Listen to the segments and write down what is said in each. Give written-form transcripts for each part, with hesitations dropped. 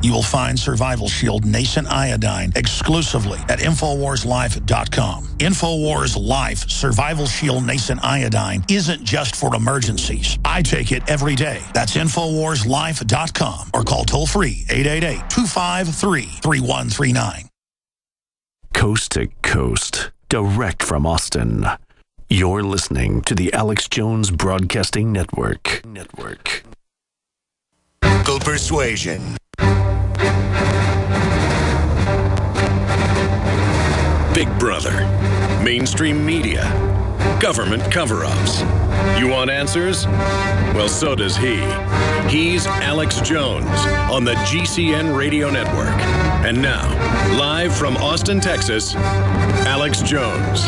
you will find Survival Shield Nascent Iodine exclusively at InfoWarsLife.com. InfoWars Life Survival Shield Nascent Iodine isn't just for emergencies. I take it every day. That's InfoWarsLife.com or call toll-free 888-253-3139. Coast to coast, direct from Austin. You're listening to the Alex Jones Broadcasting Network. Local persuasion. Big Brother, mainstream media, government cover-ups. You want answers? Well, so does he. He's Alex Jones on the GCN Radio Network. And now, live from Austin, Texas, Alex Jones.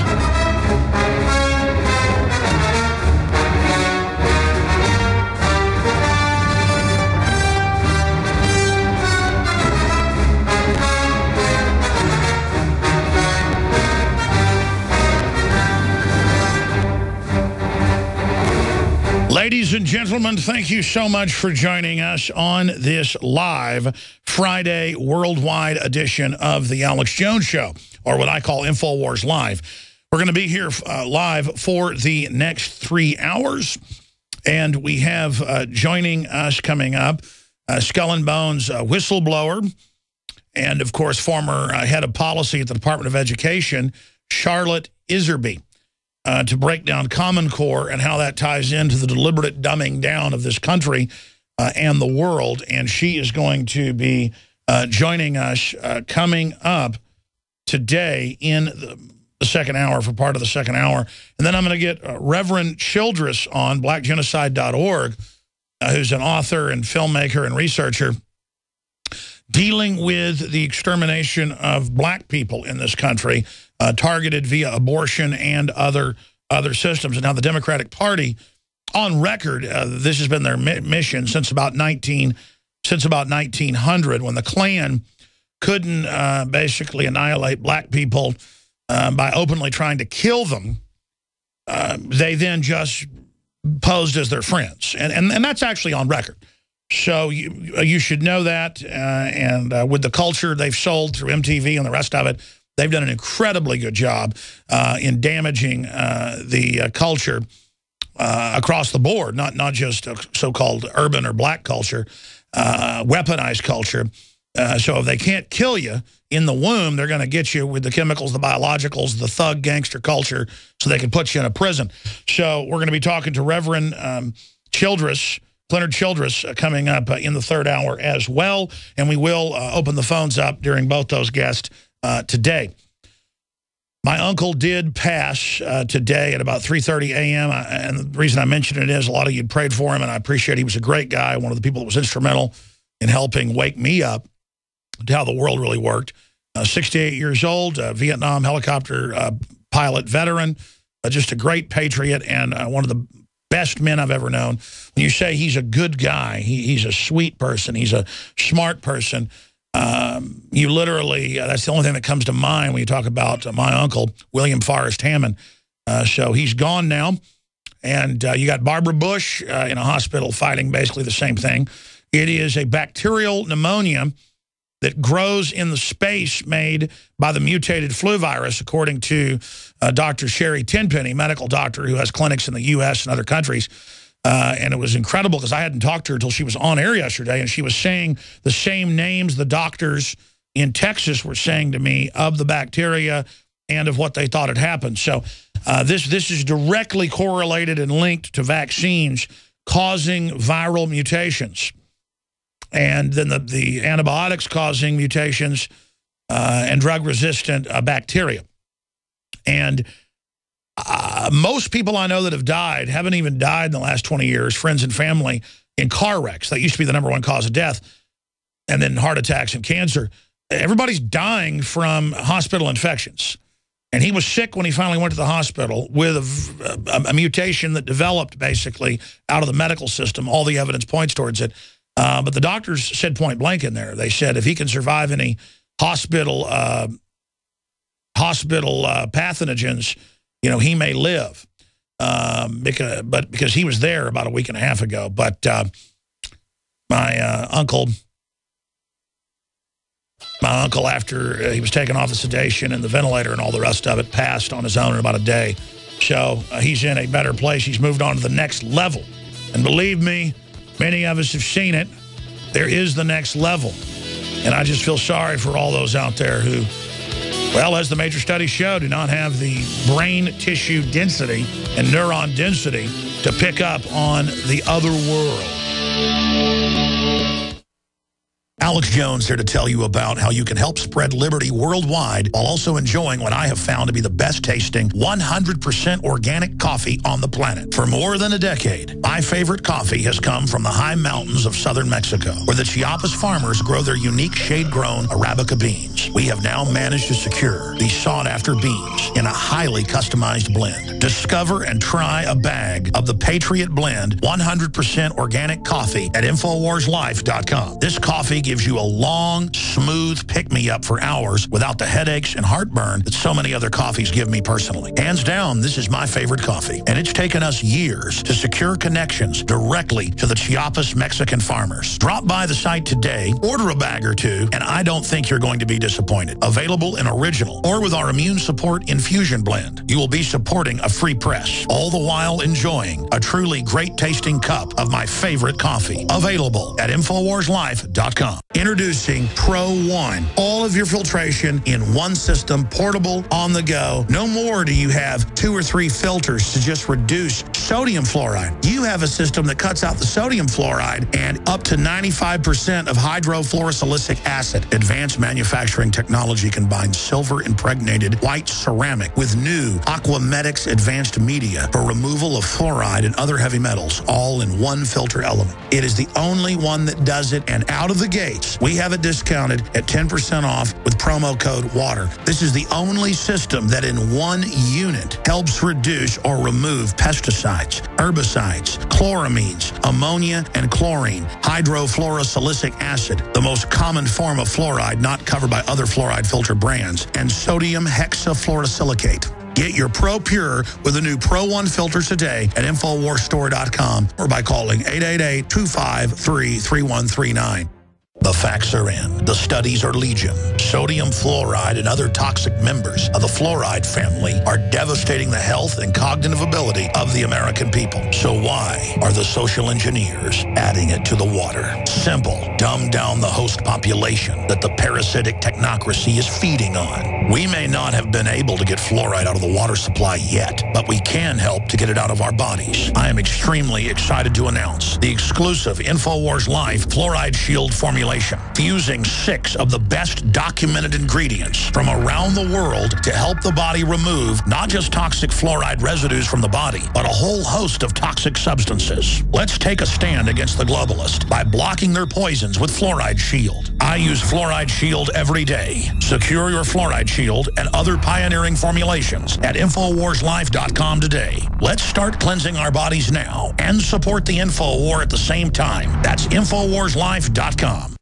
Ladies and gentlemen, thank you so much for joining us on this live Friday worldwide edition of the Alex Jones Show, or what I call InfoWars Live. We're going to be here live for the next 3 hours, and we have joining us coming up Skull and Bones whistleblower, and of course former head of policy at the Department of Education, Charlotte Iserby. To break down Common Core and how that ties into the deliberate dumbing down of this country and the world. And she is going to be joining us coming up today in the second hour, for part of the second hour. And then I'm going to get Reverend Childress on, blackgenocide.org, who's an author and filmmaker and researcher dealing with the extermination of black people in this country, targeted via abortion and other systems. And now the Democratic Party, on record, this has been their mission since about 1900, when the Klan couldn't basically annihilate black people by openly trying to kill them. They then just posed as their friends, and that's actually on record. So you should know that, and with the culture they've sold through MTV and the rest of it, they've done an incredibly good job in damaging the culture across the board, not just so-called urban or black culture, weaponized culture. So if they can't kill you in the womb, they're going to get you with the chemicals, the biologicals, the thug gangster culture, so they can put you in a prison. So we're going to be talking to Reverend Childress, Leonard Childress, coming up in the third hour as well. And we will open the phones up during both those guests today. My uncle did pass today at about 3:30 a.m. And the reason I mention it is a lot of you prayed for him, and I appreciate it. He was a great guy, one of the people that was instrumental in helping wake me up to how the world really worked. 68 years old, Vietnam helicopter pilot veteran, just a great patriot, and one of the best men I've ever known. When you say he's a good guy, he's a sweet person, he's a smart person, you literally, that's the only thing that comes to mind when you talk about my uncle, William Forrest Hammond. So he's gone now. And you got Barbara Bush in a hospital fighting basically the same thing. It is a bacterial pneumonia that grows in the space made by the mutated flu virus, according to Dr. Sherry Tenpenny, medical doctor who has clinics in the U.S. and other countries. And it was incredible because I hadn't talked to her until she was on air yesterday, and she was saying the same names the doctors in Texas were saying to me of the bacteria and of what they thought had happened. So this is directly correlated and linked to vaccines causing viral mutations. And then the antibiotics causing mutations and drug-resistant bacteria. And most people I know that have died haven't even died in the last 20 years, friends and family, in car wrecks. That used to be the #1 cause of death. And then heart attacks and cancer. Everybody's dying from hospital infections. And he was sick when he finally went to the hospital with a mutation that developed basically out of the medical system. All the evidence points towards it. But the doctors said point blank in there. They said if he can survive any hospital pathogens, you know, he may live. Because he was there about a week and a half ago. But my uncle My uncle, after he was taken off the sedation and the ventilator and all the rest of it, passed on his own in about a day. So he's in a better place. He's moved on to the next level. And believe me, many of us have seen it. There is the next level. And I just feel sorry for all those out there who, well, as the major studies show, do not have the brain tissue density and neuron density to pick up on the other world. Alex Jones here to tell you about how you can help spread liberty worldwide while also enjoying what I have found to be the best tasting 100% organic coffee on the planet. For more than a decade, my favorite coffee has come from the high mountains of southern Mexico, where the Chiapas farmers grow their unique shade-grown Arabica beans. We have now managed to secure these sought-after beans in a highly customized blend. Discover and try a bag of the Patriot Blend 100% organic coffee at InfoWarsLife.com. This coffee gives you a long, smooth pick-me-up for hours without the headaches and heartburn that so many other coffees give me personally. Hands down, this is my favorite coffee, and it's taken us years to secure connections directly to the Chiapas Mexican farmers. Drop by the site today, order a bag or two, and I don't think you're going to be disappointed. Available in original or with our immune support infusion blend. You will be supporting a free press, all the while enjoying a truly great-tasting cup of my favorite coffee. Available at InfoWarsLife.com. Introducing Pro One. All of your filtration in one system, portable, on the go. No more do you have 2 or 3 filters to just reduce sodium fluoride. You have a system that cuts out the sodium fluoride and up to 95% of hydrofluorosilicic acid. Advanced manufacturing technology combines silver-impregnated white ceramic with new Aquamedics advanced media for removal of fluoride and other heavy metals, all in one filter element. It is the only one that does it, and out of the gate, we have it discounted at 10% off with promo code WATER. This is the only system that in one unit helps reduce or remove pesticides, herbicides, chloramines, ammonia, and chlorine, hydrofluorosilicic acid, the most common form of fluoride not covered by other fluoride filter brands, and sodium hexafluorosilicate. Get your Pro Pure with the new Pro One filter today at InfoWarsStore.com or by calling 888-253-3139. The facts are in. The studies are legion. Sodium fluoride and other toxic members of the fluoride family are devastating the health and cognitive ability of the American people. So why are the social engineers adding it to the water? Simple. Dumb down the host population that the parasitic technocracy is feeding on. We may not have been able to get fluoride out of the water supply yet, but we can help to get it out of our bodies. I am extremely excited to announce the exclusive InfoWars Life Fluoride Shield formulation, fusing 6 of the best documented ingredients from around the world to help the body remove not just toxic fluoride residues from the body, but a whole host of toxic substances. Let's take a stand against the globalists by blocking their poisons with Fluoride Shield. I use Fluoride Shield every day. Secure your Fluoride Shield and other pioneering formulations at InfoWarsLife.com today. Let's start cleansing our bodies now and support the Info War at the same time. That's InfoWarsLife.com.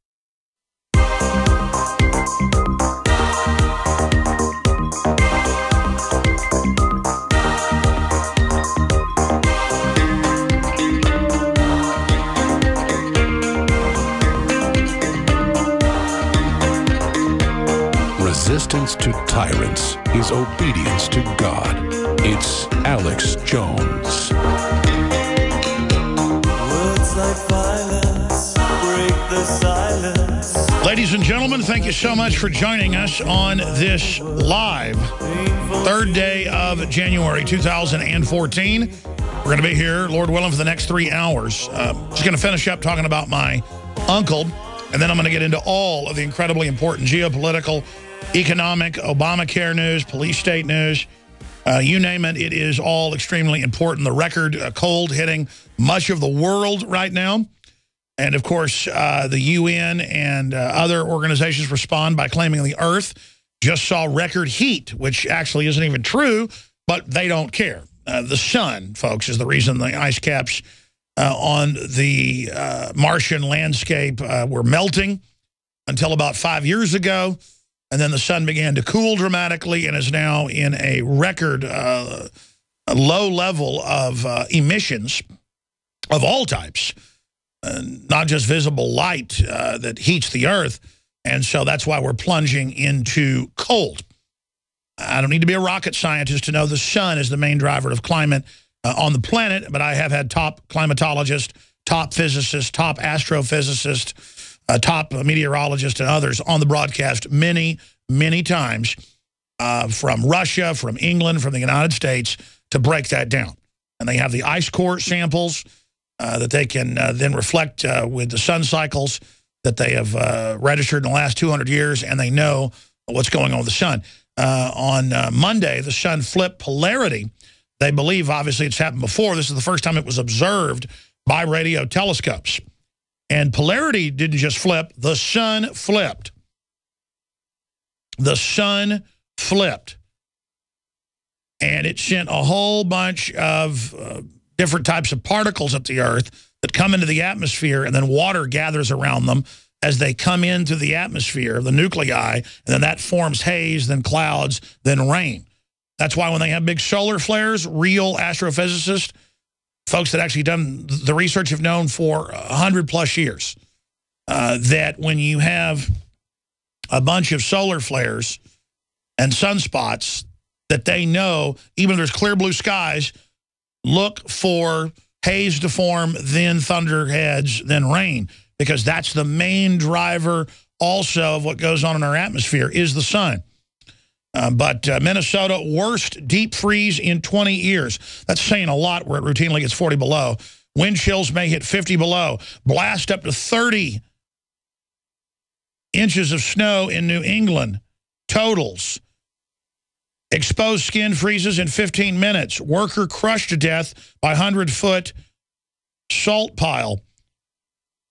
Resistance to tyrants is obedience to God. It's Alex Jones. Words like violence break the silence. Ladies and gentlemen, thank you so much for joining us on this live 3rd day of January 2014. We're going to be here, Lord willing, for the next 3 hours. Just going to finish up talking about my uncle, and then I'm going to get into all of the incredibly important geopolitical, economic, Obamacare news, police state news, you name it. It is all extremely important. The record cold hitting much of the world right now. And, of course, the UN and other organizations respond by claiming the Earth just saw record heat, which actually isn't even true, but they don't care. The sun, folks, is the reason the ice caps on the Martian landscape were melting until about 5 years ago. And then the sun began to cool dramatically and is now in a record low level of emissions of all types, not just visible light that heats the Earth, And so that's why we're plunging into cold. I don't need to be a rocket scientist to know the sun is the main driver of climate on the planet, but I have had top climatologists, top physicists, top astrophysicists, top meteorologists and others on the broadcast many, many times from Russia, from England, from the United States to break that down. And they have the ice core samples that they can then reflect with the sun cycles that they have registered in the last 200 years, and they know what's going on with the sun. On Monday, the sun flipped polarity. They believe, obviously, it's happened before. This is the first time it was observed by radio telescopes. And polarity didn't just flip. The sun flipped. The sun flipped. And it sent a whole bunch of different types of particles at the Earth that come into the atmosphere, and then water gathers around them as they come into the atmosphere, the nuclei, and then that forms haze, then clouds, then rain. That's why when they have big solar flares, real astrophysicists, folks that actually done the research have known for 100+ years, that when you have a bunch of solar flares and sunspots, that they know, even if there's clear blue skies, look for haze to form, then thunderheads, then rain, because that's the main driver also of what goes on in our atmosphere is the sun. But Minnesota, worst deep freeze in 20 years. That's saying a lot where it routinely gets 40 below. Wind chills may hit 50 below. Blast up to 30 inches of snow in New England. Totals. Exposed skin freezes in 15 minutes. Worker crushed to death by 100-foot salt pile.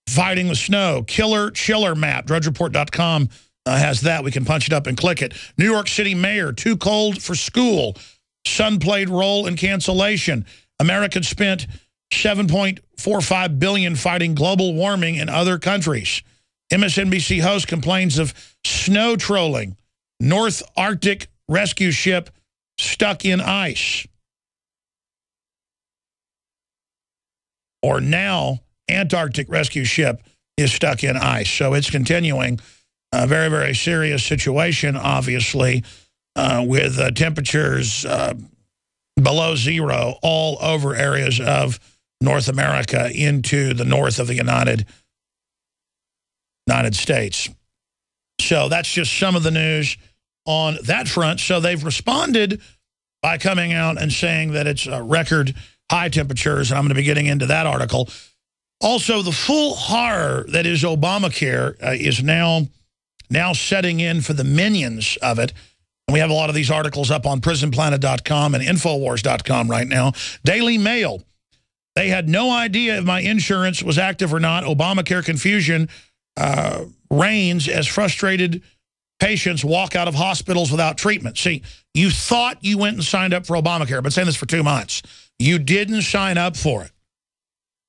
Fighting the snow. Killer chiller map. DrudgeReport.com has that. We can punch it up and click it. New York City mayor, too cold for school. Sun played role in cancellation. Americans spent $7.45 billion fighting global warming in other countries. MSNBC host complains of snow trolling. North Arctic rescue ship stuck in ice. Or now, Antarctic rescue ship is stuck in ice. So it's continuing. A very, very serious situation, obviously, with temperatures below zero all over areas of North America into the north of the United States. So that's just some of the news on that front. So they've responded by coming out and saying that it's record high temperatures, and I'm going to be getting into that article. Also, the full horror that is Obamacare is now setting in for the minions of it. And we have a lot of these articles up on prisonplanet.com and Infowars.com right now. Daily Mail. They had no idea if my insurance was active or not. Obamacare confusion reigns as frustrated patients walk out of hospitals without treatment. See, you thought you went and signed up for Obamacare. I've been saying this for 2 months. You didn't sign up for it.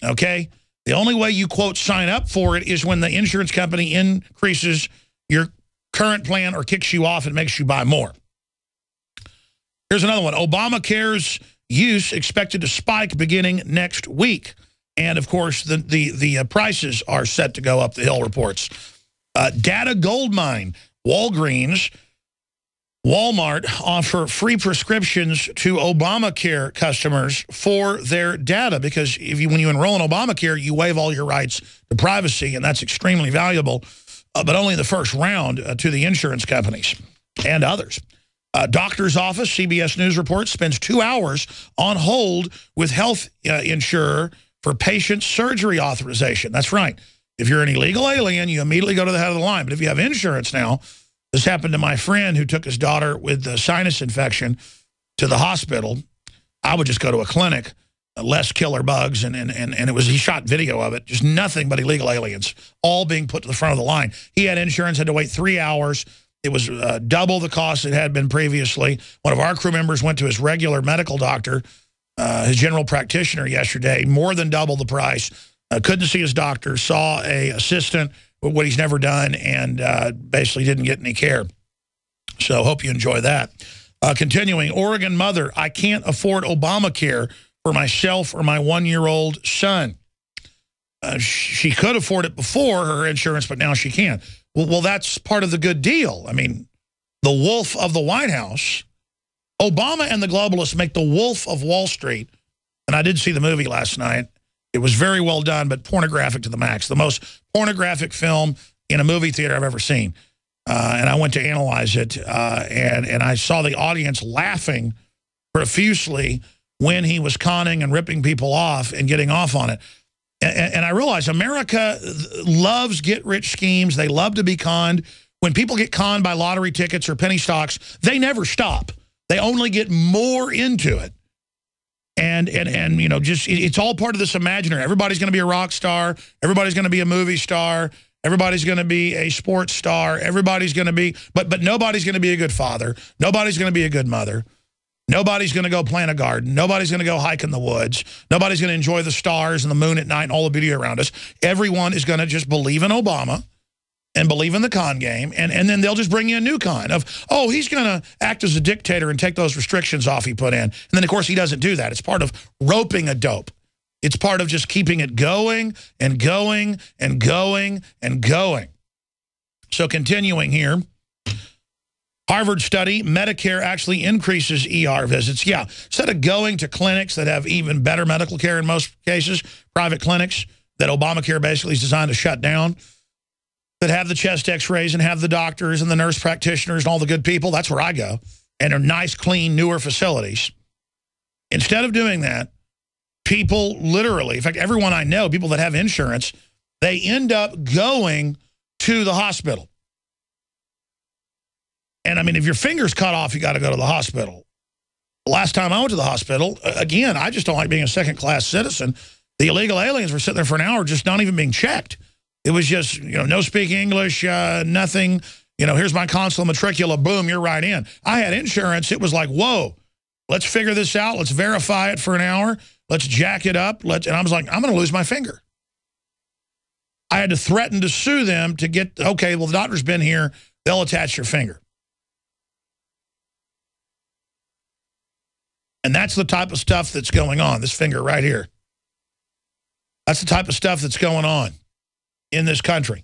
Okay? The only way you, quote, sign up for it is when the insurance company increases your current plan or kicks you off and makes you buy more. Here's another one. Obamacare's use expected to spike beginning next week. And, of course, the prices are set to go up, the Hill reports. Data goldmine. Walgreens, Walmart offer free prescriptions to Obamacare customers for their data, because when you enroll in Obamacare, you waive all your rights to privacy, and that's extremely valuable, but only in the first round to the insurance companies and others. Doctor's office, CBS News reports, spends 2 hours on hold with health insurer for patient surgery authorization. That's right. If you're an illegal alien, you immediately go to the head of the line. But if you have insurance now, this happened to my friend who took his daughter with a sinus infection to the hospital. I would just go to a clinic, less killer bugs, and it was, he shot video of it, just nothing but illegal aliens, all being put to the front of the line. He had insurance, had to wait 3 hours. It was double the cost it had been previously. One of our crew members went to his regular medical doctor, his general practitioner yesterday, more than double the price. Couldn't see his doctor, saw a assistant, what he's never done, and basically didn't get any care. So hope you enjoy that. Continuing, Oregon mother, I can't afford Obamacare for myself or my 1-year-old son. She could afford it before her insurance, but now she can't. Well, that's part of the good deal. I mean, the wolf of the White House, Obama and the globalists make the Wolf of Wall Street. And I did see the movie last night. It was very well done, but pornographic to the max. The most pornographic film in a movie theater I've ever seen. And I went to analyze it, and I saw the audience laughing profusely when he was conning and ripping people off and getting off on it. And I realized America loves get-rich schemes. They love to be conned. When people get conned by lottery tickets or penny stocks, they never stop. They only get more into it. And you know, just it's all part of this imaginary. Everybody's going to be a rock star. Everybody's going to be a movie star. Everybody's going to be a sports star. Everybody's going to be, but nobody's going to be a good father. Nobody's going to be a good mother. Nobody's going to go plant a garden. Nobody's going to go hike in the woods. Nobody's going to enjoy the stars and the moon at night and all the beauty around us. Everyone is going to just believe in Obama and believe in the con game, and then they'll just bring you a new con of, oh, he's going to act as a dictator and take those restrictions off he put in. And then, of course, he doesn't do that. It's part of roping a dope. It's part of just keeping it going and going and going and going. So continuing here, Harvard study, Medicare actually increases ER visits. Yeah, instead of going to clinics that have even better medical care in most cases, private clinics that Obamacare basically is designed to shut down, that have the chest x-rays and have the doctors and the nurse practitioners and all the good people, that's where I go. And they're nice, clean, newer facilities. Instead of doing that, people literally, in fact, everyone I know, people that have insurance, they end up going to the hospital. And I mean, if your finger's cut off, you got to go to the hospital. The last time I went to the hospital, again, I just don't like being a second-class citizen. The illegal aliens were sitting there for an hour just not even being checked. It was just, you know, no speaking English, nothing. You know, here's my consular matricula, boom, you're right in. I had insurance. It was like, whoa, let's figure this out. Let's verify it for an hour. Let's jack it up. And I was like, I'm going to lose my finger. I had to threaten to sue them to get, okay, well, the doctor's been here. They'll attach your finger. And that's the type of stuff that's going on, this finger right here. That's the type of stuff that's going on in this country.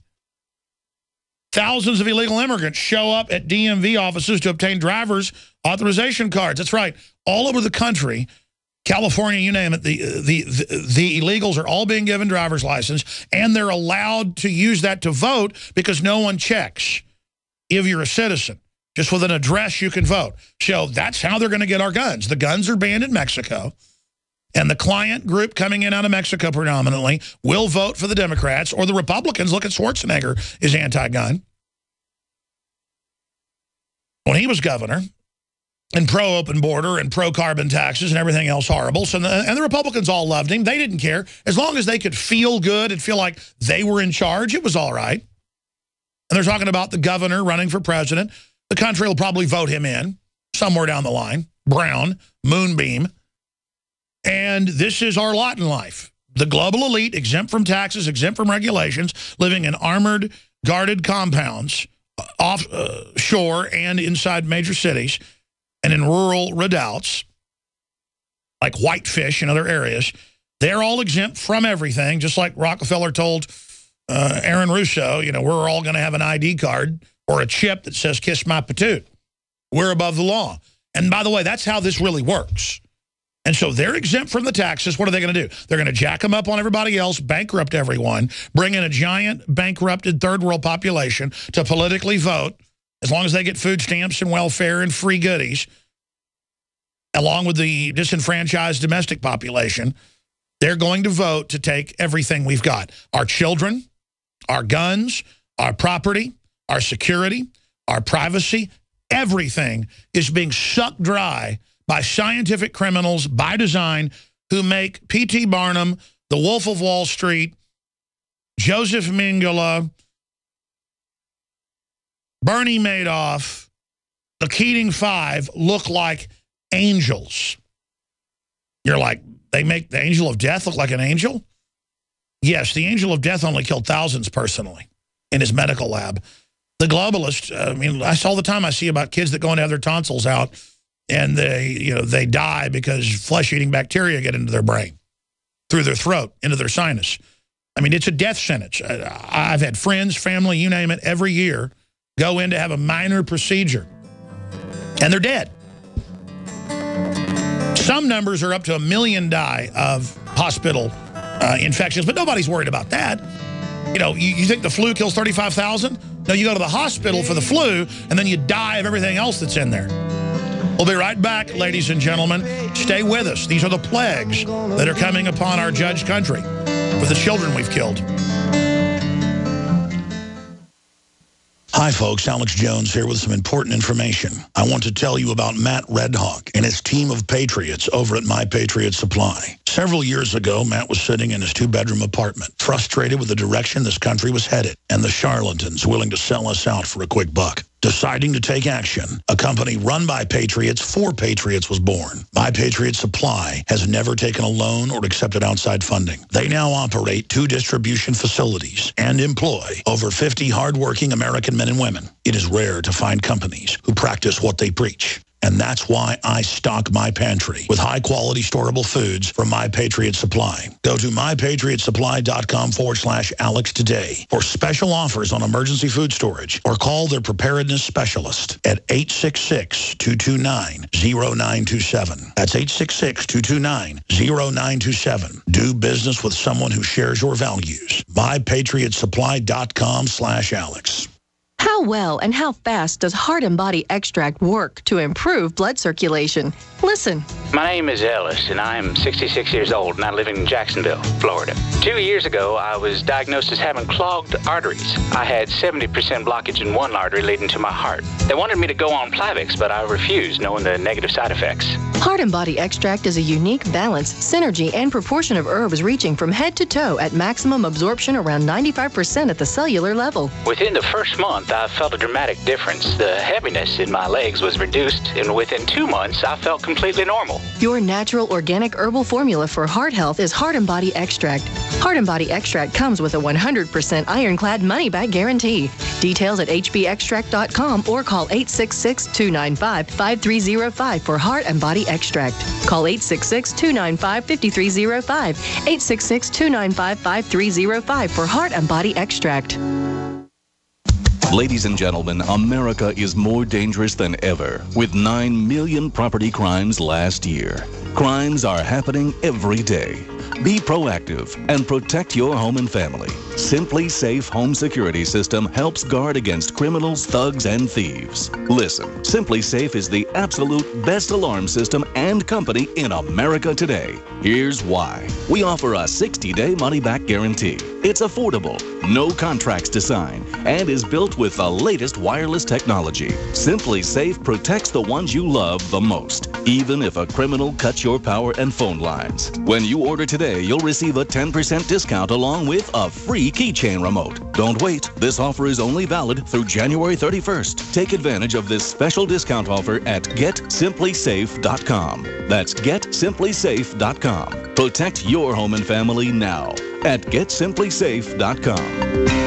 Thousands of illegal immigrants show up at DMV offices to obtain driver's authorization cards. That's right. All over the country, California, you name it, the illegals are all being given driver's license, and they're allowed to use that to vote because no one checks if you're a citizen. Just with an address, you can vote. So that's how they're going to get our guns. The guns are banned in Mexico. And the client group coming in out of Mexico predominantly will vote for the Democrats, or the Republicans. Look at Schwarzenegger is anti-gun. When he was governor, and pro-open border and pro-carbon taxes and everything else horrible. So and the Republicans all loved him. They didn't care. As long as they could feel good and feel like they were in charge, it was all right. And they're talking about the governor running for president. The country will probably vote him in somewhere down the line. Brown, Moonbeam. And this is our lot in life. The global elite, exempt from taxes, exempt from regulations, living in armored, guarded compounds offshore and inside major cities and in rural redoubts, like Whitefish and other areas. They're all exempt from everything, just like Rockefeller told Aaron Russo, you know, we're all going to have an ID card or a chip that says, kiss my patoot. We're above the law. And by the way, that's how this really works. And so they're exempt from the taxes. What are they going to do? They're going to jack them up on everybody else, bankrupt everyone, bring in a giant bankrupted third world population to politically vote, as long as they get food stamps and welfare and free goodies, along with the disenfranchised domestic population. They're going to vote to take everything we've got. Our children, our guns, our property, our security, our privacy, everything is being sucked dry by scientific criminals by design who make P.T. Barnum, the Wolf of Wall Street, Joseph Mengele, Bernie Madoff, the Keating Five look like angels. You're like, they make the angel of death look like an angel? Yes, the angel of death only killed thousands personally in his medical lab. The globalists, I mean, I saw all the time I see about kids that go and have their tonsils out and they die because flesh-eating bacteria get into their brain, through their throat, into their sinus. I mean, it's a death sentence. I've had friends, family, you name it, every year go in to have a minor procedure, and they're dead. Some numbers are up to 1 million die of hospital infections, but nobody's worried about that. You know, you think the flu kills 35,000? No, you go to the hospital for the flu, and then you die of everything else that's in there. We'll be right back, ladies and gentlemen. Stay with us. These are the plagues that are coming upon our judged country for the children we've killed. Hi, folks. Alex Jones here with some important information. I want to tell you about Matt Redhawk and his team of patriots over at My Patriot Supply. Several years ago, Matt was sitting in his 2-bedroom apartment, frustrated with the direction this country was headed and the charlatans willing to sell us out for a quick buck. Deciding to take action, a company run by patriots for patriots was born. My Patriot Supply has never taken a loan or accepted outside funding. They now operate 2 distribution facilities and employ over 50 hardworking American men and women. It is rare to find companies who practice what they preach. And that's why I stock my pantry with high-quality storable foods from My Patriot Supply. Go to mypatriotsupply.com/Alex today for special offers on emergency food storage, or call their preparedness specialist at 866-229-0927. That's 866-229-0927. Do business with someone who shares your values. mypatriotsupply.com/Alex. How well and how fast does Heart and Body Extract work to improve blood circulation? Listen. My name is Ellis, and I'm 66 years old, and I live in Jacksonville, Florida. 2 years ago, I was diagnosed as having clogged arteries. I had 70% blockage in one artery leading to my heart. They wanted me to go on Plavix, but I refused, knowing the negative side effects. Heart and Body Extract is a unique balance, synergy, and proportion of herbs reaching from head to toe at maximum absorption around 95% at the cellular level. Within the first month, I felt a dramatic difference. The heaviness in my legs was reduced, and within 2 months, I felt completely normal. Your natural organic herbal formula for heart health is Heart and Body Extract. Heart and Body Extract comes with a 100% ironclad money-back guarantee. Details at hbextract.com or call 866-295-5305 for Heart and Body Extract. Call 866-295-5305, 866-295-5305 for Heart and Body Extract. Ladies and gentlemen, America is more dangerous than ever, with 9 million property crimes last year. Crimes are happening every day. Be proactive and protect your home and family. Simply Safe Home Security System helps guard against criminals, thugs, and thieves. Listen, Simply Safe is the absolute best alarm system and company in America today. Here's why. We offer a 60-day money-back guarantee. It's affordable, no contracts to sign, and is built with the latest wireless technology. Simply Safe protects the ones you love the most, even if a criminal cuts your power and phone lines. When you order today, you'll receive a 10% discount along with a free keychain remote. Don't wait. This offer is only valid through January 31st. Take advantage of this special discount offer at GetSimplySafe.com. That's GetSimplySafe.com. Protect your home and family now at GetSimplySafe.com.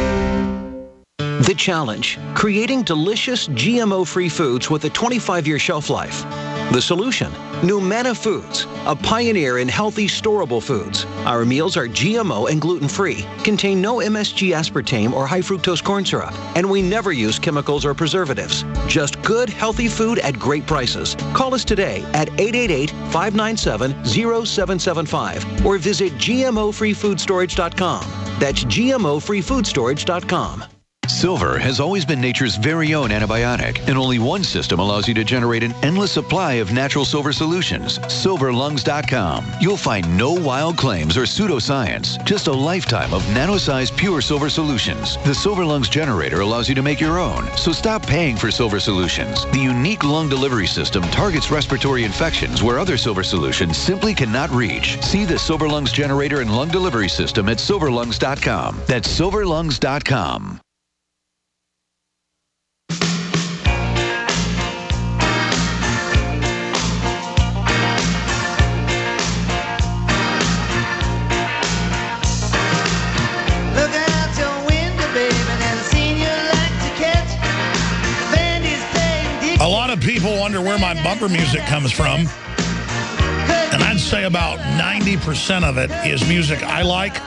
The challenge, creating delicious GMO-free foods with a 25-year shelf life. The solution, Numana Foods, a pioneer in healthy, storable foods. Our meals are GMO and gluten-free, contain no MSG aspartame or high-fructose corn syrup, and we never use chemicals or preservatives. Just good, healthy food at great prices. Call us today at 888-597-0775 or visit GMOFreeFoodStorage.com. That's GMOFreeFoodStorage.com. Silver has always been nature's very own antibiotic, and only one system allows you to generate an endless supply of natural silver solutions. SilverLungs.com. You'll find no wild claims or pseudoscience, just a lifetime of nano-sized pure silver solutions. The Silver Lungs generator allows you to make your own, so stop paying for silver solutions. The unique lung delivery system targets respiratory infections where other silver solutions simply cannot reach. See the Silver Lungs generator and lung delivery system at SilverLungs.com. That's SilverLungs.com. A lot of people wonder where my bumper music comes from. And I'd say about 90% of it is music I like.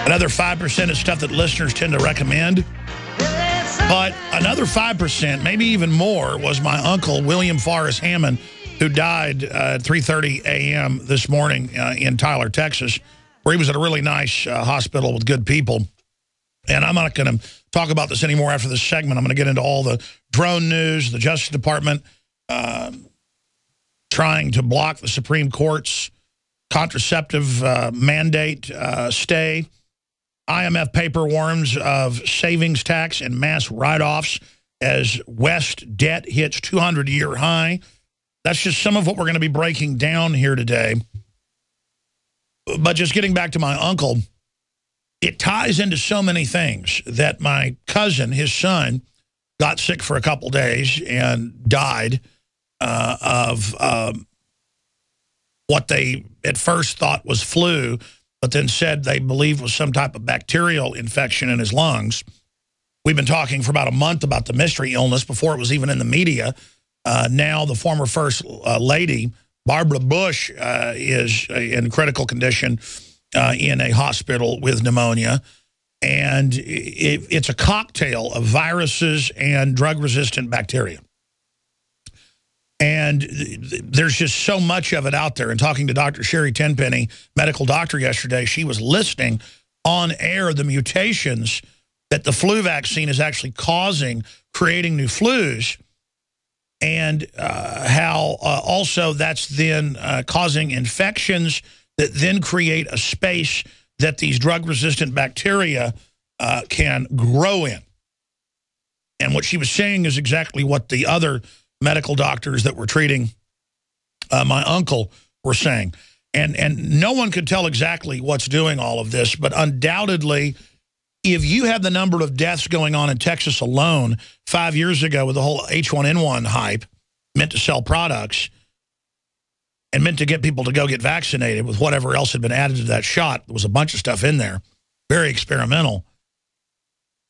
Another 5% is stuff that listeners tend to recommend. But another 5%, maybe even more, was my uncle, William Forrest Hammond, who died at 3:30 a.m. this morning in Tyler, Texas, where he was at a really nice hospital with good people. And I'm not going to talk about this anymore after this segment. I'm going to get into all the drone news, the Justice Department trying to block the Supreme Court's contraceptive mandate stay. IMF paper warns of savings tax and mass write-offs as West debt hits 200-year high. That's just some of what we're going to be breaking down here today. But just getting back to my uncle, it ties into so many things that my cousin, his son, got sick for a couple days and died of what they at first thought was flu, but then said they believed was some type of bacterial infection in his lungs. We've been talking for about a month about the mystery illness before it was even in the media. Now the former First Lady, Barbara Bush, is in critical condition in a hospital with pneumonia. And it's a cocktail of viruses and drug-resistant bacteria. And there's just so much of it out there. And talking to Dr. Sherry Tenpenny, medical doctor, yesterday, she was listing on air the mutations that the flu vaccine is actually causing, creating new flus, and how also that's then causing infections that then create a space that these drug-resistant bacteria can grow in. And what she was saying is exactly what the other medical doctors that were treating my uncle were saying. And no one could tell exactly what's doing all of this, but undoubtedly, if you have the number of deaths going on in Texas alone 5 years ago with the whole H1N1 hype, meant to sell products and meant to get people to go get vaccinated with whatever else had been added to that shot, there was a bunch of stuff in there, very experimental.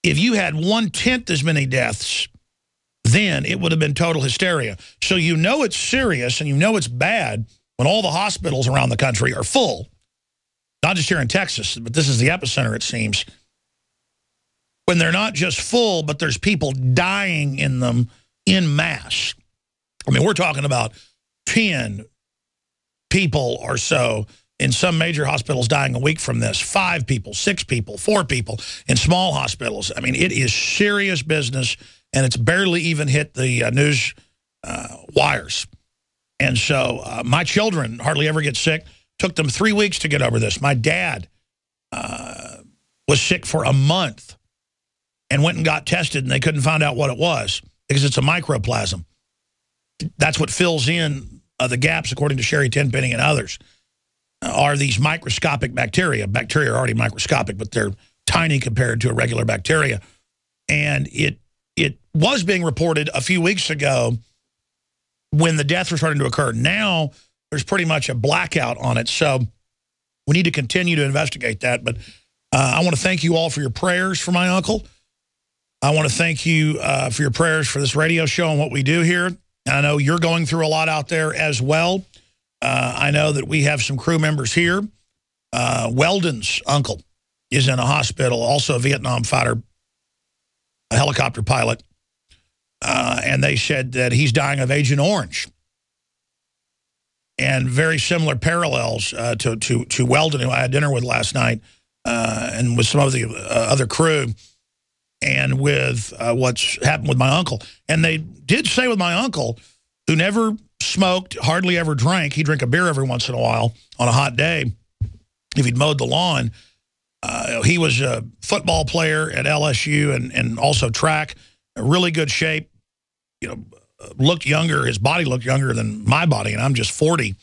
If you had 1/10 as many deaths, then it would have been total hysteria. So you know it's serious and you know it's bad when all the hospitals around the country are full. Not just here in Texas, but this is the epicenter, it seems. When they're not just full, but there's people dying in them en masse. I mean, we're talking about 10 people or so in some major hospitals dying a week from this. 5 people, 6 people, 4 people in small hospitals. I mean, it is serious business. And it's barely even hit the news wires. And so my children hardly ever get sick. Took them 3 weeks to get over this. My dad was sick for a month and went and got tested, and they couldn't find out what it was because it's a microplasm. That's what fills in the gaps, according to Sherry Tenpenny and others, are these microscopic bacteria. Bacteria are already microscopic, but they're tiny compared to a regular bacteria. And it was being reported a few weeks ago when the deaths were starting to occur. Now there's pretty much a blackout on it. So we need to continue to investigate that. But I want to thank you all for your prayers for my uncle. I want to thank you for your prayers for this radio show and what we do here. And I know you're going through a lot out there as well. I know that we have some crew members here. Weldon's uncle is in a hospital, also a Vietnam fighter, a helicopter pilot, and they said that he's dying of Agent Orange. And very similar parallels to Weldon, who I had dinner with last night, and with some of the other crew, and with what's happened with my uncle. And they did say with my uncle, who never smoked, hardly ever drank, he'd drink a beer every once in a while on a hot day if he'd mowed the lawn. He was a football player at LSU and also track, really good shape, you know, looked younger. His body looked younger than my body, and I'm just 40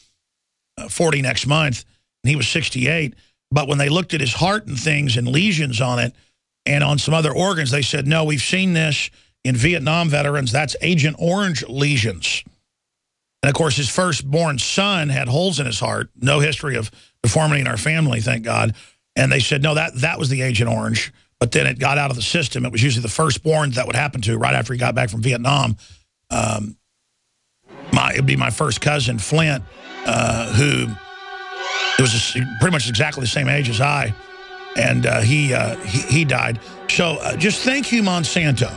next month, and he was 68. But when they looked at his heart and things and lesions on it and on some other organs, they said, no, we've seen this in Vietnam veterans. That's Agent Orange lesions. And, of course, his firstborn son had holes in his heart, no history of deformity in our family, thank God. And they said, no, that was the Agent Orange. But then it got out of the system. It was usually the firstborn that would happen to right after he got back from Vietnam. It would be my first cousin, Flint, who was pretty much exactly the same age as I. and he died. So just thank you, Monsanto.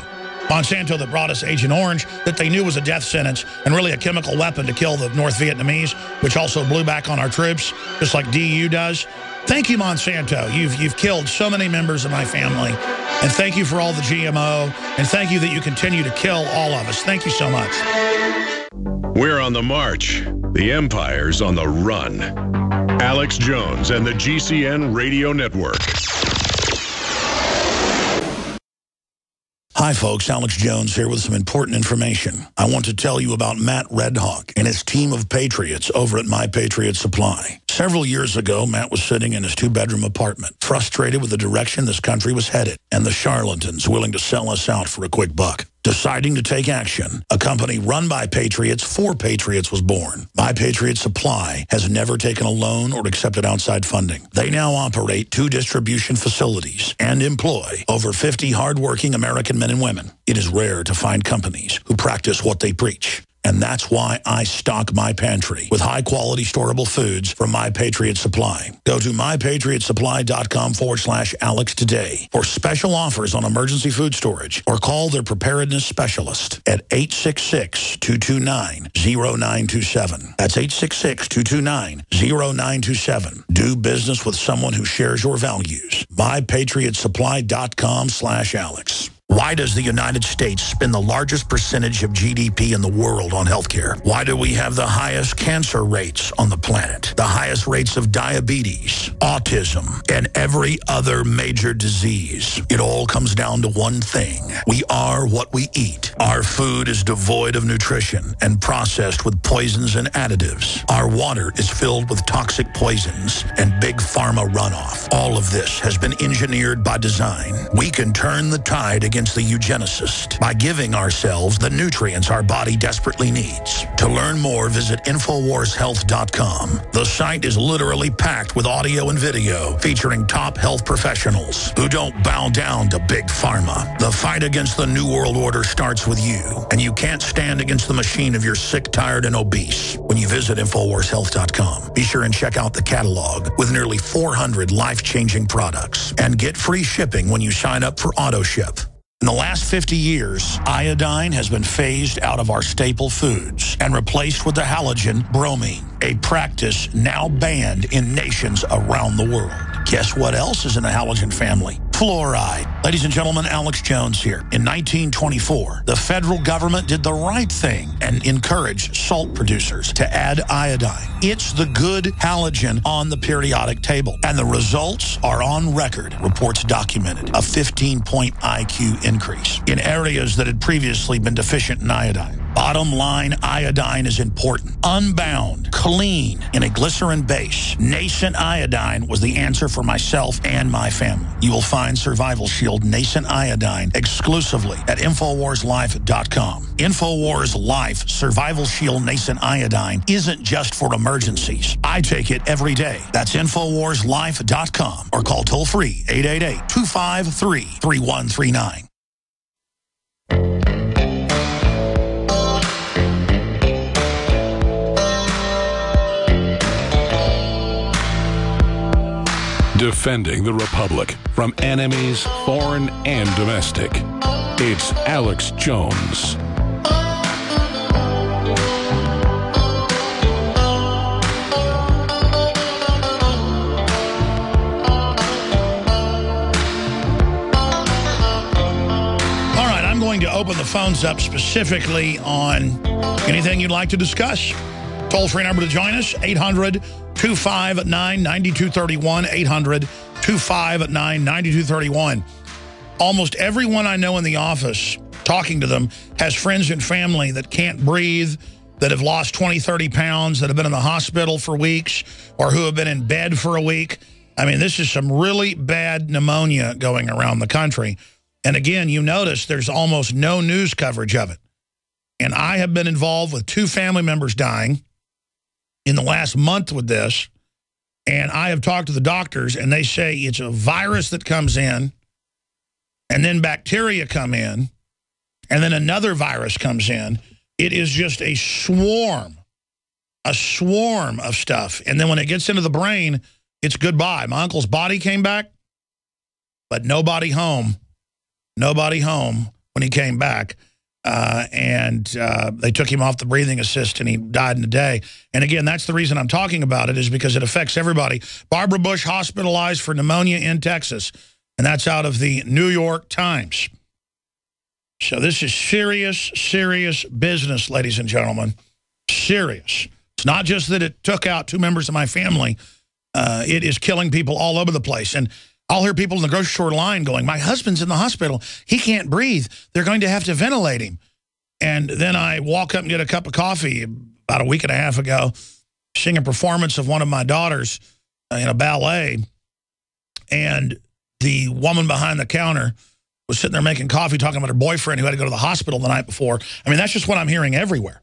Monsanto that brought us Agent Orange, that they knew was a death sentence and really a chemical weapon to kill the North Vietnamese, which also blew back on our troops, just like DU does. Thank you, Monsanto. You've killed so many members of my family. And thank you for all the GMO. And thank you that you continue to kill all of us. Thank you so much. We're on the march. The empire's on the run. Alex Jones and the GCN Radio Network. Hi, folks. Alex Jones here with some important information. I want to tell you about Matt Redhawk and his team of patriots over at My Patriot Supply. Several years ago, Matt was sitting in his two-bedroom apartment, frustrated with the direction this country was headed and the charlatans willing to sell us out for a quick buck. Deciding to take action, a company run by patriots for patriots was born. My Patriot Supply has never taken a loan or accepted outside funding. They now operate 2 distribution facilities and employ over 50 hardworking American men and women. It is rare to find companies who practice what they preach. And that's why I stock my pantry with high-quality storable foods from My Patriot Supply. Go to mypatriotsupply.com/Alex today for special offers on emergency food storage, or call their preparedness specialist at 866-229-0927. That's 866-229-0927. Do business with someone who shares your values. mypatriotsupply.com/Alex. Why does the United States spend the largest percentage of GDP in the world on healthcare? Why do we have the highest cancer rates on the planet, the highest rates of diabetes, autism, and every other major disease? It all comes down to one thing. We are what we eat. Our food is devoid of nutrition and processed with poisons and additives. Our water is filled with toxic poisons and big pharma runoff. All of this has been engineered by design. We can turn the tide against the eugenicist by giving ourselves the nutrients our body desperately needs. To learn more, visit InfoWarsHealth.com. The site is literally packed with audio and video featuring top health professionals who don't bow down to big pharma. The fight against the New World Order starts with you, and you can't stand against the machine if you're sick, tired, and obese when you visit InfoWarsHealth.com. Be sure and check out the catalog with nearly 400 life-changing products, and get free shipping when you sign up for AutoShip. In the last 50 years, iodine has been phased out of our staple foods and replaced with the halogen bromine, a practice now banned in nations around the world. Guess what else is in the halogen family? Fluoride. Ladies and gentlemen, Alex Jones here. In 1924, the federal government did the right thing and encouraged salt producers to add iodine. It's the good halogen on the periodic table, and the results are on record. Reports documented a 15-point IQ increase in areas that had previously been deficient in iodine. Bottom line, iodine is important. Unbound, clean, in a glycerin base. Nascent iodine was the answer for myself and my family. You will find Survival Shield Nascent Iodine exclusively at InfoWarsLife.com. InfoWars Life Survival Shield Nascent Iodine isn't just for emergencies. I take it every day. That's InfoWarsLife.com, or call toll-free 888-253-3139. Defending the Republic from enemies, foreign and domestic. It's Alex Jones. All right, I'm going to open the phones up specifically on anything you'd like to discuss. Toll-free number to join us, 800-259-9231, 800-259-9231. Almost everyone I know in the office, talking to them, has friends and family that can't breathe, that have lost 20, 30 pounds, that have been in the hospital for weeks, or who have been in bed for a week. I mean, this is some really bad pneumonia going around the country. And again, you notice there's almost no news coverage of it. And I have been involved with 2 family members dying in the last month with this, and I have talked to the doctors, and they say it's a virus that comes in, and then bacteria come in, and then another virus comes in. It is just a swarm of stuff, and then when it gets into the brain, it's goodbye. My uncle's body came back. but nobody home. Nobody home when he came back. And they took him off the breathing assist, and he died in a day. And again, that's the reason I'm talking about it, is because it affects everybody. Barbara Bush hospitalized for pneumonia in Texas, and that's out of the New York Times. So this is serious, serious business, ladies and gentlemen. Serious. It's not just that it took out 2 members of my family. It is killing people all over the place. And I'll hear people in the grocery store line going, my husband's in the hospital. He can't breathe. They're going to have to ventilate him. And then I walk up and get a cup of coffee about a week and a half ago, seeing a performance of one of my daughters in a ballet. And the woman behind the counter was sitting there making coffee, talking about her boyfriend who had to go to the hospital the night before. I mean, that's just what I'm hearing everywhere.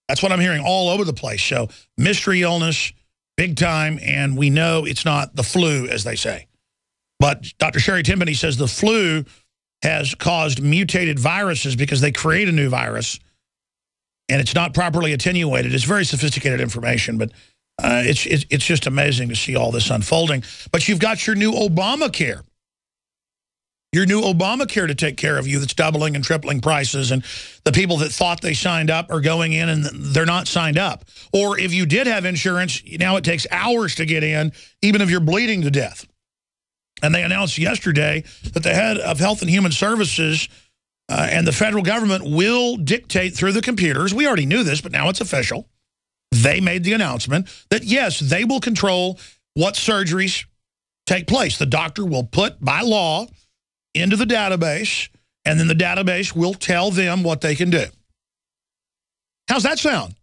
That's what I'm hearing all over the place. So mystery illness, big time, and we know it's not the flu, as they say. But Dr. Sherry Timpany says the flu has caused mutated viruses because they create a new virus, and it's not properly attenuated. It's very sophisticated information, but it's just amazing to see all this unfolding. But you've got your new Obamacare. Your new Obamacare to take care of you that's doubling and tripling prices, and the people that thought they signed up are going in and they're not signed up. Or if you did have insurance, now it takes hours to get in, even if you're bleeding to death. And they announced yesterday that the head of Health and Human Services and the federal government will dictate through the computers. We already knew this, but now it's official. They made the announcement that, yes, they will control what surgeries take place. The doctor will put, by law, into the database, and then the database will tell them what they can do. How's that sound?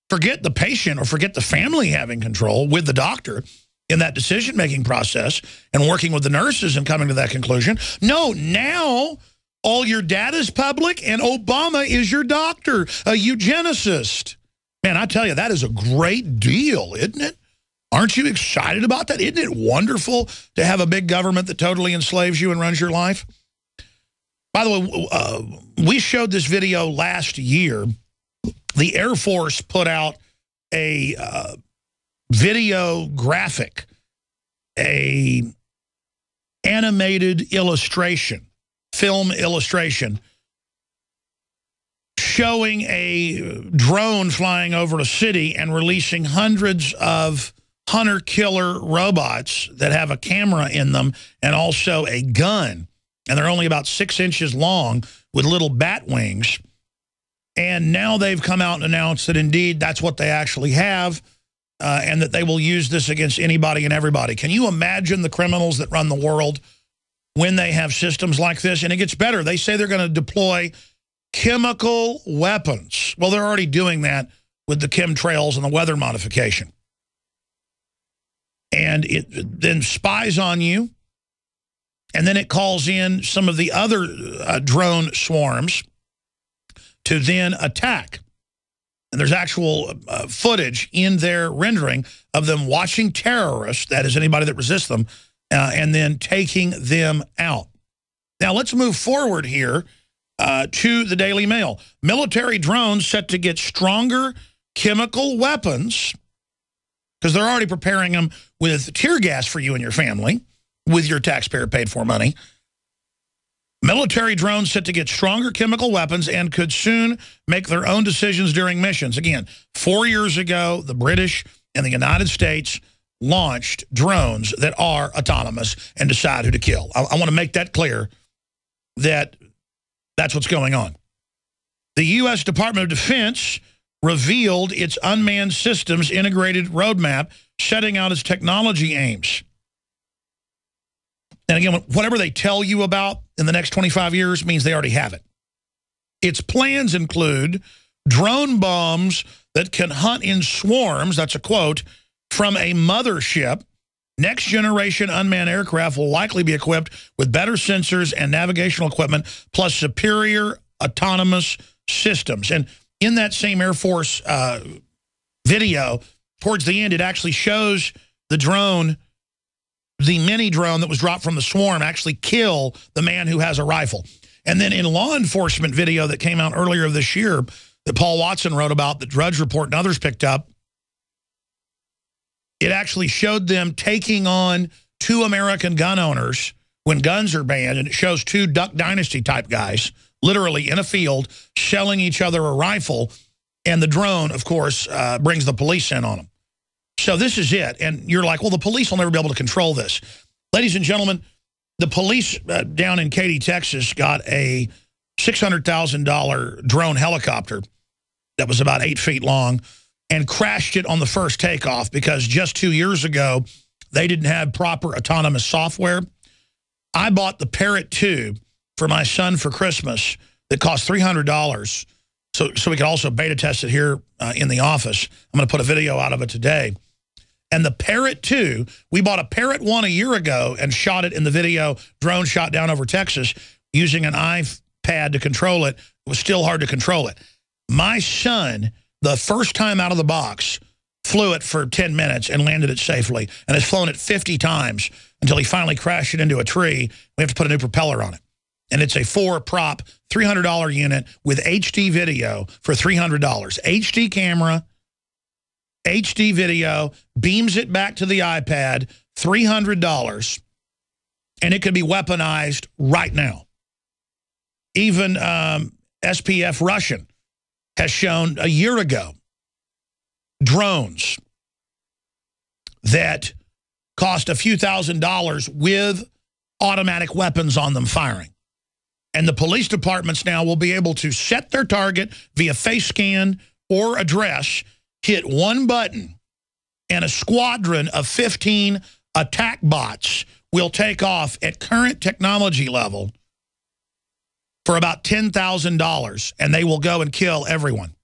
Forget the patient or forget the family having control with the doctor in that decision-making process and working with the nurses and coming to that conclusion. No, now all your data is public and Obama is your doctor, a eugenicist. Man, I tell you, that is a great deal, isn't it? Aren't you excited about that? Isn't it wonderful to have a big government that totally enslaves you and runs your life? By the way, we showed this video last year. The Air Force put out a video graphic, a animated illustration, film illustration, showing a drone flying over a city and releasing hundreds of hunter-killer robots that have a camera in them and also a gun. And they're only about 6 inches long with little bat wings. And now they've come out and announced that, indeed, that's what they actually have, and that they will use this against anybody and everybody. Can you imagine the criminals that run the world when they have systems like this? And it gets better. They say they're going to deploy chemical weapons. Well, they're already doing that with the chemtrails and the weather modification. And it then spies on you, and then it calls in some of the other drone swarms to then attack. And there's actual footage in their rendering of them watching terrorists, that is anybody that resists them, and then taking them out. Now, let's move forward here to the Daily Mail. Military drones set to get stronger chemical weapons, because they're already preparing them with tear gas for you and your family with your taxpayer-paid-for money. Military drones set to get stronger chemical weapons and could soon make their own decisions during missions. Again, 4 years ago, the British and the United States launched drones that are autonomous and decide who to kill. I want to make that clear, that that's what's going on. The U.S. Department of Defense revealed its unmanned systems integrated roadmap, setting out its technology aims. And again, whatever they tell you about in the next 25 years means they already have it. Its plans include drone bombs that can hunt in swarms, that's a quote, from a mothership. Next generation unmanned aircraft will likely be equipped with better sensors and navigational equipment, plus superior autonomous systems. And in that same Air Force video, towards the end, it actually shows the drone, the mini drone that was dropped from the swarm, actually kill the man who has a rifle. And then in law enforcement video that came out earlier this year that Paul Watson wrote about, that Drudge Report and others picked up, it actually showed them taking on 2 American gun owners when guns are banned, and it shows two Duck Dynasty type guys literally in a field selling each other a rifle, and the drone, of course, brings the police in on them. So this is it. And you're like, well, the police will never be able to control this. Ladies and gentlemen, the police down in Katy, Texas, got a $600,000 drone helicopter that was about 8 feet long and crashed it on the first takeoff because just 2 years ago, they didn't have proper autonomous software. I bought the Parrot 2 for my son for Christmas that cost $300 so we could also beta test it here in the office. I'm going to put a video out of it today. And the Parrot 2, we bought a Parrot 1 a year ago and shot it in the video, drone shot down over Texas using an iPad to control it. It was still hard to control it. My son, the first time out of the box, flew it for 10 minutes and landed it safely, and has flown it 50 times until he finally crashed it into a tree. We have to put a new propeller on it. And it's a 4-prop, $300 unit with HD video for $300. HD camera, HD video, beams it back to the iPad, $300, and it could be weaponized right now. Even SPF Russian has shown a year ago drones that cost a few $1,000s with automatic weapons on them firing. And the police departments now will be able to set their target via face scan or address, hit one button, and a squadron of 15 attack bots will take off at current technology level for about $10,000, and they will go and kill everyone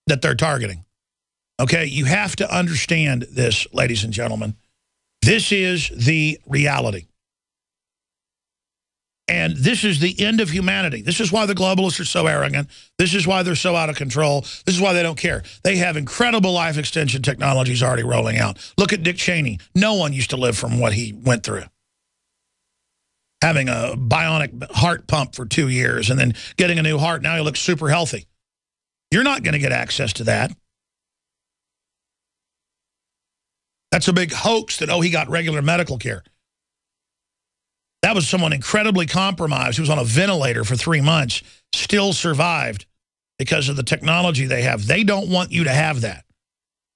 that they're targeting. Okay, you have to understand this, ladies and gentlemen. This is the reality. And this is the end of humanity. This is why the globalists are so arrogant. This is why they're so out of control. This is why they don't care. They have incredible life extension technologies already rolling out. Look at Dick Cheney. No one used to live from what he went through. Having a bionic heart pump for 2 years and then getting a new heart. Now he looks super healthy. You're not going to get access to that. That's a big hoax that, oh, he got regular medical care. That was someone incredibly compromised who was on a ventilator for 3 months, still survived because of the technology they have. They don't want you to have that.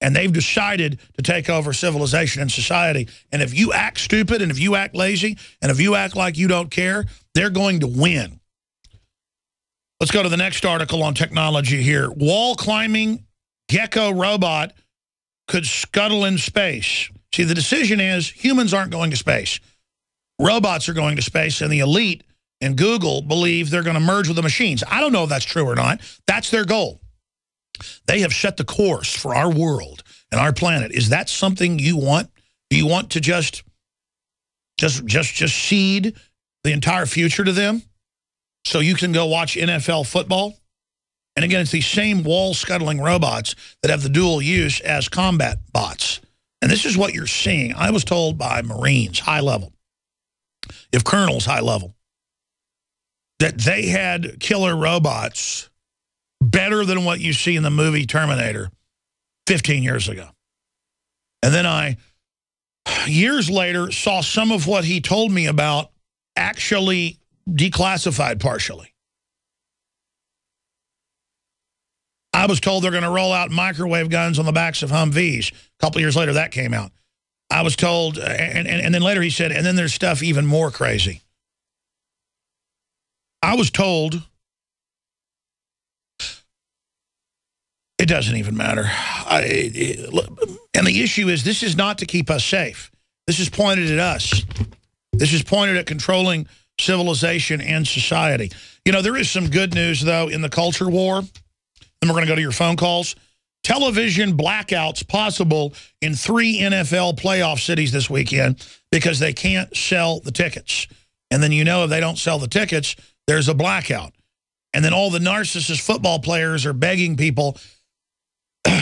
And they've decided to take over civilization and society. And if you act stupid, and if you act lazy, and if you act like you don't care, they're going to win. Let's go to the next article on technology here. Wall climbing gecko robot could scuttle in space. See, the decision is humans aren't going to space. Robots are going to space, and the elite and Google believe they're going to merge with the machines. I don't know if that's true or not. That's their goal. They have set the course for our world and our planet. Is that something you want? Do you want to just cede the entire future to them so you can go watch NFL football? And again, it's these same wall-scuttling robots that have the dual use as combat bots. And this is what you're seeing. I was told by Marines, high level, if colonels high level, that they had killer robots better than what you see in the movie Terminator 15 years ago. And then I, years later, saw some of what he told me about actually declassified partially. I was told they're going to roll out microwave guns on the backs of Humvees. A couple years later, that came out. I was told, and then later he said, and then there's stuff even more crazy. I was told, it doesn't even matter. And the issue is, this is not to keep us safe. This is pointed at us. This is pointed at controlling civilization and society. You know, there is some good news, though, in the culture war. Then we're going to go to your phone calls. Television blackouts possible in 3 NFL playoff cities this weekend because they can't sell the tickets. And then, you know, if they don't sell the tickets, there's a blackout. And then all the narcissist football players are begging people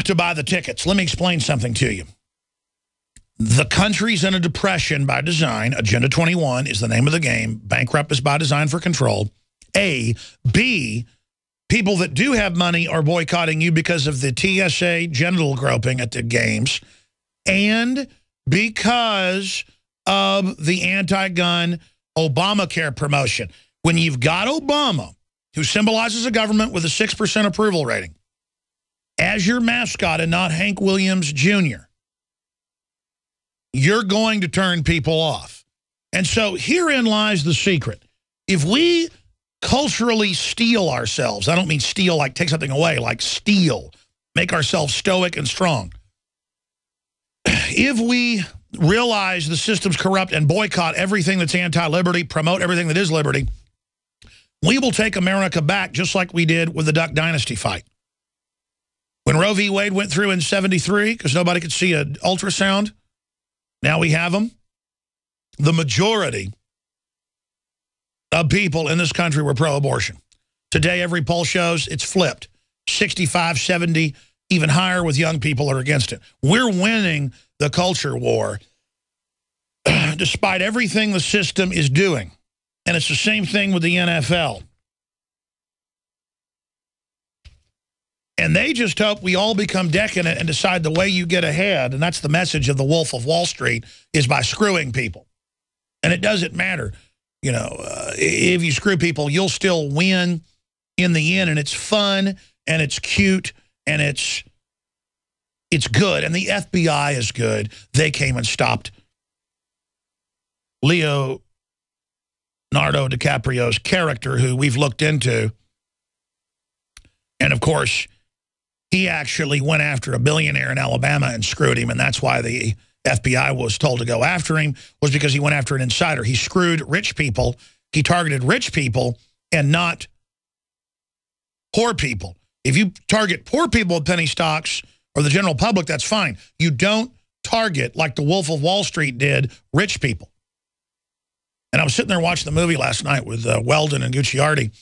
to buy the tickets. Let me explain something to you. The country's in a depression by design. Agenda 21 is the name of the game. Bankrupt is by design for control. A. B. People that do have money are boycotting you because of the TSA genital groping at the games and because of the anti-gun Obamacare promotion. When you've got Obama, who symbolizes a government with a 6% approval rating, as your mascot and not Hank Williams Jr., you're going to turn people off. And so herein lies the secret. If we culturally steel ourselves, I don't mean steal like take something away, like steal, make ourselves stoic and strong. If we realize the system's corrupt and boycott everything that's anti-liberty, promote everything that is liberty, we will take America back just like we did with the Duck Dynasty fight. When Roe v. Wade went through in '73, because nobody could see an ultrasound, now we have them. The majority of people in this country were pro-abortion. Today, every poll shows it's flipped. 65, 70, even higher with young people are against it. We're winning the culture war despite everything the system is doing. And it's the same thing with the NFL. And they just hope we all become decadent and decide the way you get ahead, and that's the message of the Wolf of Wall Street, is by screwing people. And it doesn't matter. You know, if you screw people, you'll still win in the end, and it's fun, and it's cute, and it's good. And the FBI is good. They came and stopped Leonardo DiCaprio's character, who we've looked into. And, of course, he actually went after a billionaire in Alabama and screwed him, and that's why the FBI was told to go after him, was because he went after an insider. He screwed rich people. He targeted rich people and not poor people. If you target poor people with penny stocks or the general public, that's fine. You don't target, like the Wolf of Wall Street did, rich people. And I was sitting there watching the movie last night with Weldon and Gucciardi,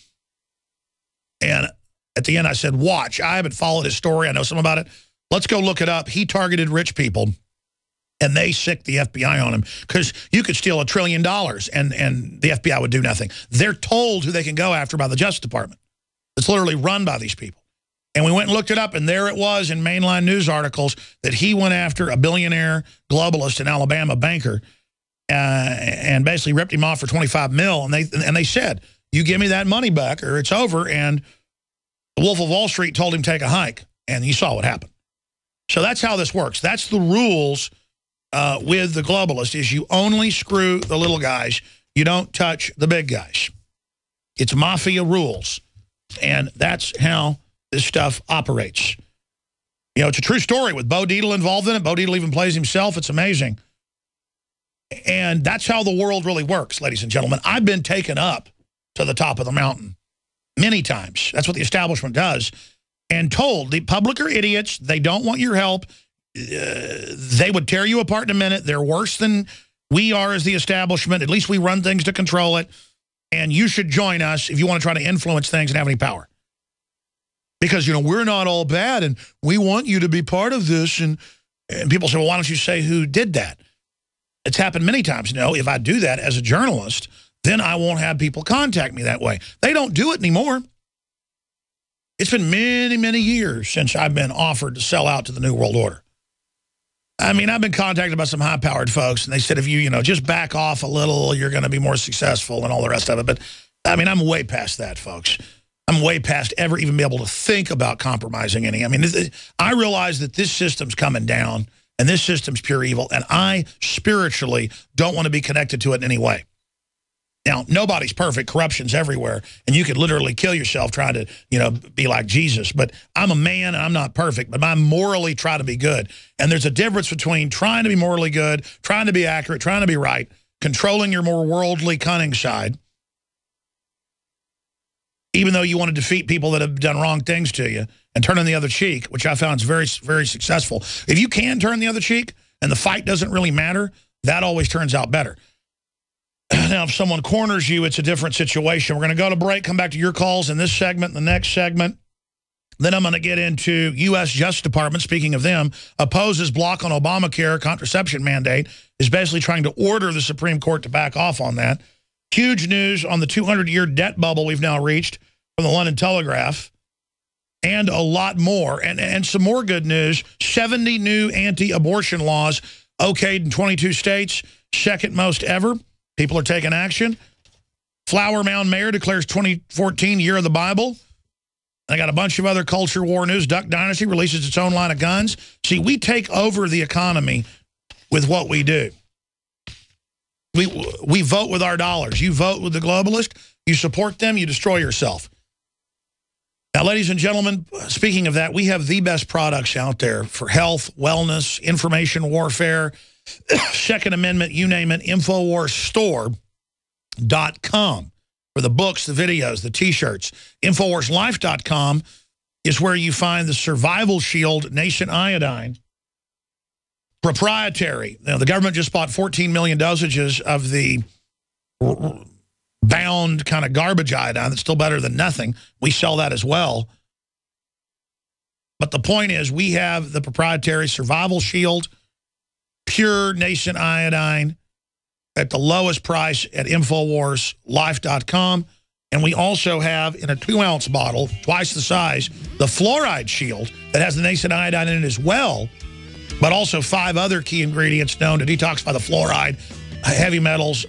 and at the end I said, watch. I haven't followed his story. I know some about it. Let's go look it up. He targeted rich people, and they sicked the FBI on him, because you could steal $1 trillion and the FBI would do nothing. They're told who they can go after by the Justice Department. It's literally run by these people. And we went and looked it up, and there it was in mainline news articles that he went after a billionaire globalist in Alabama, banker, and basically ripped him off for $25 million. And they said, you give me that money back or it's over. And the Wolf of Wall Street told him take a hike, and you saw what happened. So that's how this works. That's the rules with the globalist, is you only screw the little guys. You don't touch the big guys. It's mafia rules. And that's how this stuff operates. You know, it's a true story with Bo Dietl involved in it. Bo Dietl even plays himself. It's amazing. And that's how the world really works, ladies and gentlemen. I've been taken up to the top of the mountain many times. That's what the establishment does. And told the public are idiots. They don't want your help. They would tear you apart in a minute. They're worse than we are as the establishment. At least we run things to control it. And you should join us if you want to try to influence things and have any power. Because, you know, we're not all bad, and we want you to be part of this. And people say, well, why don't you say who did that? It's happened many times. You know, if I do that as a journalist, then I won't have people contact me that way. They don't do it anymore. It's been many, many years since I've been offered to sell out to the New World Order. I mean, I've been contacted by some high-powered folks, and they said, if you, just back off a little, you're going to be more successful and all the rest of it. But, I mean, I'm way past that, folks. I'm way past ever even be able to think about compromising any. I mean, I realize that this system's coming down, and this system's pure evil, and I spiritually don't want to be connected to it in any way. Now, nobody's perfect. Corruption's everywhere, and you could literally kill yourself trying to, be like Jesus. But I'm a man, and I'm not perfect, but I morally try to be good. And there's a difference between trying to be morally good, trying to be accurate, trying to be right, controlling your more worldly, cunning side, even though you want to defeat people that have done wrong things to you, and turning the other cheek, which I found is very, very successful. If you can turn the other cheek and the fight doesn't really matter, that always turns out better. Now, if someone corners you, it's a different situation. We're going to go to break, come back to your calls in this segment, the next segment. Then I'm going to get into U.S. Justice Department, speaking of them, opposes block on Obamacare contraception mandate, is basically trying to order the Supreme Court to back off on that. Huge news on the 200-year debt bubble we've now reached from the London Telegraph, and a lot more. And some more good news, 70 new anti-abortion laws okayed in 22 states, second most ever. People are taking action. Flower Mound Mayor declares 2014 Year of the Bible. I got a bunch of other culture war news. Duck Dynasty releases its own line of guns. See, we take over the economy with what we do. We vote with our dollars. You vote with the globalist. You support them. You destroy yourself. Now, ladies and gentlemen, speaking of that, we have the best products out there for health, wellness, information warfare, Second Amendment, you name it, InfoWarsStore.com for the books, the videos, the T-shirts. InfoWarsLife.com is where you find the Survival Shield Nascent Iodine. Proprietary. Now, the government just bought 14 million dosages of the bound kind of garbage iodine that's still better than nothing. We sell that as well. But the point is, we have the proprietary Survival Shield, pure nascent iodine at the lowest price at InfoWarsLife.com. And we also have, in a 2-ounce bottle, twice the size, the Fluoride Shield that has the nascent iodine in it as well, but also 5 other key ingredients known to detoxify the fluoride, heavy metals,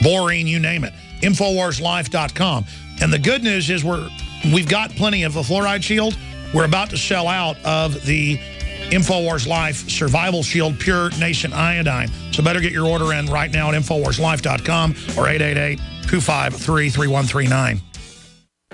boron, you name it. InfoWarsLife.com. And the good news is we've got plenty of the Fluoride Shield. We're about to sell out of the InfoWars Life Survival Shield Pure Nascent Iodine. So better get your order in right now at InfoWarsLife.com or 888-253-3139.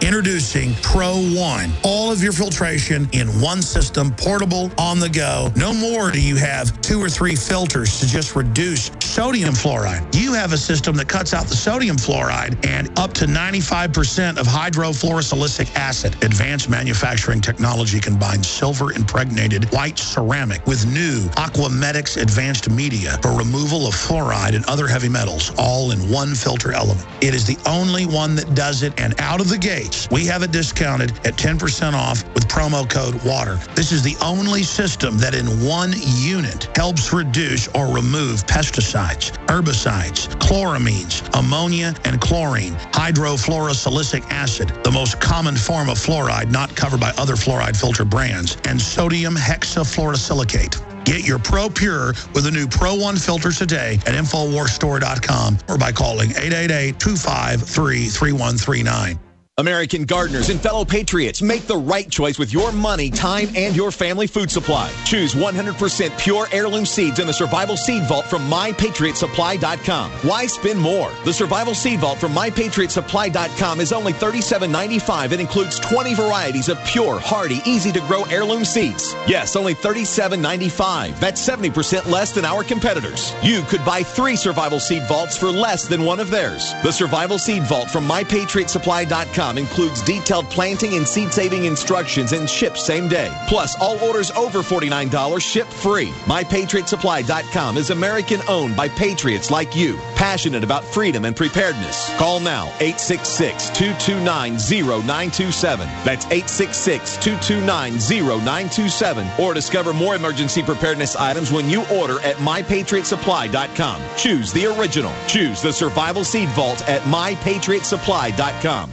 Introducing Pro One. All of your filtration in one system, portable, on the go. No more do you have 2 or 3 filters to just reduce sodium fluoride. You have a system that cuts out the sodium fluoride and up to 95% of hydrofluorosilicic acid. Advanced manufacturing technology combines silver-impregnated white ceramic with new Aquamedics advanced media for removal of fluoride and other heavy metals, all in one filter element. It is the only one that does it, and out of the gate, we have it discounted at 10% off with promo code WATER. This is the only system that in one unit helps reduce or remove pesticides, herbicides, chloramines, ammonia, and chlorine, hydrofluorosilicic acid, the most common form of fluoride not covered by other fluoride filter brands, and sodium hexafluorosilicate. Get your Pro Pure with the new Pro One filters today at InfoWarsStore.com or by calling 888-253-3139. American gardeners and fellow patriots, make the right choice with your money, time, and your family food supply. Choose 100% pure heirloom seeds in the Survival Seed Vault from MyPatriotSupply.com. Why spend more? The Survival Seed Vault from MyPatriotSupply.com is only $37.95 and includes 20 varieties of pure, hardy, easy-to-grow heirloom seeds. Yes, only $37.95. That's 70% less than our competitors. You could buy 3 Survival Seed Vaults for less than one of theirs. The Survival Seed Vault from MyPatriotSupply.com includes detailed planting and seed-saving instructions and ships same day. Plus, all orders over $49 ship free. MyPatriotSupply.com is American-owned by patriots like you, passionate about freedom and preparedness. Call now, 866-229-0927. That's 866-229-0927. Or discover more emergency preparedness items when you order at MyPatriotSupply.com. Choose the original. Choose the Survival Seed Vault at MyPatriotSupply.com.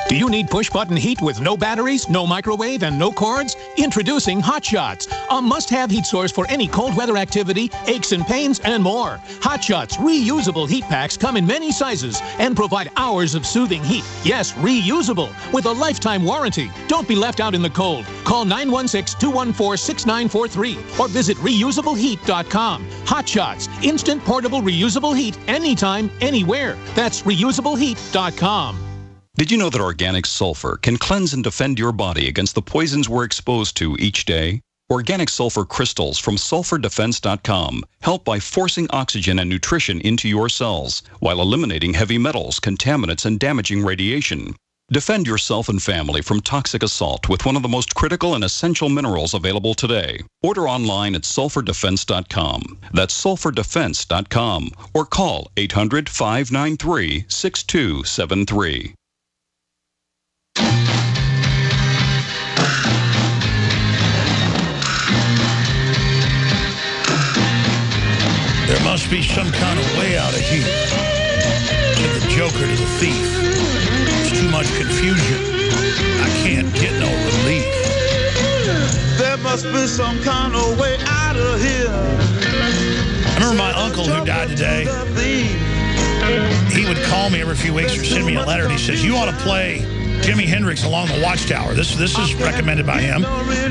Do you need push-button heat with no batteries, no microwave, and no cords? Introducing Hot Shots, a must-have heat source for any cold weather activity, aches and pains, and more. Hot Shots reusable heat packs come in many sizes and provide hours of soothing heat. Yes, reusable, with a lifetime warranty. Don't be left out in the cold. Call 916-214-6943 or visit reusableheat.com. Hot Shots, instant portable reusable heat anytime, anywhere. That's reusableheat.com. Did you know that organic sulfur can cleanse and defend your body against the poisons we're exposed to each day? Organic sulfur crystals from sulfurdefense.com help by forcing oxygen and nutrition into your cells while eliminating heavy metals, contaminants, and damaging radiation. Defend yourself and family from toxic assault with one of the most critical and essential minerals available today. Order online at sulfurdefense.com. That's sulfurdefense.com or call 800-593-6273. There must be some kind of way out of here, said the Joker to the thief. There's too much confusion. I can't get no relief. There must be some kind of way out of here. I remember my uncle who died today. he would call me every few weeks or send me a letter, and he says, you ought to play Jimi Hendrix Along the Watchtower. This is recommended by him.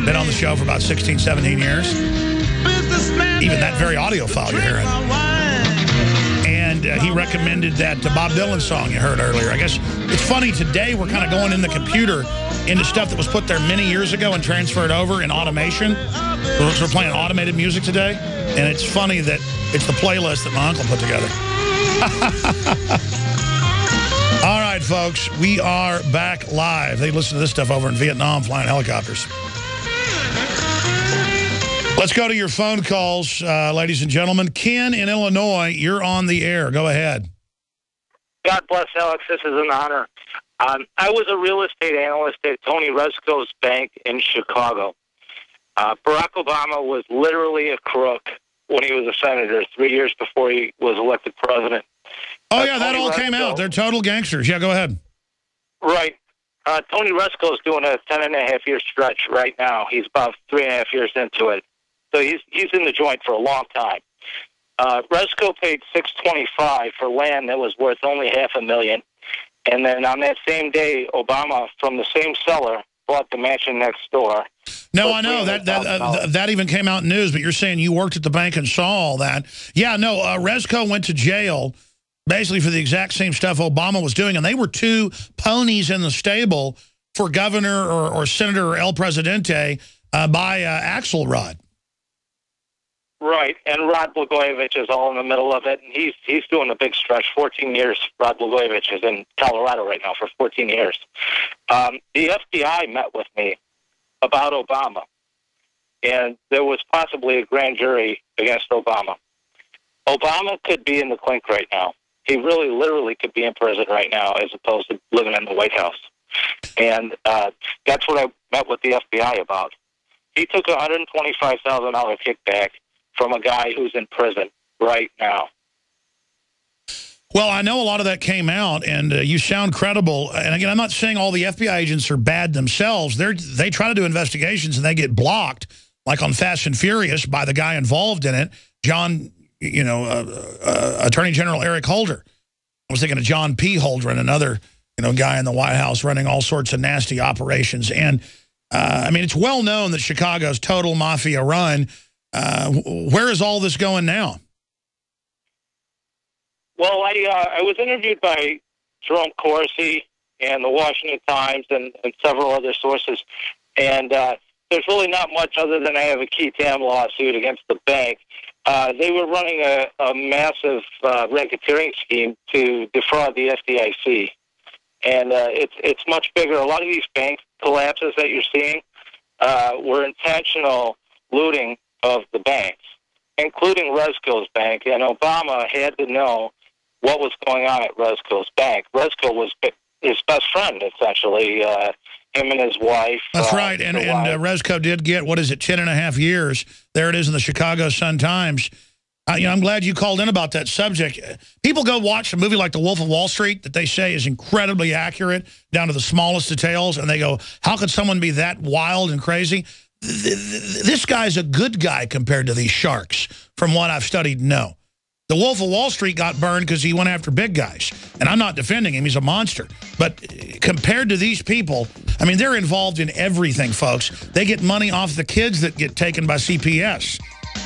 Been on the show for about 16, 17 years. Even that very audio file you're hearing. And he recommended that Bob Dylan song you heard earlier. I guess it's funny, today we're kind of going in the computer into stuff that was put there many years ago and transferred over in automation. So we're playing automated music today. And it's funny that it's the playlist that my uncle put together. All right, folks, we are back live. They listen to this stuff over in Vietnam, flying helicopters. Let's go to your phone calls, ladies and gentlemen. Ken in Illinois, you're on the air. Go ahead. God bless, Alex. This is an honor. I was a real estate analyst at Tony Resco's bank in Chicago. Barack Obama was literally a crook when he was a senator 3 years before he was elected president. Oh, yeah, that all came out. They're total gangsters. Yeah, go ahead. Right. Tony Resco's doing a 10.5-year stretch right now. He's about 3.5 years into it. So he's in the joint for a long time. Resco paid $625 for land that was worth only $500,000. And then on that same day, Obama, from the same seller, bought the mansion next door. No, I know. That even came out in news, but you're saying you worked at the bank and saw all that. Yeah, no, Resco went to jail basically for the exact same stuff Obama was doing, and they were two ponies in the stable for governor or senator or El Presidente by Axelrod. Right, and Rod Blagojevich is all in the middle of it, and he's doing a big stretch. 14 years, Rod Blagojevich is in Colorado right now for 14 years. The FBI met with me about Obama, and there was possibly a grand jury against Obama. Obama could be in the clink right now. He really, literally could be in prison right now as opposed to living in the White House. And that's what I met with the FBI about. He took a $125,000 kickback from a guy who's in prison right now. Well, I know a lot of that came out, and you sound credible. And again, I'm not saying all the FBI agents are bad themselves. They try to do investigations, and they get blocked, like on Fast and Furious, by the guy involved in it, John, Attorney General Eric Holder. I was thinking of John P. Holdren, another guy in the White House running all sorts of nasty operations. And, I mean, it's well known that Chicago's total mafia run. Where is all this going now? Well, I was interviewed by Jerome Corsi and the Washington Times and several other sources, and there's really not much other than I have a key tam lawsuit against the bank. They were running a massive racketeering scheme to defraud the FDIC, and it's much bigger. A lot of these bank collapses that you're seeing were intentional looting of the banks, including Resco's bank, and Obama had to know what was going on at Resco's bank. Resco was his best friend, essentially, him and his wife. That's right, and Resco did get, 10.5 years. There it is in the Chicago Sun-Times. I'm glad you called in about that subject. People go watch a movie like The Wolf of Wall Street that they say is incredibly accurate, down to the smallest details, and they go, how could someone be that wild and crazy? This guy's a good guy compared to these sharks, from what I've studied, no. The Wolf of Wall Street got burned because he went after big guys. And I'm not defending him. He's a monster. But compared to these people, I mean, they're involved in everything, folks. They get money off the kids that get taken by CPS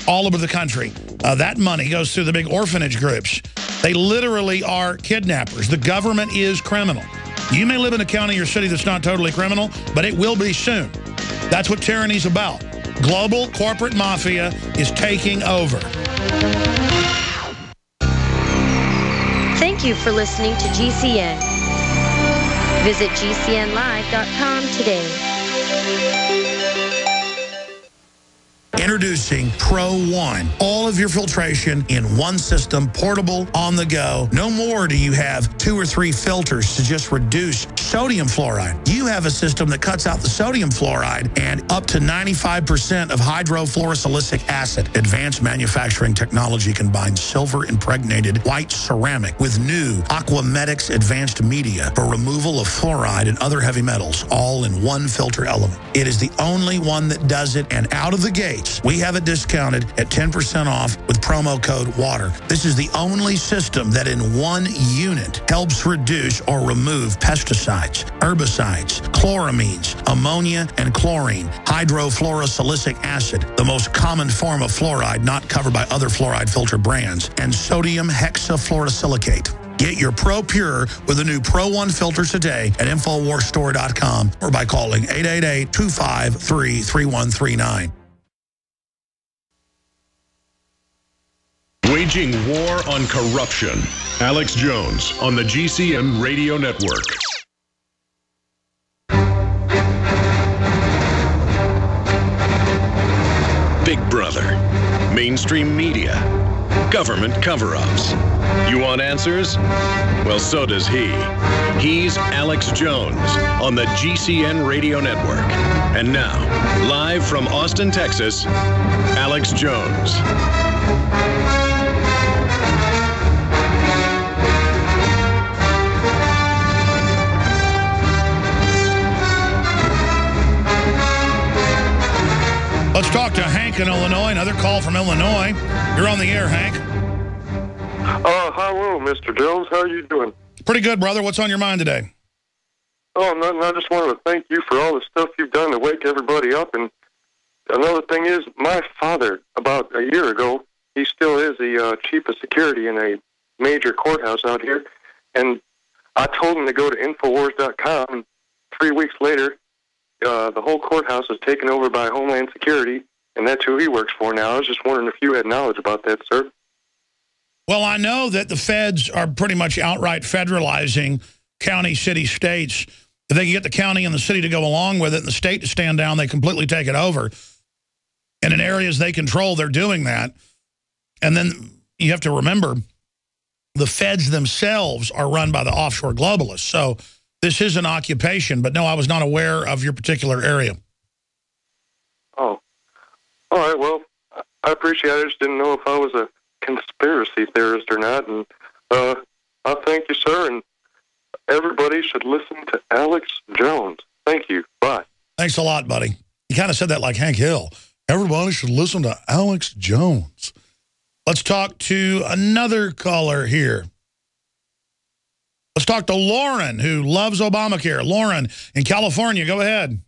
all over the country. That money goes through the big orphanage groups. They literally are kidnappers. The government is criminal. You may live in a county or city that's not totally criminal, but it will be soon. That's what tyranny's about. Global corporate mafia is taking over. Thank you for listening to GCN. Visit GCNlive.com today. Introducing Pro One. All of your filtration in one system, portable, on the go. No more do you have 2 or 3 filters to just reduce sodium fluoride. You have a system that cuts out the sodium fluoride and up to 95% of hydrofluorosilicic acid. Advanced manufacturing technology combines silver-impregnated white ceramic with new Aquamedics advanced media for removal of fluoride and other heavy metals, all in one filter element. It is the only one that does it, and out of the gate, rates. We have it discounted at 10% off with promo code WATER. This is the only system that in one unit helps reduce or remove pesticides, herbicides, chloramines, ammonia, and chlorine, hydrofluorosilicic acid, the most common form of fluoride not covered by other fluoride filter brands, and sodium hexafluorosilicate. Get your Pro Pure with the new Pro One filter today at InfoWarsStore.com or by calling 888-253-3139. Waging war on corruption. Alex Jones on the GCN Radio Network. Big Brother. Mainstream media. Government cover-ups. You want answers? Well, so does he. He's Alex Jones on the GCN Radio Network. And now, live from Austin, Texas, Alex Jones. Let's talk to Hank in Illinois. Another call from Illinois. You're on the air, Hank. Hello, Mr. Jones. How are you doing? Pretty good, brother. What's on your mind today? Oh, nothing. I just wanted to thank you for all the stuff you've done to wake everybody up. And another thing is, my father, about a year ago, he still is the chief of security in a major courthouse out here. And I told him to go to Infowars.com. And 3 weeks later, the whole courthouse is taken over by Homeland Security, and that's who he works for now. I was just wondering if you had knowledge about that, sir. Well, I know that the feds are pretty much outright federalizing county, city, states. If they can get the county and the city to go along with it and the state to stand down, they completely take it over. And in areas they control, they're doing that. And then you have to remember, the feds themselves are run by the offshore globalists. So this is an occupation, but no, I was not aware of your particular area. Oh. All right, well, I appreciate it. I just didn't know if I was a conspiracy theorist or not. And I thank you, sir, and everybody should listen to Alex Jones. Thank you. Bye. Thanks a lot, buddy. You kind of said that like Hank Hill. Everybody should listen to Alex Jones. Let's talk to another caller here. Let's talk to Lauren, who loves Obamacare. Lauren in California, go ahead.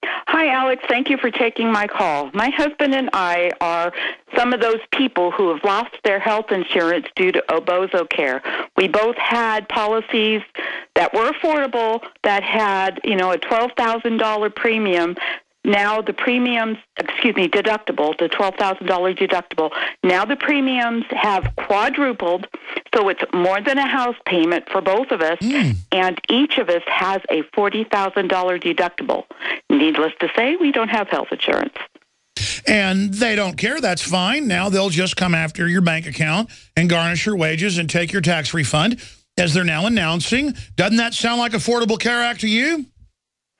Hi, Alex. Thank you for taking my call. My husband and I are some of those people who have lost their health insurance due to Obamacare. We both had policies that were affordable that had, a $12,000 premium. Now the premiums, deductible, the $12,000 deductible. Now the premiums have quadrupled, so it's more than a house payment for both of us, and each of us has a $40,000 deductible. Needless to say, we don't have health insurance. And they don't care. That's fine. Now they'll just come after your bank account and garnish your wages and take your tax refund, as they're now announcing. Doesn't that sound like Affordable Care Act to you?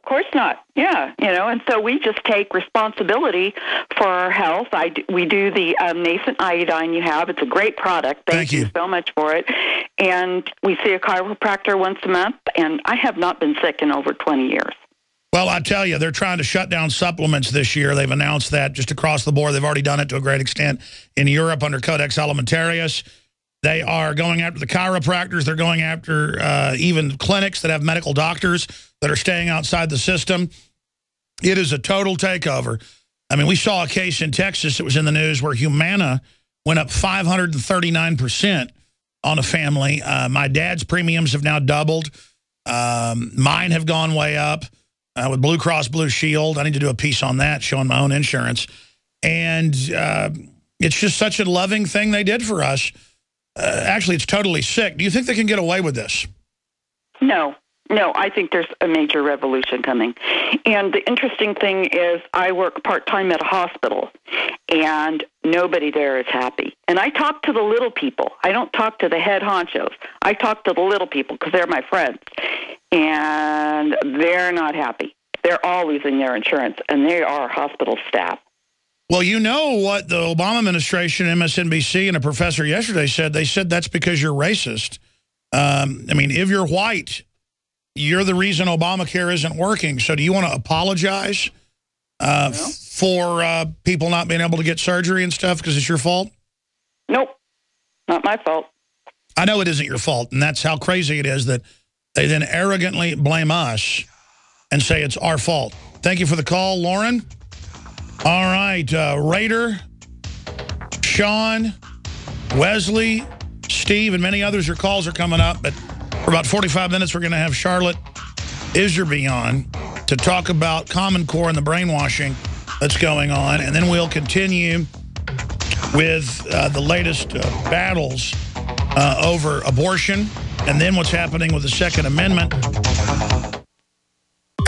Of course not. Yeah, and so we just take responsibility for our health. We do the nascent iodine you have. It's a great product. Thank you so much for it. And we see a chiropractor once a month, and I have not been sick in over 20 years. Well, I tell you, they're trying to shut down supplements this year. They've announced that just across the board. They've already done it to a great extent in Europe under Codex Alimentarius. They are going after the chiropractors. They're going after even clinics that have medical doctors that are staying outside the system. It is a total takeover. I mean, we saw a case in Texas that was in the news where Humana went up 539% on a family. My dad's premiums have now doubled. Mine have gone way up with Blue Cross Blue Shield. I need to do a piece on that, showing my own insurance. And it's just such a loving thing they did for us. Actually, it's totally sick. Do you think they can get away with this? No, I think there's a major revolution coming. And the interesting thing is I work part-time at a hospital, and nobody there is happy. And I talk to the little people. I don't talk to the head honchos. I talk to the little people because they're my friends. And they're not happy. They're all losing their insurance, and they are hospital staff. Well, you know what the Obama administration, MSNBC, and a professor yesterday said? They said that's because you're racist. I mean, if you're white, you're the reason Obamacare isn't working. So do you want to apologize for people not being able to get surgery and stuff because it's your fault? Nope, not my fault. I know it isn't your fault, and that's how crazy it is that they then arrogantly blame us and say it's our fault. Thank you for the call, Lauren. All right, Raider, Sean, Wesley, Steve, and many others, your calls are coming up. But for about 45 minutes, we're going to have Charlotte Iserby on to talk about Common Core and the brainwashing that's going on. And then we'll continue with the latest battles over abortion and then what's happening with the Second Amendment.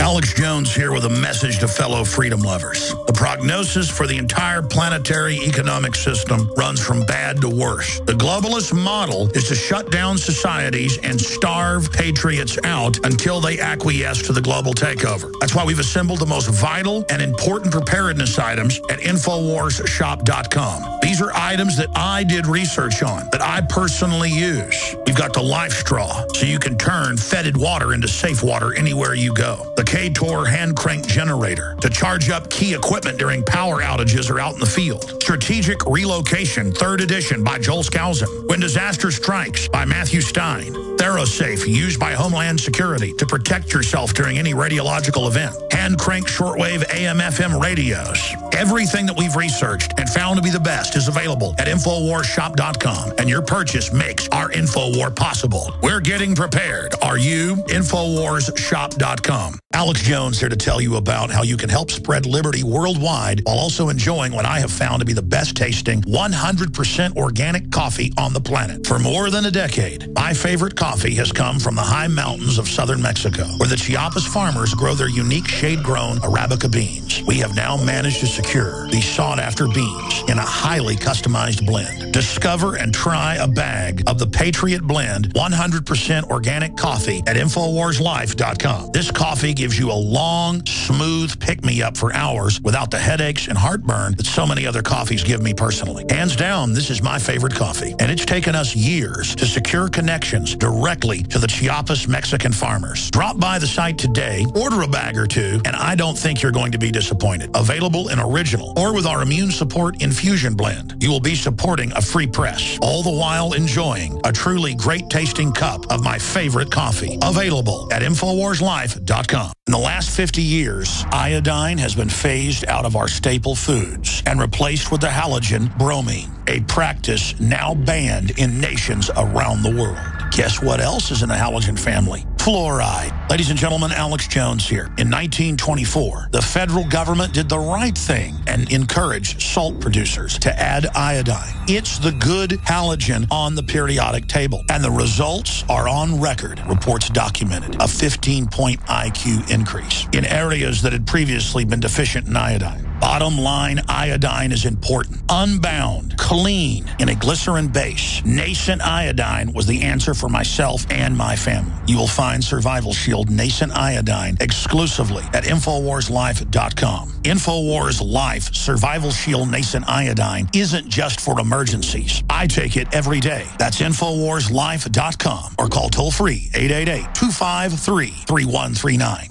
Alex Jones here with a message to fellow freedom lovers. The prognosis for the entire planetary economic system runs from bad to worse. The globalist model is to shut down societies and starve patriots out until they acquiesce to the global takeover. That's why we've assembled the most vital and important preparedness items at InfoWarsShop.com. These are items that I did research on, that I personally use. We've got the Life Straw, so you can turn fetid water into safe water anywhere you go. The K-Tor hand crank generator to charge up key equipment during power outages or out in the field. Strategic Relocation, 3rd edition by Joel Skousen. When Disaster Strikes by Matthew Stein. ThyroSafe, used by Homeland Security to protect yourself during any radiological event. Hand crank shortwave AM/FM radios. Everything that we've researched and found to be the best is available at InfoWarsShop.com, and your purchase makes our InfoWar possible. We're getting prepared. Are you? InfoWarsShop.com. Alex Jones here to tell you about how you can help spread liberty worldwide while also enjoying what I have found to be the best tasting 100% organic coffee on the planet. For more than a decade, my favorite coffee has come from the high mountains of southern Mexico, where the Chiapas farmers grow their unique shade-grown Arabica beans. We have now managed to secure these sought-after beans in a highly customized blend. Discover and try a bag of the Patriot Blend 100% organic coffee at InfoWarsLife.com. This coffee gives you a long, smooth pick-me-up for hours without the headaches and heartburn that so many other coffees give me personally. Hands down, this is my favorite coffee, and it's taken us years to secure connections directly to the Chiapas Mexican farmers. Drop by the site today, order a bag or two, and I don't think you're going to be disappointed. Available in original or with our Immune Support Infusion Blend. You will be supporting a free press, all the while enjoying a truly great-tasting cup of my favorite coffee. Available at InfoWarsLife.com. In the last 50 years, iodine has been phased out of our staple foods and replaced with the halogen bromine, a practice now banned in nations around the world. Guess what else is in the halogen family? Fluoride. Ladies and gentlemen, Alex Jones here. In 1924, the federal government did the right thing and encouraged salt producers to add iodine. It's the good halogen on the periodic table, and the results are on record. Reports documented a 15-point IQ increase in areas that had previously been deficient in iodine. Bottom line, iodine is important. Unbound, clean, in a glycerin base. Nascent iodine was the answer for myself and my family. You will find Survival Shield Nascent Iodine exclusively at InfoWarsLife.com. InfoWars Life Survival Shield Nascent Iodine isn't just for emergencies. I take it every day. That's InfoWarsLife.com or call toll-free 888-253-3139.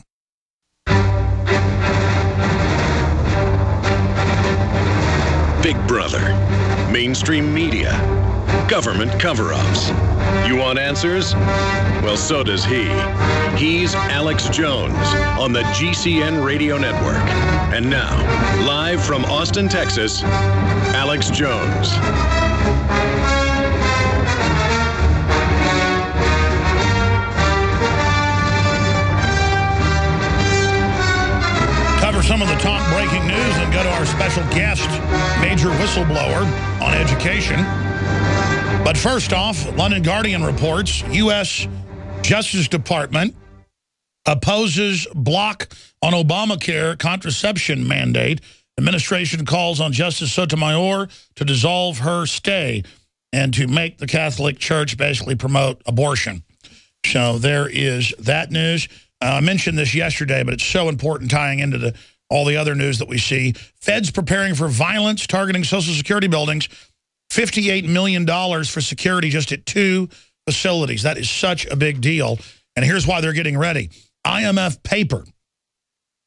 Big Brother, mainstream media, government cover-ups. You want answers? Well, so does he. He's Alex Jones on the GCN Radio Network. And now, live from Austin, Texas, Alex Jones. Cover some of the top breaking news and go to our special guest, major whistleblower on education. But first off, London Guardian reports U.S. Justice Department opposes block on Obamacare contraception mandate. Administration calls on Justice Sotomayor to dissolve her stay and to make the Catholic Church basically promote abortion. So there is that news. I mentioned this yesterday, but it's so important tying into all the other news that we see. Feds preparing for violence targeting Social Security buildings. $58 million for security just at 2 facilities. That is such a big deal. And here's why they're getting ready. IMF paper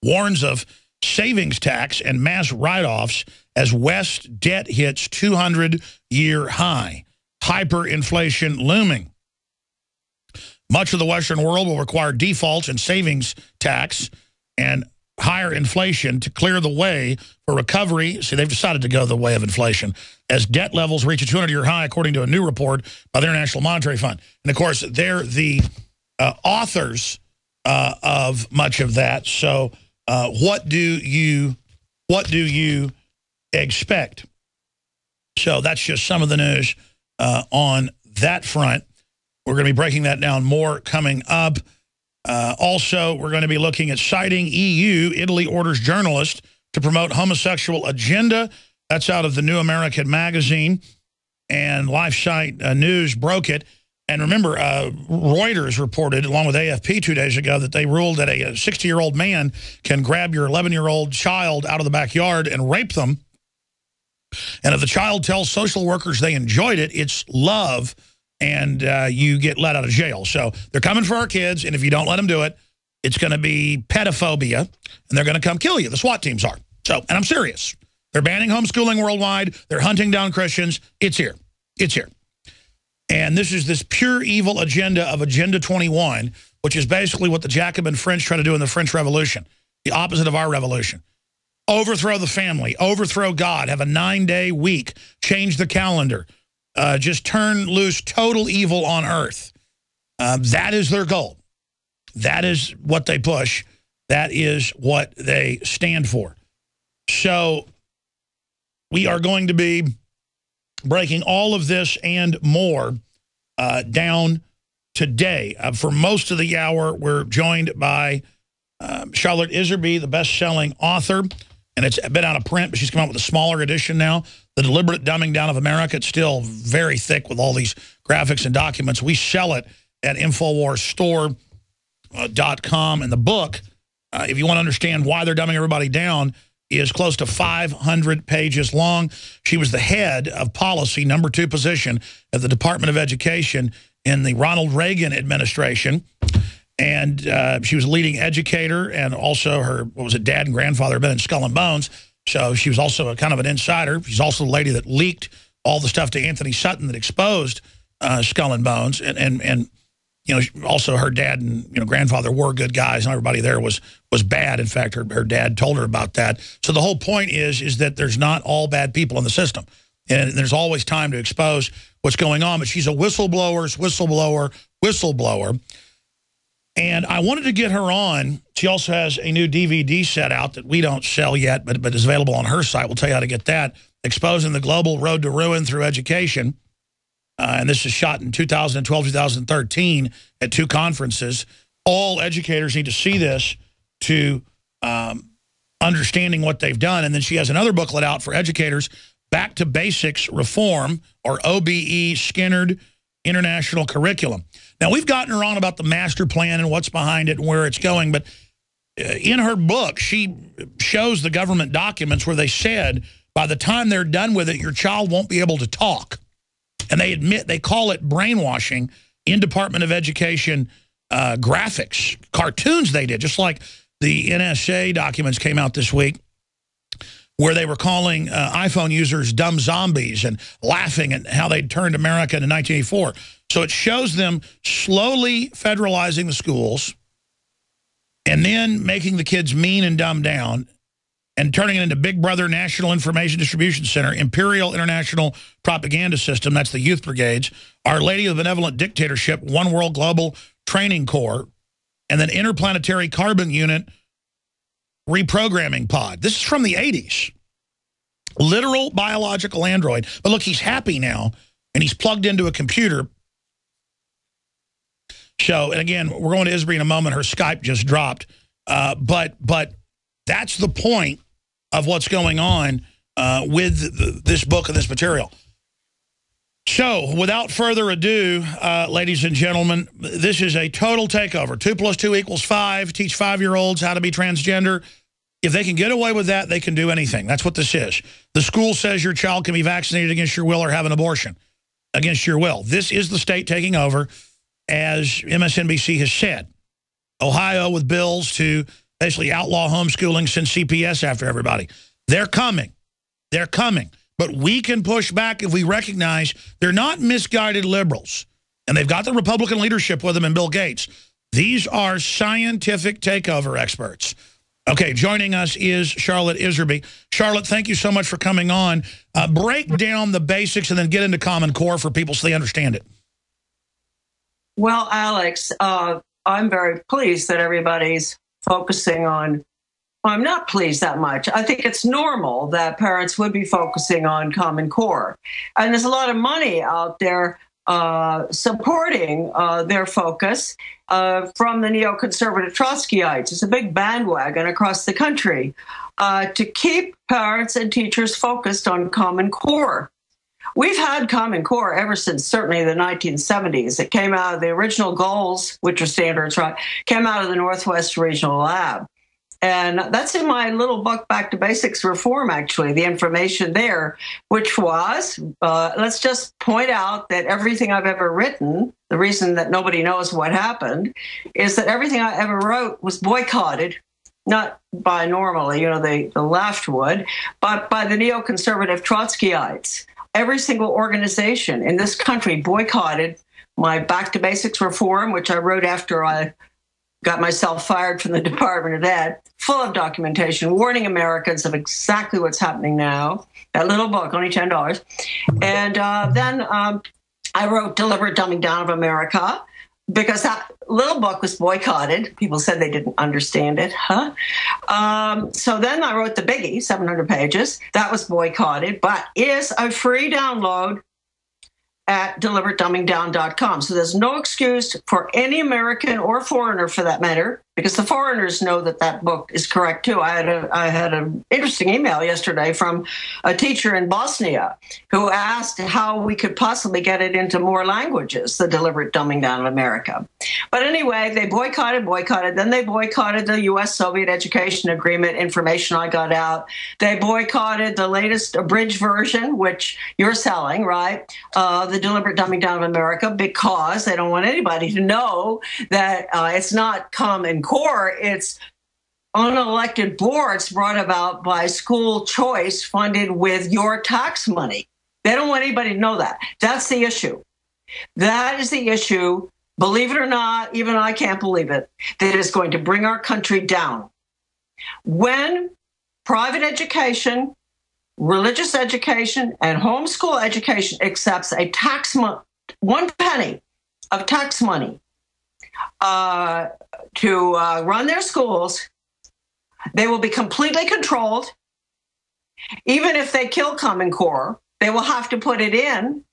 warns of savings tax and mass write-offs as West debt hits 200-year high. Hyperinflation looming. Much of the Western world will require defaults and savings tax and higher inflation to clear the way for recovery. See, they've decided to go the way of inflation as debt levels reach a 200-year high, according to a new report by the International Monetary Fund. And, of course, they're the authors of much of that. So what do you expect? So that's just some of the news on that front. We're going to be breaking that down more coming up. Also, we're going to be looking at citing EU. Italy orders journalists to promote homosexual agenda. That's out of the New American Magazine. And LifeSite News broke it. And remember, Reuters reported, along with AFP 2 days ago, that they ruled that a 60-year-old man can grab your 11-year-old child out of the backyard and rape them. And if the child tells social workers they enjoyed it, it's love, and you get let out of jail. So they're coming for our kids, and if you don't let them do it, it's going to be pedophobia, and they're going to come kill you. The SWAT teams are. So, and I'm serious. They're banning homeschooling worldwide. They're hunting down Christians. It's here. It's here. And this is this pure evil agenda of Agenda 21, which is basically what the Jacobin French tried to do in the French Revolution, the opposite of our revolution. Overthrow the family, overthrow God, have a 9-day week, change the calendar, just turn loose total evil on earth. That is their goal. That is what they push. That is what they stand for. So we are going to be breaking all of this and more down today. For most of the hour, we're joined by Charlotte Iserby, the best-selling author, and it's been out of print, but she's come out with a smaller edition now. The Deliberate Dumbing Down of America. It's still very thick with all these graphics and documents. We sell it at InfoWarsStore.com. And the book, if you want to understand why they're dumbing everybody down, is close to 500 pages long. She was the head of policy, #2 position at the Department of Education in the Ronald Reagan administration. And she was a leading educator, and also her, dad and grandfather had been in Skull and Bones. So she was also a kind of an insider. She's also the lady that leaked all the stuff to Anthony Sutton that exposed Skull and Bones. And you know, also her dad and grandfather were good guys, and everybody there was bad. In fact, her dad told her about that. So the whole point is that there's not all bad people in the system. And there's always time to expose what's going on. But she's a whistleblower. And I wanted to get her on. She also has a new DVD set out that we don't sell yet, but is available on her site. We'll tell you how to get that. Exposing the Global Road to Ruin Through Education. And this is shot in 2012, 2013 at 2 conferences. All educators need to see this to understanding what they've done. And then she has another booklet out for educators, Back to Basics Reform, or OBE Skinnerd International Curriculum. Now, we've gotten her on about the master plan and what's behind it and where it's going, but in her book, she shows the government documents where they said by the time they're done with it, your child won't be able to talk. And they admit, they call it brainwashing in Department of Education graphics, cartoons they did, just like the NSA documents came out this week, where they were calling iPhone users dumb zombies and laughing at how they'd turned America in 1984. So it shows them slowly federalizing the schools and then making the kids mean and dumb down and turning it into Big Brother National Information Distribution Center, Imperial International Propaganda System, that's the youth brigades, Our Lady of the Benevolent Dictatorship, One World Global Training Corps, and then Interplanetary Carbon Unit Reprogramming Pod. This is from the 80s. Literal biological android. But look, he's happy now, and he's plugged into a computer. So, and again, we're going to Iserby in a moment. Her Skype just dropped. But that's the point of what's going on with this book and this material. So, without further ado, ladies and gentlemen, this is a total takeover. 2 + 2 = 5. Teach 5-year-olds how to be transgender. If they can get away with that, they can do anything. That's what this is. The school says your child can be vaccinated against your will or have an abortion against your will. This is the state taking over, as MSNBC has said. Ohio with bills to basically outlaw homeschooling, send CPS after everybody. They're coming. They're coming. But we can push back if we recognize they're not misguided liberals. And they've got the Republican leadership with them and Bill Gates. These are scientific takeover experts. Okay, joining us is Charlotte Iserby. Charlotte, thank you so much for coming on. Break down the basics and then get into Common Core for people so they understand it. Well, Alex, I'm very pleased that everybody's focusing on, I'm not pleased that much. I think it's normal that parents would be focusing on Common Core. And there's a lot of money out there supporting their focus from the neoconservative Trotskyites. It's a big bandwagon across the country to keep parents and teachers focused on Common Core. We've had Common Core ever since certainly the 1970s. It came out of the original goals, which are standards, right? Came out of the Northwest Regional Lab. And that's in my little book, Back to Basics Reform, actually, the information there, which was, let's just point out that everything I've ever written, the reason that nobody knows what happened, is that everything I ever wrote was boycotted, not by normally, the left would, but by the neoconservative Trotskyites. Every single organization in this country boycotted my Back to Basics Reform, which I wrote after I got myself fired from the Department of Ed, full of documentation, warning Americans of exactly what's happening now. That little book, only $10. And then I wrote Deliberate Dumbing Down of America, because that little book was boycotted. People said they didn't understand it. So then I wrote the biggie, 700 pages. That was boycotted, but is a free download at deliberatedumbingdown.com. So there's no excuse for any American or foreigner, for that matter, because the foreigners know that that book is correct too. I had an interesting email yesterday from a teacher in Bosnia who asked how we could possibly get it into more languages, the Deliberate Dumbing Down of America. But anyway, they boycotted, then they boycotted the U.S.-Soviet Education Agreement information I got out. They boycotted the latest abridged version, which you're selling, right? The Deliberate Dumbing Down of America, because they don't want anybody to know that it's not Common Core, it's unelected boards brought about by school choice funded with your tax money. They don't want anybody to know that. That's the issue. That is the issue, believe it or not, even I can't believe it, that is going to bring our country down. When private education, religious education, and homeschool education accepts a tax 1 penny of tax money to run their schools, they will be completely controlled. Even if they kill Common Core, they will have to put it in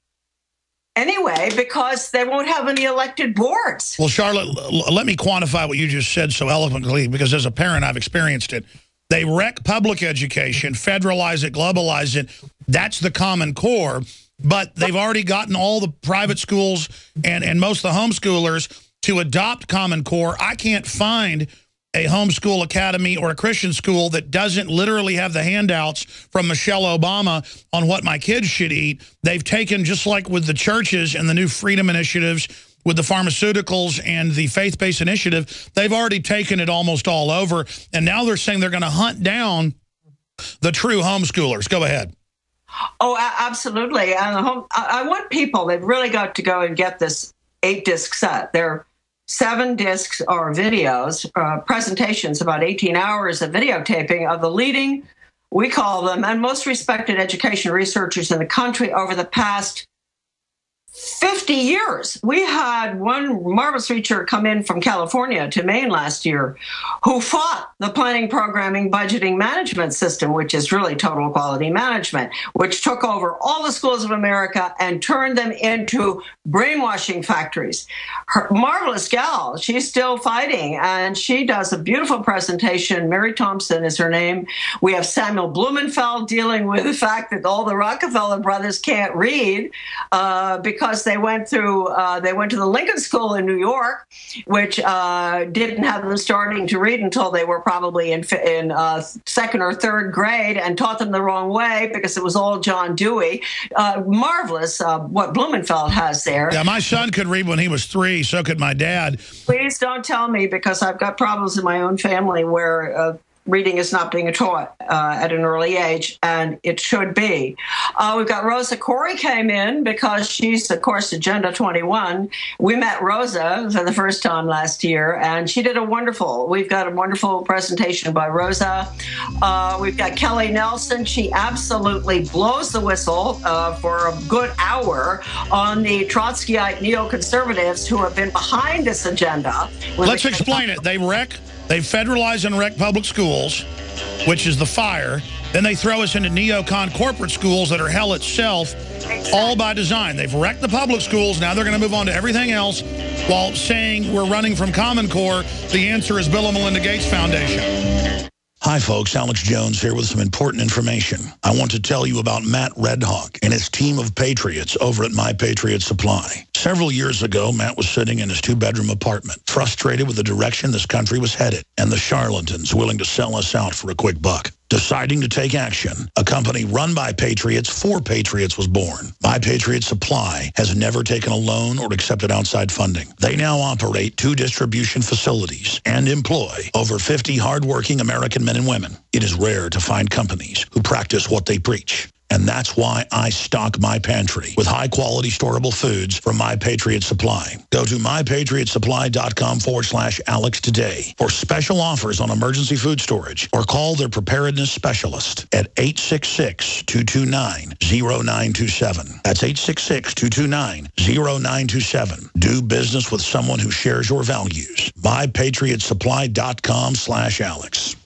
anyway because they won't have any elected boards. Well, Charlotte, let me quantify what you just said so eloquently, because as a parent, I've experienced it. They wreck public education, federalize it, globalize it. That's the Common Core. But they've already gotten all the private schools and most of the homeschoolers to adopt Common Core. I can't find a homeschool academy or a Christian school that doesn't literally have the handouts from Michelle Obama on what my kids should eat. They've taken, just like with the churches and the new freedom initiatives, with the pharmaceuticals and the faith-based initiative, they've already taken it almost all over. And now they're saying they're going to hunt down the true homeschoolers. Go ahead. Oh, absolutely. And I want people, they've really got to go and get this 8-disc set. They're 7 discs or videos, presentations, about 18 hours of videotaping of the leading, we call them, and most respected education researchers in the country over the past 50 years. We had one marvelous researcher come in from California to Maine last year who fought the planning, programming, budgeting management system, which is really total quality management, which took over all the schools of America and turned them into brainwashing factories. Her marvelous gal, she's still fighting, and she does a beautiful presentation. Mary Thompson is her name. We have Samuel Blumenfeld dealing with the fact that all the Rockefeller brothers can't read because because they went to the Lincoln School in New York, which didn't have them starting to read until they were probably in second or third grade, and taught them the wrong way because it was all John Dewey. Marvelous what Blumenfeld has there. Yeah, my son could read when he was 3. So could my dad. Please don't tell me, because I've got problems in my own family where reading is not being taught at an early age, and it should be. We've got Rosa Corey came in because she's, of course, Agenda 21. We met Rosa for the first time last year, and we've got a wonderful presentation by Rosa. We've got Kelly Nelson. She absolutely blows the whistle for a good hour on the Trotskyite neoconservatives who have been behind this agenda. Let's explain it. They federalize and wreck public schools, which is the fire. Then they throw us into neocon corporate schools that are hell itself, all by design. They've wrecked the public schools. Now they're going to move on to everything else while saying we're running from Common Core. The answer is Bill and Melinda Gates Foundation. Hi, folks. Alex Jones here with some important information. I want to tell you about Matt Redhawk and his team of patriots over at My Patriot Supply. Several years ago, Matt was sitting in his 2-bedroom apartment, frustrated with the direction this country was headed and the charlatans willing to sell us out for a quick buck. Deciding to take action, a company run by patriots for patriots was born. My Patriot Supply has never taken a loan or accepted outside funding. They now operate 2 distribution facilities and employ over 50 hardworking American men and women. It is rare to find companies who practice what they preach. And that's why I stock my pantry with high-quality storable foods from My Patriot Supply. Go to mypatriotsupply.com/Alex today for special offers on emergency food storage, or call their preparedness specialist at 866-229-0927. That's 866-229-0927. Do business with someone who shares your values. mypatriotsupply.com/Alex.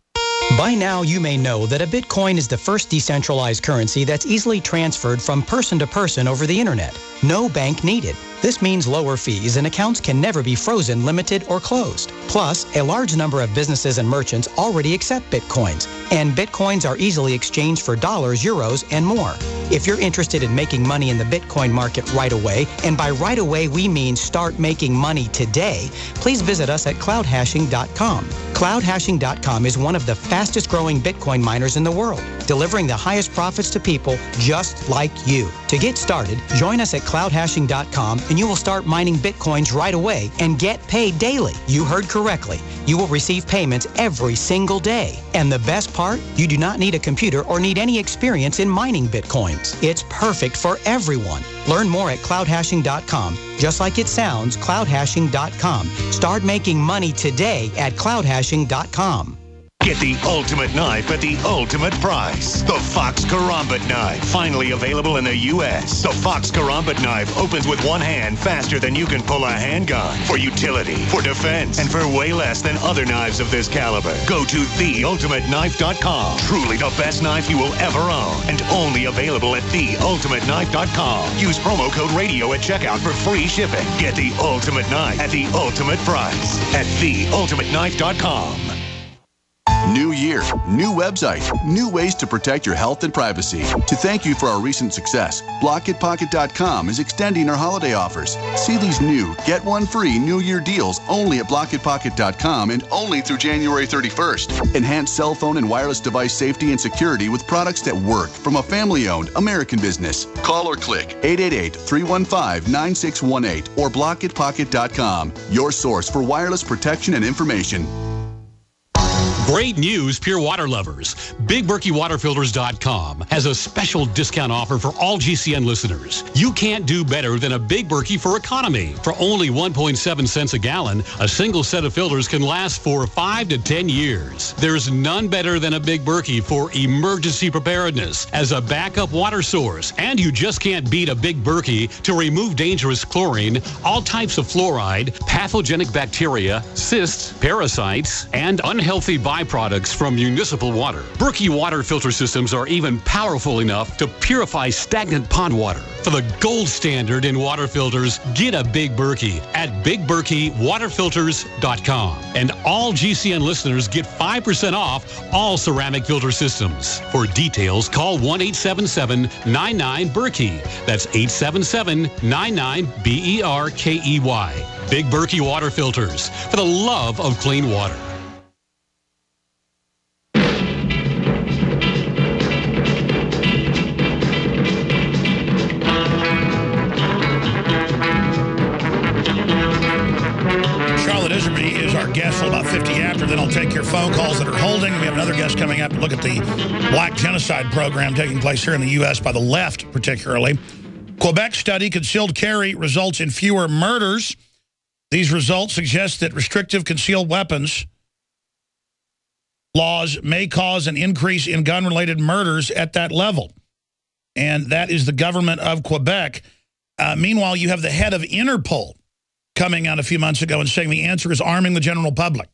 By now, you may know that a Bitcoin is the first decentralized currency that's easily transferred from person to person over the internet. No bank needed. This means lower fees and accounts can never be frozen, limited, or closed. Plus, a large number of businesses and merchants already accept Bitcoins, and Bitcoins are easily exchanged for dollars, euros, and more. If you're interested in making money in the Bitcoin market right away, and by right away we mean start making money today, please visit us at cloudhashing.com. Cloudhashing.com is one of the fastest growing Bitcoin miners in the world, delivering the highest profits to people just like you. To get started, join us at cloudhashing.com and you will start mining Bitcoins right away and get paid daily. You heard correctly. You will receive payments every single day. And the best part, you do not need a computer or need any experience in mining Bitcoins. It's perfect for everyone. Learn more at cloudhashing.com. Just like it sounds, cloudhashing.com. Start making money today at cloudhashing.com. Get the ultimate knife at the ultimate price. The Fox Karambit knife, finally available in the U.S. The Fox Karambit knife opens with one hand faster than you can pull a handgun. For utility, for defense, and for way less than other knives of this caliber. Go to theultimateknife.com. Truly the best knife you will ever own, and only available at theultimateknife.com. Use promo code radio at checkout for free shipping. Get the ultimate knife at the ultimate price at theultimateknife.com. New year, new website, new ways to protect your health and privacy. To thank you for our recent success, BlockItPocket.com is extending our holiday offers. See these new, get one free New Year deals only at BlockItPocket.com and only through January 31st. Enhance cell phone and wireless device safety and security with products that work from a family-owned American business. Call or click 888-315-9618 or BlockItPocket.com, your source for wireless protection and information. Great news, pure water lovers. BigBerkeyWaterFilters.com has a special discount offer for all GCN listeners. You can't do better than a Big Berkey for economy. For only 1.7 cents a gallon, a single set of filters can last for 5 to 10 years. There's none better than a Big Berkey for emergency preparedness as a backup water source. And you just can't beat a Big Berkey to remove dangerous chlorine, all types of fluoride, pathogenic bacteria, cysts, parasites, and unhealthy body byproducts from municipal water. Berkey water filter systems are even powerful enough to purify stagnant pond water. For the gold standard in water filters, get a Big Berkey at BigBerkeyWaterFilters.com. And all GCN listeners get 5% off all ceramic filter systems. For details, call 1-877-99-BERKEY. That's 877-99-BERKEY. Big Berkey Water Filters, for the love of clean water. Charlotte Iserby is our guest till about 50 after. Then I'll take your phone calls that are holding. We have another guest coming up to look at the black genocide program taking place here in the U.S. by the left, particularly. Quebec study, concealed carry results in fewer murders. These results suggest that restrictive concealed weapons laws may cause an increase in gun-related murders at that level. And that is the government of Quebec. Meanwhile, you have the head of Interpol coming out a few months ago and saying the answer is arming the general public.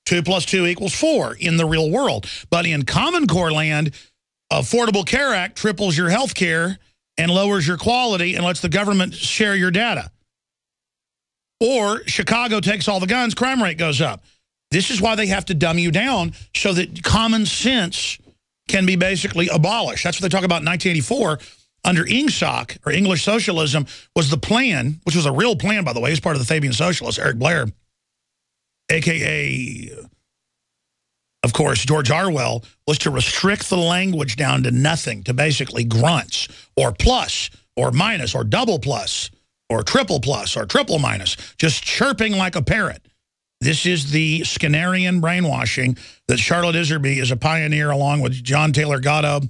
2 + 2 = 4 in the real world. But in Common Core land, Affordable Care Act triples your health care and lowers your quality and lets the government share your data. Or Chicago takes all the guns, crime rate goes up. This is why they have to dumb you down so that common sense can be basically abolished. That's what they talk about in 1984 under INGSOC, or English Socialism, was the plan, which was a real plan, by the way, as part of the Fabian Socialists, Eric Blair, a.k.a., of course, George Orwell, was to restrict the language down to nothing, to basically grunts, or plus, or minus, or double plus, or triple plus, or triple minus, just chirping like a parrot. This is the Skinnerian brainwashing that Charlotte Iserby is a pioneer, along with John Taylor Gatto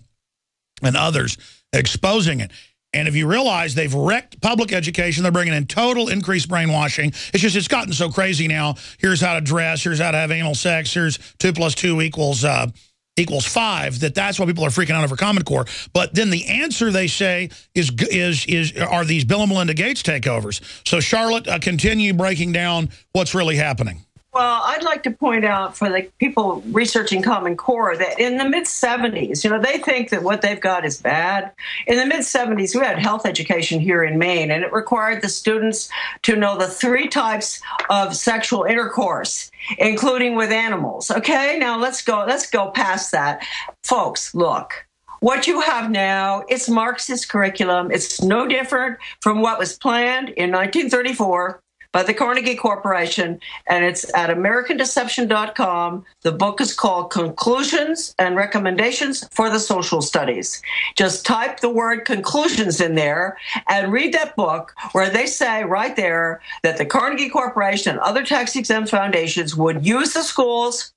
and others, exposing it. And if you realize they've wrecked public education, they're bringing in total increased brainwashing. It's just, it's gotten so crazy now. Here's how to dress. Here's how to have anal sex. Here's 2 + 2 = 5. That's why people are freaking out over Common Core. But then the answer, they say, are these Bill and Melinda Gates takeovers. So Charlotte, continue breaking down what's really happening. Well, I'd like to point out for the people researching Common Core that in the mid-'70s, they think that what they've got is bad. In the mid-'70s, we had health education here in Maine, and it required the students to know the 3 types of sexual intercourse, including with animals. Okay, now let's go past that. Folks, look. What you have now, it's Marxist curriculum. It's no different from what was planned in 1934 by the Carnegie Corporation, and it's at AmericanDeception.com. The book is called Conclusions and Recommendations for the Social Studies. Just type the word conclusions in there and read that book, where they say right there that the Carnegie Corporation and other tax-exempt foundations would use the schools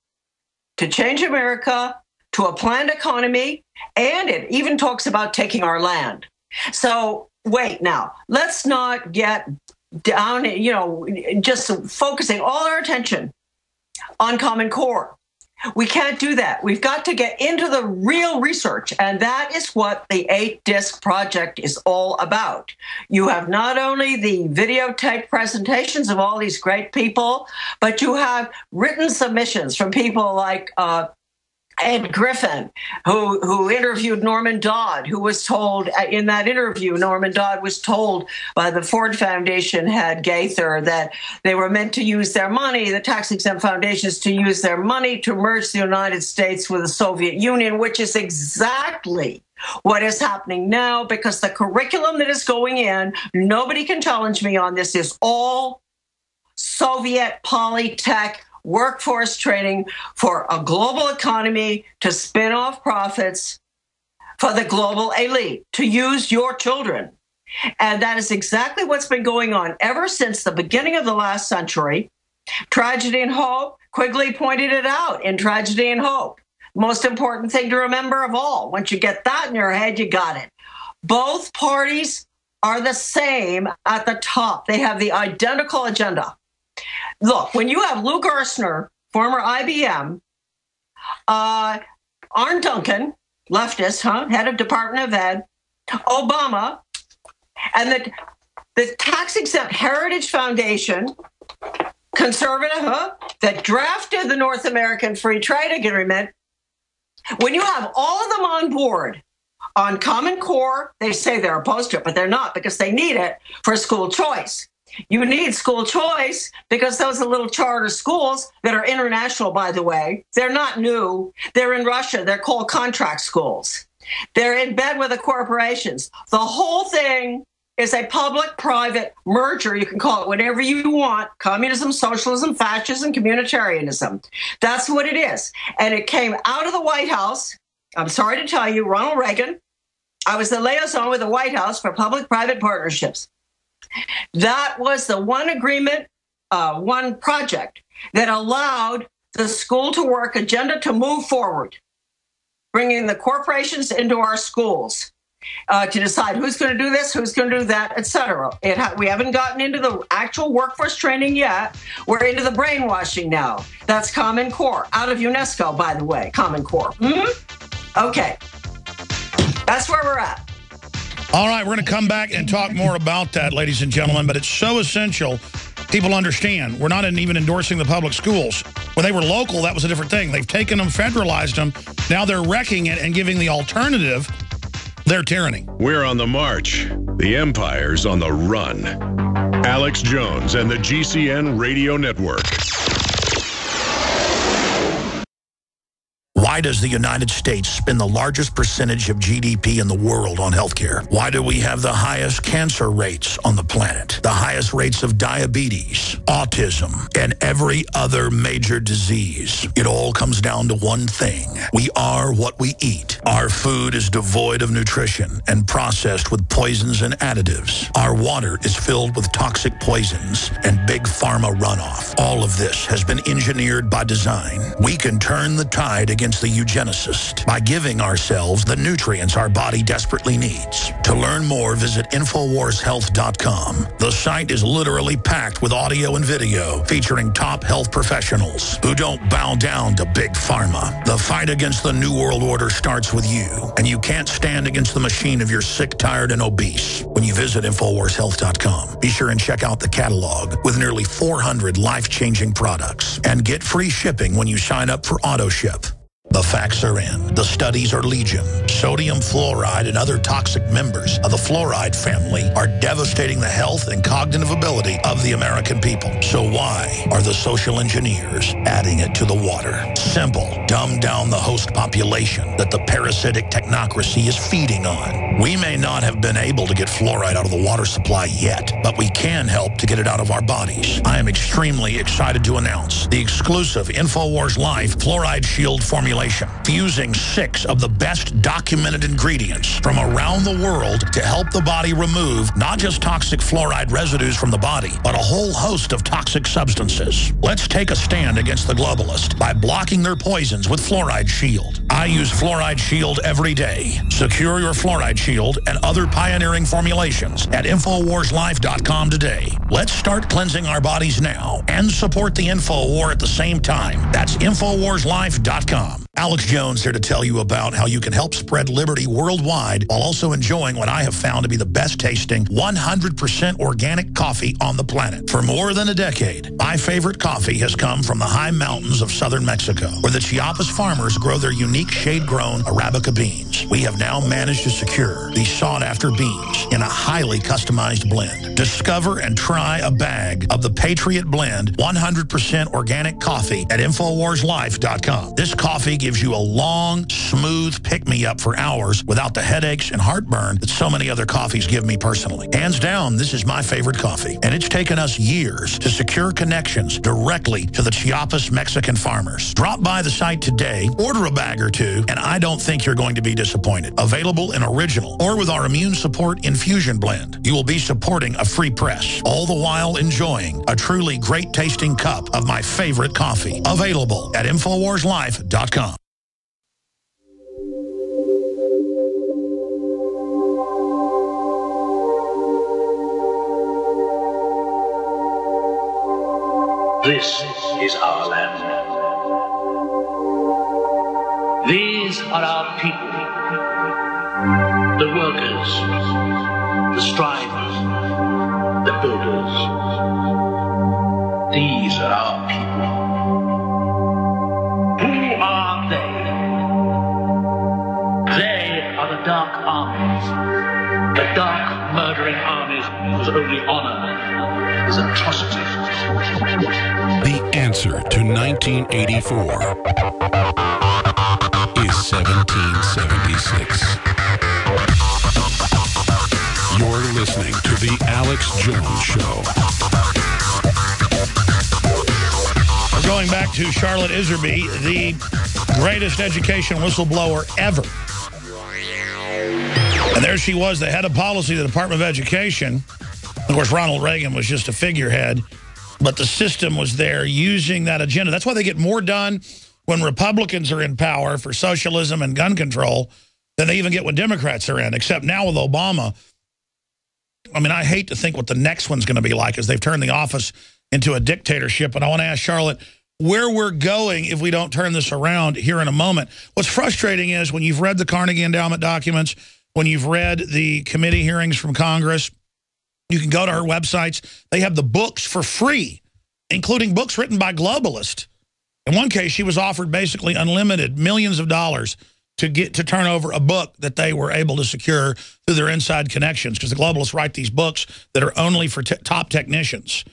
to change America to a planned economy, and it even talks about taking our land. So wait now, let's not get down, just focusing all our attention on Common Core. We can't do that. We've got to get into the real research, and that is what the 8-disc project is all about. You have not only the videotape presentations of all these great people, but you have written submissions from people like Ed Griffin, who interviewed Norman Dodd, who was told in that interview, Norman Dodd was told by the Ford Foundation head Gaither that they were meant to use their money, the tax-exempt foundations, to use their money to merge the United States with the Soviet Union, which is exactly what is happening now, because the curriculum that is going in, nobody can challenge me on this, is all Soviet polytech workforce training for a global economy to spin off profits for the global elite, to use your children. And that is exactly what's been going on ever since the beginning of the last century. Tragedy and Hope, Quigley pointed it out in Tragedy and Hope. Most important thing to remember of all. Once you get that in your head, you got it. Both parties are the same at the top. They have the identical agenda. Look, when you have Lou Gerstner, former IBM, Arne Duncan, leftist, head of Department of Ed, Obama, and the tax-exempt Heritage Foundation, conservative, that drafted the North American Free Trade Agreement, when you have all of them on board on Common Core, they say they're opposed to it, but they're not, because they need it for school choice. You need school choice because those are little charter schools that are international, by the way. They're not new. They're in Russia. They're called contract schools. They're in bed with the corporations. The whole thing is a public-private merger. You can call it whatever you want: communism, socialism, fascism, communitarianism. That's what it is. And it came out of the White House. I'm sorry to tell you, Ronald Reagan. I was the liaison with the White House for public-private partnerships. That was the one agreement, one project that allowed the school to work agenda to move forward, bringing the corporations into our schools to decide who's going to do this, who's going to do that, etc. We haven't gotten into the actual workforce training yet. We're into the brainwashing now. That's Common Core, out of UNESCO, by the way, Common Core. Okay. That's where we're at. All right, we're going to come back and talk more about that, ladies and gentlemen, but it's so essential people understand. We're not even endorsing the public schools. When they were local, that was a different thing. They've taken them, federalized them. Now they're wrecking it and giving the alternative their tyranny. We're on the march. The empire's on the run. Alex Jones and the GCN Radio Network. Why does the United States spend the largest percentage of GDP in the world on healthcare? Why do we have the highest cancer rates on the planet, the highest rates of diabetes, autism, and every other major disease? It all comes down to one thing. We are what we eat. Our food is devoid of nutrition and processed with poisons and additives. Our water is filled with toxic poisons and big pharma runoff. All of this has been engineered by design. We can turn the tide against the eugenicist by giving ourselves the nutrients our body desperately needs. To learn more, visit InfoWarsHealth.com. The site is literally packed with audio and video featuring top health professionals who don't bow down to big pharma. The fight against the New World Order starts with you, and you can't stand against the machine if you're sick, tired, and obese. When you visit InfoWarsHealth.com, be sure and check out the catalog with nearly 400 life-changing products and get free shipping when you sign up for AutoShip. The facts are in. The studies are legion. Sodium fluoride and other toxic members of the fluoride family are devastating the health and cognitive ability of the American people. So why are the social engineers adding it to the water? Simple. Dumb down the host population that the parasitic technocracy is feeding on. We may not have been able to get fluoride out of the water supply yet, but we can help to get it out of our bodies. I am extremely excited to announce the exclusive InfoWars Life Fluoride Shield formulation, fusing 6 of the best documented ingredients from around the world to help the body remove not just toxic fluoride residues from the body, but a whole host of toxic substances. Let's take a stand against the globalist by blocking their poisons with Fluoride Shield. I use Fluoride Shield every day. Secure your Fluoride Shield and other pioneering formulations at InfoWarsLife.com today. Let's start cleansing our bodies now and support the Info War at the same time. That's InfoWarsLife.com. Alex Jones here to tell you about how you can help spread liberty worldwide while also enjoying what I have found to be the best tasting 100% organic coffee on the planet. For more than a decade, my favorite coffee has come from the high mountains of southern Mexico, where the Chiapas farmers grow their unique shade-grown Arabica beans. We have now managed to secure these sought-after beans in a highly customized blend. Discover and try a bag of the Patriot Blend 100% organic coffee at InfoWarsLife.com. This coffee gives you a long, smooth pick-me-up for hours without the headaches and heartburn that so many other coffees give me personally. Hands down, this is my favorite coffee, and it's taken us years to secure connections directly to the Chiapas Mexican farmers. Drop by the site today, order a bag or two, and I don't think you're going to be disappointed. Available in original or with our Immune Support Infusion Blend. You will be supporting a free press, all the while enjoying a truly great-tasting cup of my favorite coffee. Available at InfoWarsLife.com. This is our land. These are our people. The workers, the strivers, the builders. These are our people. Who are they? They are the dark armies. The dark, murdering armies whose only honor is atrocity. The answer to 1984 is 1776. You're listening to The Alex Jones Show. We're going back to Charlotte Iserby, the greatest education whistleblower ever. And there she was, the head of policy of the Department of Education. Of course, Ronald Reagan was just a figurehead, but the system was there using that agenda. That's why they get more done when Republicans are in power for socialism and gun control than they even get when Democrats are in, except now with Obama. I mean, I hate to think what the next one's going to be like as they've turned the office into a dictatorship. And I want to ask Charlotte where we're going if we don't turn this around here in a moment. What's frustrating is when you've read the Carnegie Endowment documents, when you've read the committee hearings from Congress, you can go to her websites. They have the books for free, including books written by globalists. In one case, she was offered basically unlimited millions of dollars to turn over a book that they were able to secure through their inside connections, because the globalists write these books that are only for top technicians,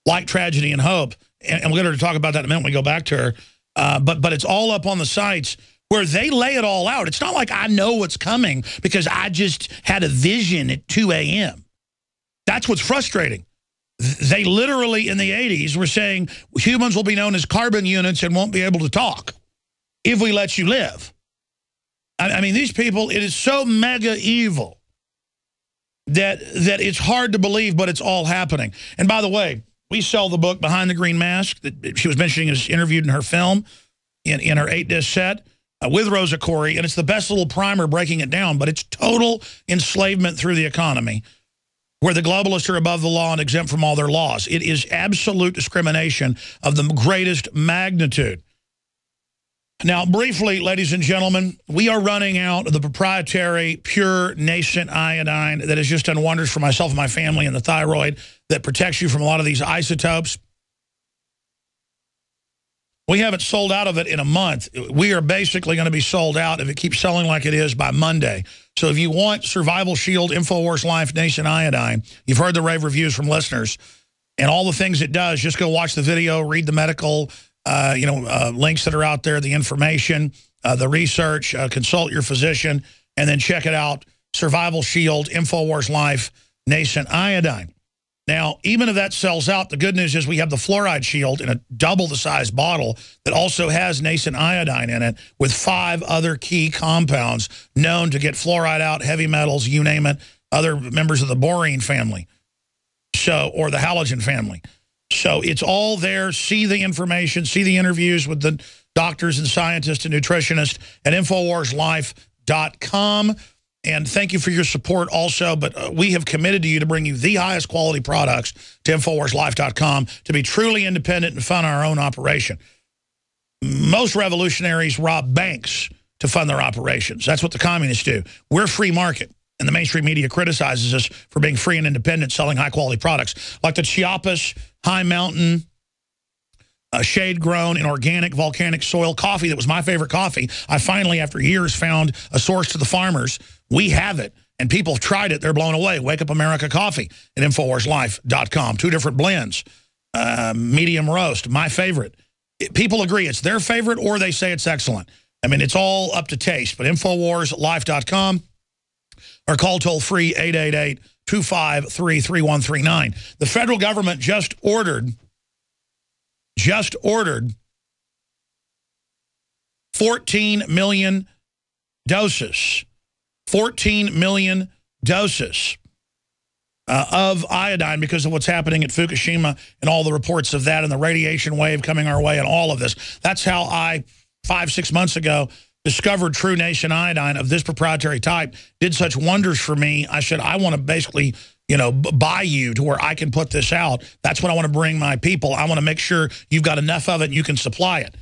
like Tragedy and Hope. And we'll get her to talk about that in a minute when we go back to her. But it's all up on the sites where they lay it all out. It's not like I know what's coming because I just had a vision at 2 a.m. That's what's frustrating. They literally, in the 80s, were saying humans will be known as carbon units and won't be able to talk if we let you live. I mean, these people, it is so mega evil that it's hard to believe, but it's all happening. And by the way, we sell the book Behind the Green Mask that she was mentioning is interviewed in her film, in her 8-disc set, with Rosa Koire, and it's the best little primer breaking it down, but it's total enslavement through the economy, where the globalists are above the law and exempt from all their laws. It is absolute discrimination of the greatest magnitude. Now, briefly, ladies and gentlemen, we are running out of the proprietary, pure, nascent iodine that has just done wonders for myself and my family and the thyroid, that protects you from a lot of these isotopes. We haven't sold out of it in a month. We are basically going to be sold out if it keeps selling like it is by Monday. So if you want Survival Shield, InfoWars Life, Nascent Iodine, you've heard the rave reviews from listeners, and all the things it does, just go watch the video, read the medical links that are out there, the information, the research, consult your physician, and then check it out. Survival Shield, InfoWars Life, Nascent Iodine. Now, even if that sells out, the good news is we have the Fluoride Shield in a double the size bottle that also has nascent iodine in it with 5 other key compounds known to get fluoride out, heavy metals, you name it, other members of the borine family, or the halogen family. So it's all there. See the information, see the interviews with the doctors and scientists and nutritionists at InfoWarsLife.com. And thank you for your support also, but we have committed to you to bring you the highest quality products to InfoWarsLife.com to be truly independent and fund our own operation. Most revolutionaries rob banks to fund their operations. That's what the communists do. We're free market, and the mainstream media criticizes us for being free and independent, selling high-quality products, like the Chiapas High Mountain shade-grown and organic volcanic soil coffee that was my favorite coffee. I finally, after years, found a source to the farmers. We have it, and people have tried it. They're blown away. Wake Up America Coffee at InfoWarsLife.com. 2 different blends, medium roast, my favorite. People agree it's their favorite, or they say it's excellent. I mean, it's all up to taste, but InfoWarsLife.com, or call toll-free 888-253-3139. The federal government just ordered 14 million doses. 14 million doses of iodine because of what's happening at Fukushima and all the reports of that and the radiation wave coming our way and all of this. That's how I, 5-6 months ago, discovered true nascent iodine of this proprietary type. Did such wonders for me. I said, I want to basically, buy you to where I can put this out. That's what I want to bring my people. I want to make sure you've got enough of it and you can supply it.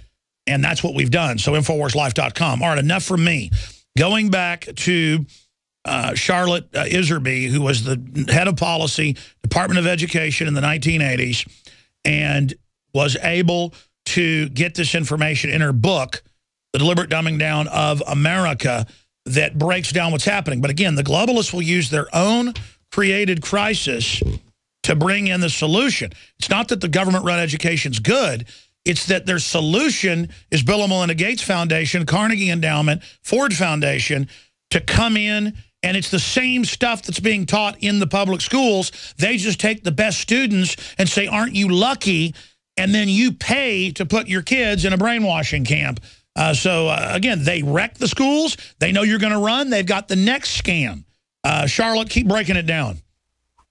And that's what we've done. So InfoWarsLife.com. All right, enough from me. Going back to Charlotte Iserby, who was the head of policy, Department of Education in the 1980s. And was able to get this information in her book, The Deliberate Dumbing Down of America, that breaks down what's happening. But again, the globalists will use their own created crisis to bring in the solution. It's not that the government-run education's good. It's that their solution is Bill and Melinda Gates Foundation, Carnegie Endowment, Ford Foundation, to come in, and it's the same stuff that's being taught in the public schools. They just take the best students and say, aren't you lucky? And then you pay to put your kids in a brainwashing camp. Again, they wreck the schools. They know you're going to run. They've got the next scam. Charlotte, keep breaking it down.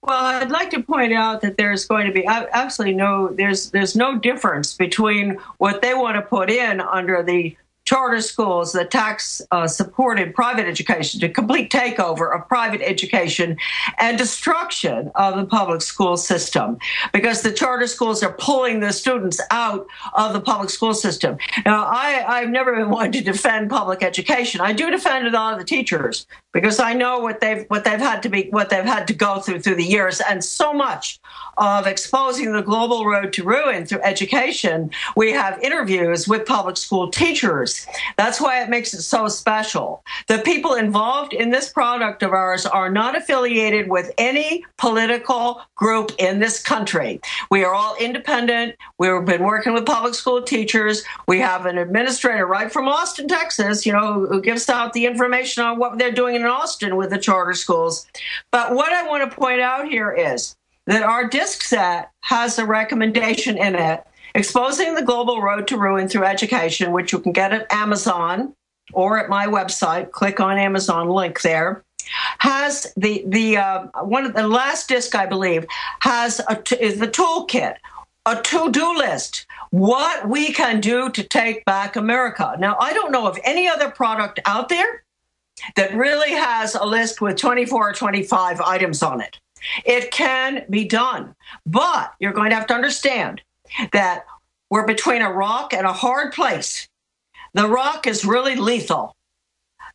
Well, I'd like to point out that there's going to be absolutely there's no difference between what they want to put in under the charter schools, the tax-supported private education, the complete takeover of private education and destruction of the public school system, because the charter schools are pulling the students out of the public school system. Now, I've never been one to defend public education. I do defend a lot of the teachers, because I know what they've had to go through the years, and so much of exposing the global road to ruin through education. We have interviews with public school teachers. That's why it makes it so special. The people involved in this product of ours are not affiliated with any political group in this country. We are all independent. We've been working with public school teachers. We have an administrator right from Austin, Texas, who gives out the information on what they're doing in Austin with the charter schools. But what I want to point out here is that our disc set has a recommendation in it exposing the global road to ruin through education, which you can get at Amazon or at my website. Click on Amazon link there. Has the one of the last disc, I believe, is the toolkit, a to-do list, what we can do to take back America. Now, I don't know of any other product out there that really has a list with 24 or 25 items on it. It can be done, but you're going to have to understand that we're between a rock and a hard place. The rock is really lethal.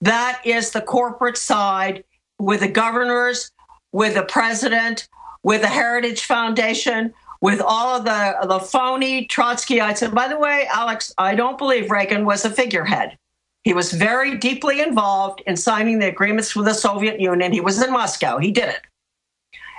That is the corporate side, with the governors, with the president, with the Heritage Foundation, with all of the phony Trotskyites. And by the way, Alex, I don't believe Reagan was a figurehead. He was very deeply involved in signing the agreements with the Soviet Union. He was in Moscow. He did it.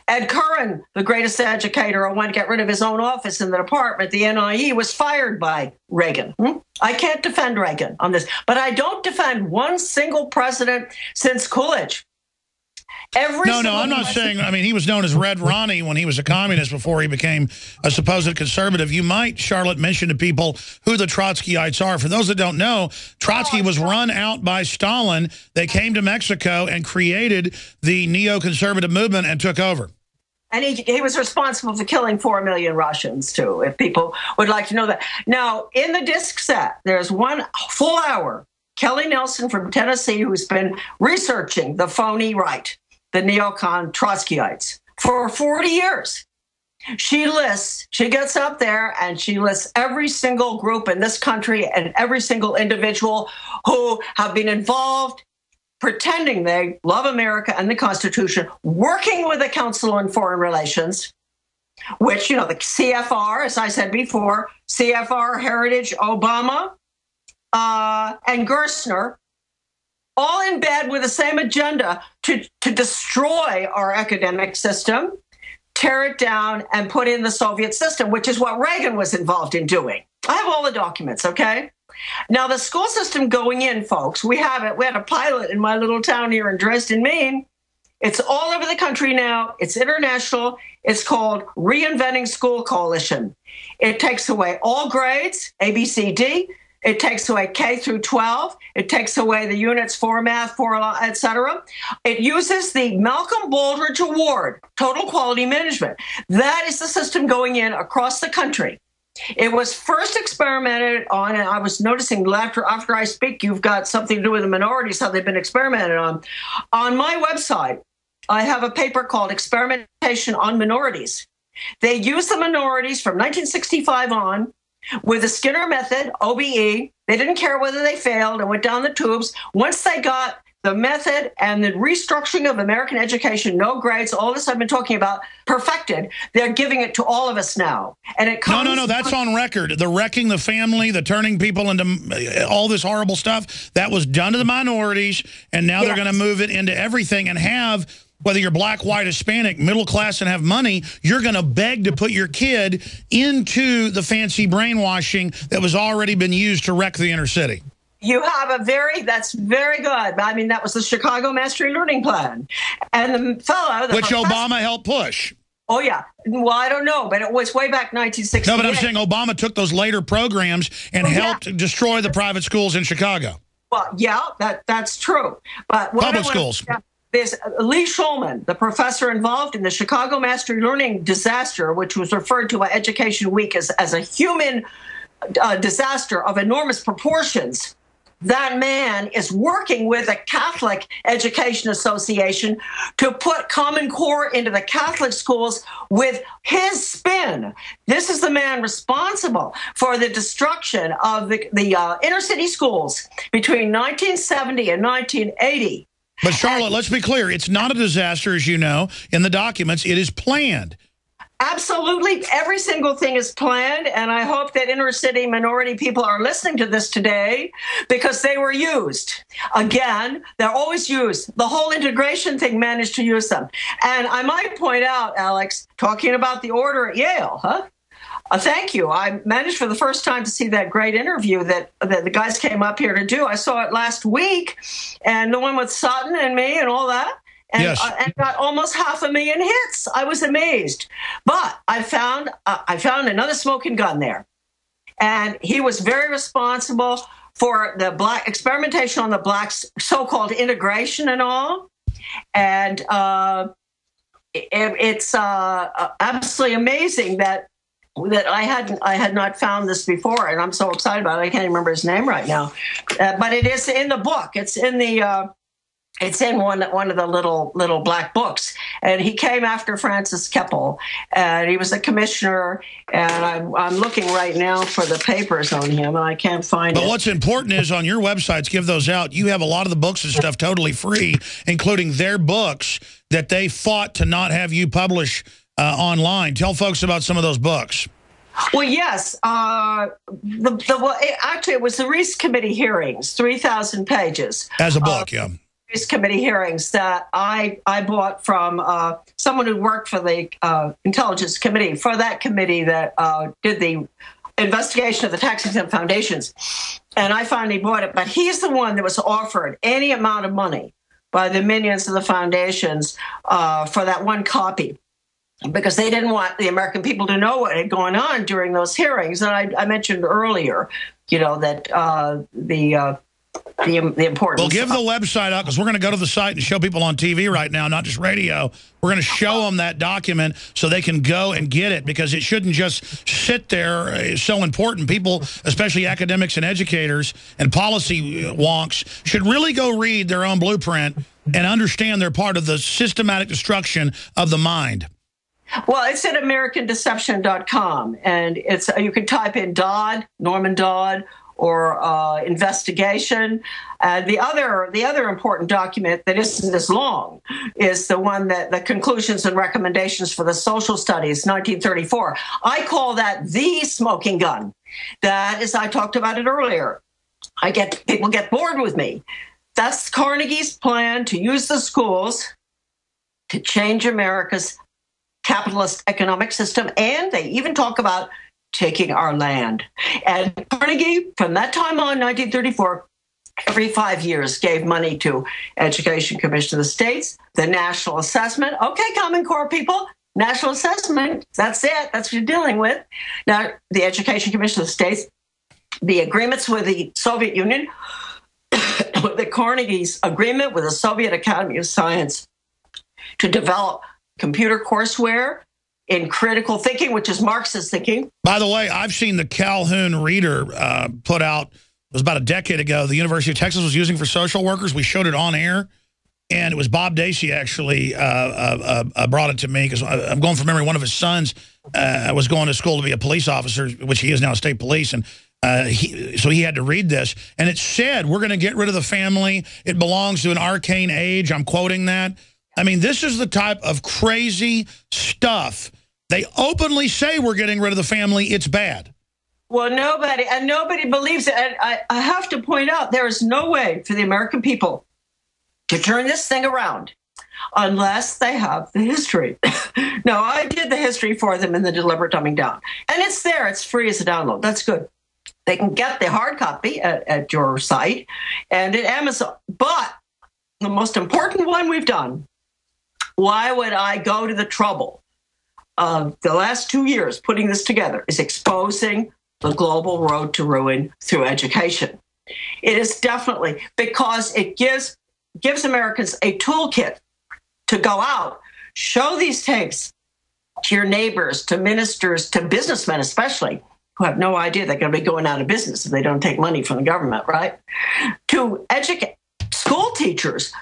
Ed Curran, the greatest educator who wanted to get rid of his own office in the department, the NIE, was fired by Reagan. I can't defend Reagan on this, but I don't defend one single president since Coolidge. No, I'm not saying, he was known as Red Ronnie when he was a communist before he became a supposed conservative. You might, Charlotte, mention to people who the Trotskyites are. For those that don't know, Trotsky was run out by Stalin. They came to Mexico and created the neoconservative movement and took over. And he was responsible for killing 4 million Russians, too, if people would like to know that. Now, in the disc set, there's one full hour. Kelly Nelson from Tennessee, who's been researching the phony right, the neocon Trotskyites, for 40 years. She gets up there and she lists every single group in this country and every single individual who have been involved, pretending they love America and the Constitution, working with the Council on Foreign Relations, which, the CFR, as I said before, CFR, Heritage, Obama, and Gerstner, all in bed with the same agenda to destroy our academic system, tear it down, and put in the Soviet system, which is what Reagan was involved in doing. I have all the documents, okay? Now, the school system going in, folks, we have it. We had a pilot in my little town here in Dresden, Maine. It's all over the country now. It's international. It's called Reinventing School Coalition. It takes away all grades, A, B, C, D. It takes away K through 12. It takes away the units for math, for et cetera. It uses the Malcolm Baldrige Award, Total Quality Management. That is the system going in across the country. It was first experimented on, and I was noticing after I speak, you've got something to do with the minorities, how they've been experimented on. On my website, I have a paper called Experimentation on Minorities. They used the minorities from 1965 on with the Skinner method, OBE. They didn't care whether they failed and went down the tubes. Once they got the method and the restructuring of American education, no grades, all this I've been talking about, perfected. They're giving it to all of us now. And it comes... No, that's on record. The wrecking the family, the turning people into all this horrible stuff, that was done to the minorities, and now they're going to move it into everything and have, whether you're black, white, Hispanic, middle class, and have money, you're going to beg to put your kid into the fancy brainwashing that was already been used to wreck the inner city. You have that's very good. I mean, that was the Chicago Mastery Learning Plan. And the fellow... Which Obama helped push. Oh, yeah. Well, I don't know, but it was way back 1968. No, but I'm saying Obama took those later programs and helped destroy the private schools in Chicago. Well, yeah, that's true. But public schools. There's Lee Shulman, the professor involved in the Chicago Mastery Learning disaster, which was referred to by Education Week as a human disaster of enormous proportions. That man is working with the Catholic Education Association to put Common Core into the Catholic schools with his spin. This is the man responsible for the destruction of the inner city schools between 1970 and 1980. But Charlotte, let's be clear. It's not a disaster, as you know, in the documents. It is planned. Absolutely. Every single thing is planned, and I hope that inner city minority people are listening to this today because they were used. Again, they're always used. The whole integration thing managed to use them. And I might point out, Alex, talking about the order at Yale, thank you. I managed for the first time to see that great interview that the guys came up here to do. I saw it last week, and the one with Sutton and me and all that. And, and got almost 500,000 hits. I was amazed. But I found another smoking gun there. And he was very responsible for the black experimentation on the blacks, so-called integration and all. And it's absolutely amazing that I had not found this before, and I'm so excited about it. I can't remember his name right now. But it is in the book. It's in the... It's in one of the little black books, and he came after Francis Keppel, and he was a commissioner. And I'm looking right now for the papers on him, and I can't find it. But what's important is on your websites, give those out. You have a lot of the books and stuff totally free, including their books that they fought to not have you publish online. Tell folks about some of those books. Well, yes. Actually, it was the Reese Committee hearings, 3,000 pages. As a book, yeah. Committee hearings that I bought from someone who worked for the Intelligence Committee, for that committee that did the investigation of the tax-exempt foundations. And I finally bought it. But he's the one that was offered any amount of money by the minions of the foundations for that one copy, because they didn't want the American people to know what had gone on during those hearings. And I mentioned earlier, that the importance. Well, give the website out, because we're going to go to the site and show people on TV right now, not just radio. We're going to show them that document so they can go and get it, because it shouldn't just sit there. It's so important. People, especially academics and educators and policy wonks, should really go read their own blueprint and understand they're part of the systematic destruction of the mind. Well, it's at AmericanDeception.com, and you can type in Dodd, Norman Dodd, or investigation. The other important document that isn't as long is the one that the conclusions and recommendations for the social studies, 1934. I call that the smoking gun. That is, I talked about it earlier. People get bored with me. That's Carnegie's plan to use the schools to change America's capitalist economic system, and they even talk about taking our land. And Carnegie, from that time on, 1934, every 5 years gave money to Education Commission of the States, the National Assessment. Okay, Common Core people, National Assessment, that's it. That's what you're dealing with. Now, the Education Commission of the States, the agreements with the Soviet Union, the Carnegie's agreement with the Soviet Academy of Science to develop computer courseware in critical thinking, which is Marxist thinking. By the way, I've seen the Calhoun Reader put out, it was about a decade ago, the University of Texas was using for social workers. We showed it on air, and it was Bob Dacey actually brought it to me, because I'm going from memory, one of his sons was going to school to be a police officer, which he is now, state police, and So he had to read this. And it said, we're going to get rid of the family. It belongs to an arcane age. I'm quoting that. I mean, this is the type of crazy stuff. They openly say we're getting rid of the family. It's bad. Well, nobody believes it. And I have to point out, there is no way for the American people to turn this thing around unless they have the history. No, I did the history for them in the Deliberate Dumbing Down. And it's there. It's free as a download. That's good. They can get the hard copy at your site and at Amazon. But the most important one we've done, why would I go to the trouble of the last 2 years putting this together, is exposing the global road to ruin through education. It is definitely because it gives Americans a toolkit to go out, show these tapes to your neighbors, to ministers, to businessmen especially, who have no idea they're going to be going out of business if they don't take money from the government, right? To educate school teachers,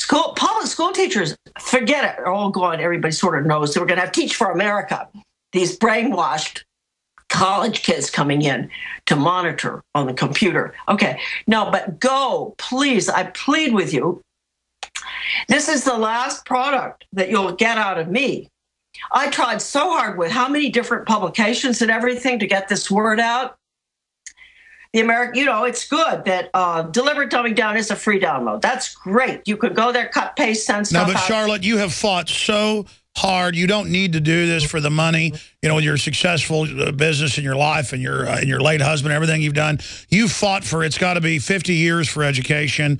public school teachers, forget it. They're all gone. Everybody sort of knows that we're going to have Teach for America. These brainwashed college kids coming in to monitor on the computer. Okay, no, but go, please, I plead with you. This is the last product that you'll get out of me. I tried so hard with how many different publications and everything to get this word out. The American, it's good that Deliberate Dumbing Down is a free download. That's great. You could go there, cut, paste, send stuff out. No, but Charlotte, you have fought so hard. You don't need to do this for the money. With your successful business in your life and your late husband, everything you've done. You've fought for, it's got to be 50 years for education.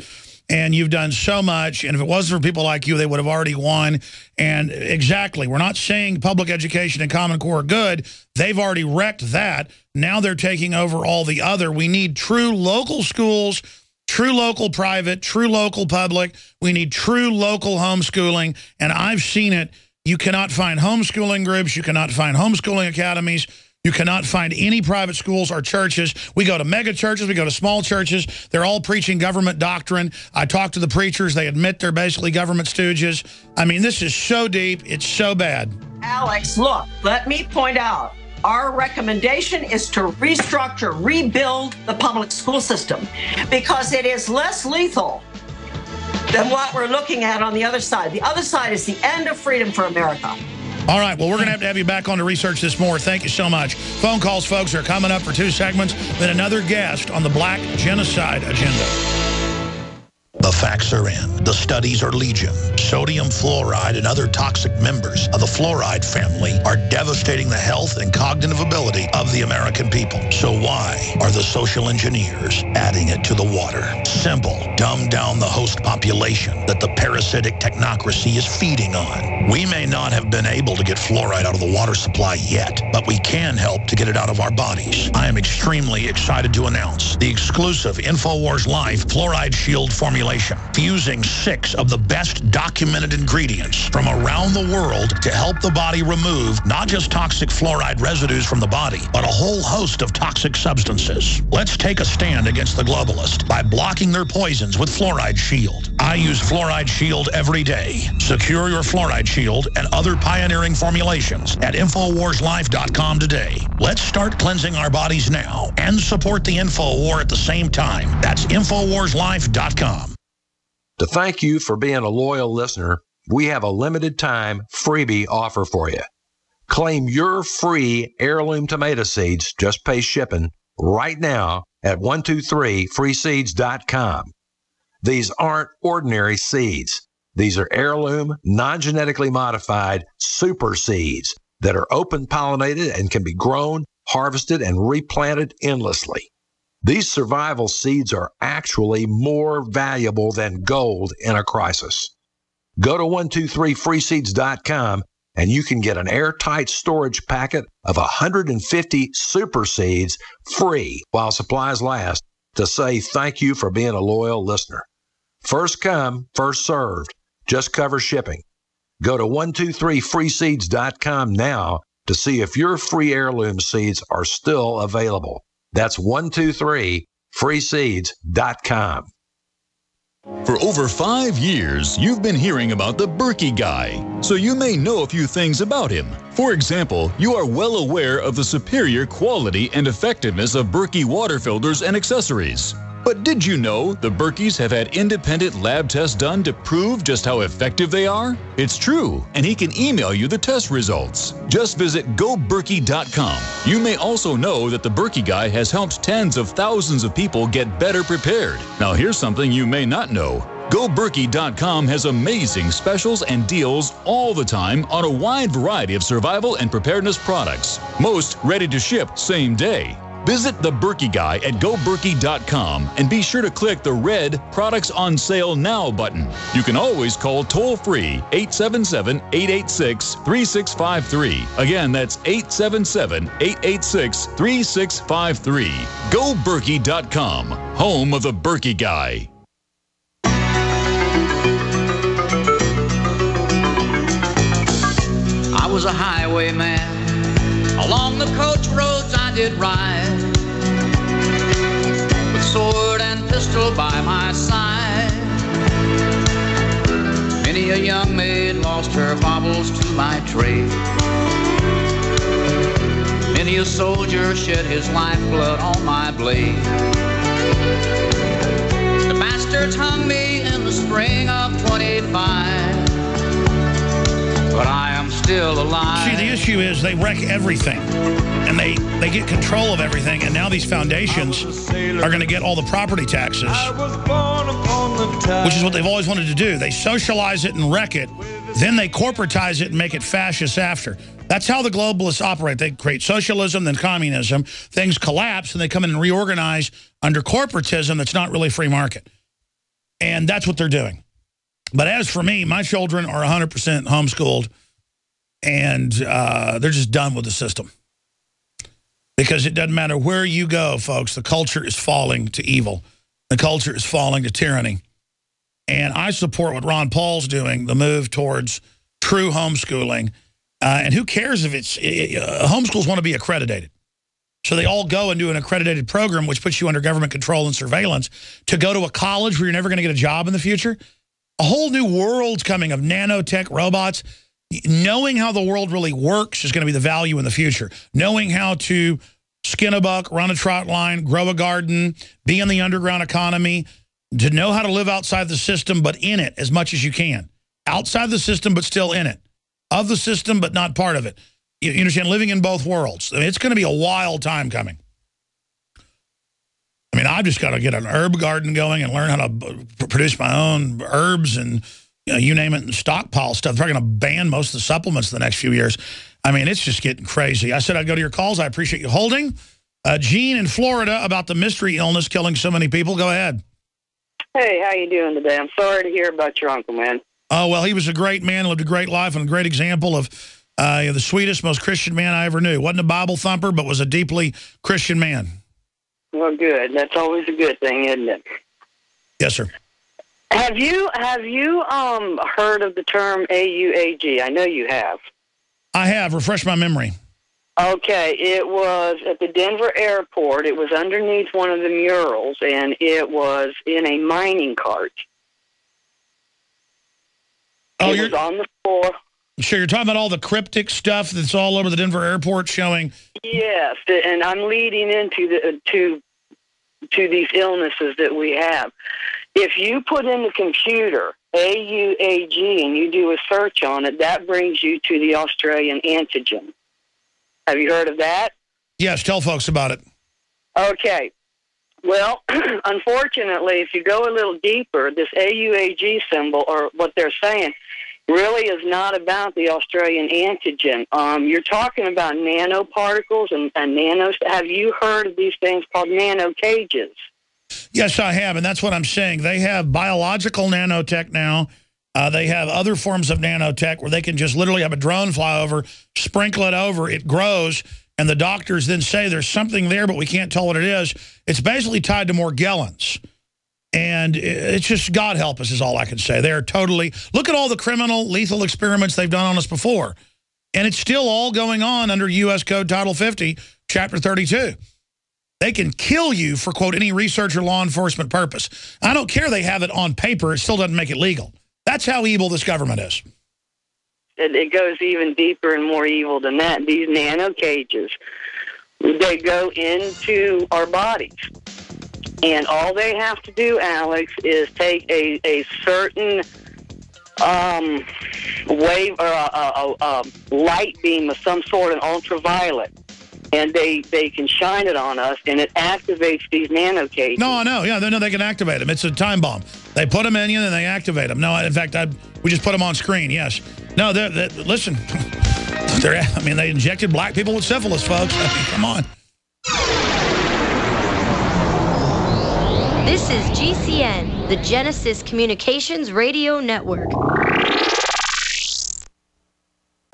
And you've done so much. And if it wasn't for people like you, they would have already won. And exactly, we're not saying public education and Common Core are good. They've already wrecked that. Now they're taking over all the other. We need true local schools, true local private, true local public. We need true local homeschooling. And I've seen it. You cannot find homeschooling groups. You cannot find homeschooling academies. You cannot find any private schools or churches. We go to mega churches. We go to small churches. They're all preaching government doctrine. I talk to the preachers. They admit they're basically government stooges. I mean, this is so deep. It's so bad. Alex, look, let me point out. Our recommendation is to restructure, rebuild the public school system because it is less lethal than what we're looking at on the other side. The other side is the end of freedom for America. All right, well, we're going to have you back on to research this more. Thank you so much. Phone calls, folks, are coming up for 2 segments. Then another guest on the Black Genocide Agenda. The facts are in. The studies are legion. Sodium fluoride and other toxic members of the fluoride family are devastating the health and cognitive ability of the American people. So why are the social engineers adding it to the water? Simple. Dumb down the host population that the parasitic technocracy is feeding on. We may not have been able to get fluoride out of the water supply yet, but we can help to get it out of our bodies. I am extremely excited to announce the exclusive InfoWars Life Fluoride Shield formulation, fusing 6 of the best documented ingredients from around the world to help the body remove not just toxic fluoride residues from the body, but a whole host of toxic substances. Let's take a stand against the globalists by blocking their poisons with Fluoride Shield. I use Fluoride Shield every day. Secure your Fluoride Shield and other pioneering formulations at InfoWarsLife.com today. Let's start cleansing our bodies now and support the InfoWar at the same time. That's InfoWarsLife.com. To thank you for being a loyal listener, we have a limited time freebie offer for you. Claim your free heirloom tomato seeds, just pay shipping, right now at 123freeseeds.com. These aren't ordinary seeds. These are heirloom, non-genetically modified super seeds that are open pollinated and can be grown, harvested, and replanted endlessly. These survival seeds are actually more valuable than gold in a crisis. Go to 123freeseeds.com and you can get an airtight storage packet of 150 super seeds free while supplies last to say thank you for being a loyal listener. First come, first served. Just cover shipping. Go to 123freeseeds.com now to see if your free heirloom seeds are still available. That's 123freeseeds.com. For For over 5 years, you've been hearing about the Berkey guy, so you may know a few things about him. For example, you are well aware of the superior quality and effectiveness of Berkey water filters and accessories. But did you know the Berkeys have had independent lab tests done to prove just how effective they are? It's true, and he can email you the test results. Just visit GoBerkey.com. You may also know that the Berkey guy has helped tens of thousands of people get better prepared. Now here's something you may not know. GoBerkey.com has amazing specials and deals all the time on a wide variety of survival and preparedness products. Most ready to ship same day. Visit the Berkey guy at GoBerkey.com and be sure to click the red Products on Sale Now button. You can always call toll-free 877-886-3653. Again, that's 877-886-3653. GoBerkey.com, home of the Berkey guy. I was a highwayman. Along the coach roads I did ride, with sword and pistol by my side. Many a young maid lost her baubles to my trade. Many a soldier shed his lifeblood on my blade. The bastards hung me in the spring of 25. But I am still alive. See, the issue is they wreck everything. And they get control of everything. And now these foundations are going to get all the property taxes. Which is what they've always wanted to do. They socialize it and wreck it. Then they corporatize it and make it fascist after. That's how the globalists operate. They create socialism, then communism. Things collapse, and they come in and reorganize under corporatism that's not really free market. And that's what they're doing. But as for me, my children are 100% homeschooled, and they're just done with the system. Because it doesn't matter where you go, folks, the culture is falling to evil. The culture is falling to tyranny. And I support what Ron Paul's doing, the move towards true homeschooling. And who cares if it's homeschools want to be accredited. So they all go and do an accredited program, which puts you under government control and surveillance, to go to a college where you're never going to get a job in the future. A whole new world's coming of nanotech robots. Knowing how the world really works is going to be the value in the future. Knowing how to skin a buck, run a trot line, grow a garden, be in the underground economy, to know how to live outside the system but in it as much as you can. Outside the system but still in it. Of the system but not part of it. You understand? Living in both worlds. I mean, it's going to be a wild time coming. I mean, I've just got to get an herb garden going and learn how to produce my own herbs and, you name it, and stockpile stuff. They're going to ban most of the supplements in the next few years. I mean, it's just getting crazy. I said I'd go to your calls. I appreciate you holding. Gene in Florida about the mystery illness killing so many people. Go ahead. Hey, how you doing today? I'm sorry to hear about your uncle, man. Oh, well, he was a great man, lived a great life, and a great example of the sweetest, most Christian man I ever knew. Wasn't a Bible thumper, but was a deeply Christian man. Well, good. That's always a good thing, isn't it? Yes, sir. Have you heard of the term AUAG? I know you have. I have. Refresh my memory. Okay, it was at the Denver airport. It was underneath one of the murals, and it was in a mining cart. Oh, it was on the floor. Sure, you're talking about all the cryptic stuff that's all over the Denver airport showing. Yes, and I'm leading into to these illnesses that we have. If you put in the computer AUAG and you do a search on it, that brings you to the Australian antigen. Have you heard of that? Yes, tell folks about it. Okay. Well, unfortunately, if you go a little deeper, this AUAG symbol, or what they're saying, really is not about the Australian antigen. You're talking about nanoparticles and nanos. Have you heard of these things called nano cages? Yes, I have, and that's what I'm saying. They have biological nanotech now. They have other forms of nanotech where they can just literally have a drone fly over, sprinkle it over, it grows, and the doctors then say there's something there, but we can't tell what it is. It's basically tied to Morgellons. And it's just, God help us is all I can say. They're totally, look at all the criminal, lethal experiments they've done on us before. And it's still all going on under U.S. Code Title 50, Chapter 32. They can kill you for, quote, any research or law enforcement purpose. I don't care they have it on paper. It still doesn't make it legal. That's how evil this government is. It goes even deeper and more evil than that. These nano cages, they go into our bodies. And all they have to do, Alex, is take a certain wave or a light beam of some sort, an ultraviolet, and they can shine it on us, and it activates these nano cages. No, I know. Yeah, they can activate them. It's a time bomb. They put them in you, and they activate them. No, in fact, we just put them on screen, yes. No, listen, they injected black people with syphilis, folks. I mean, come on. This is GCN, the Genesis Communications Radio Network.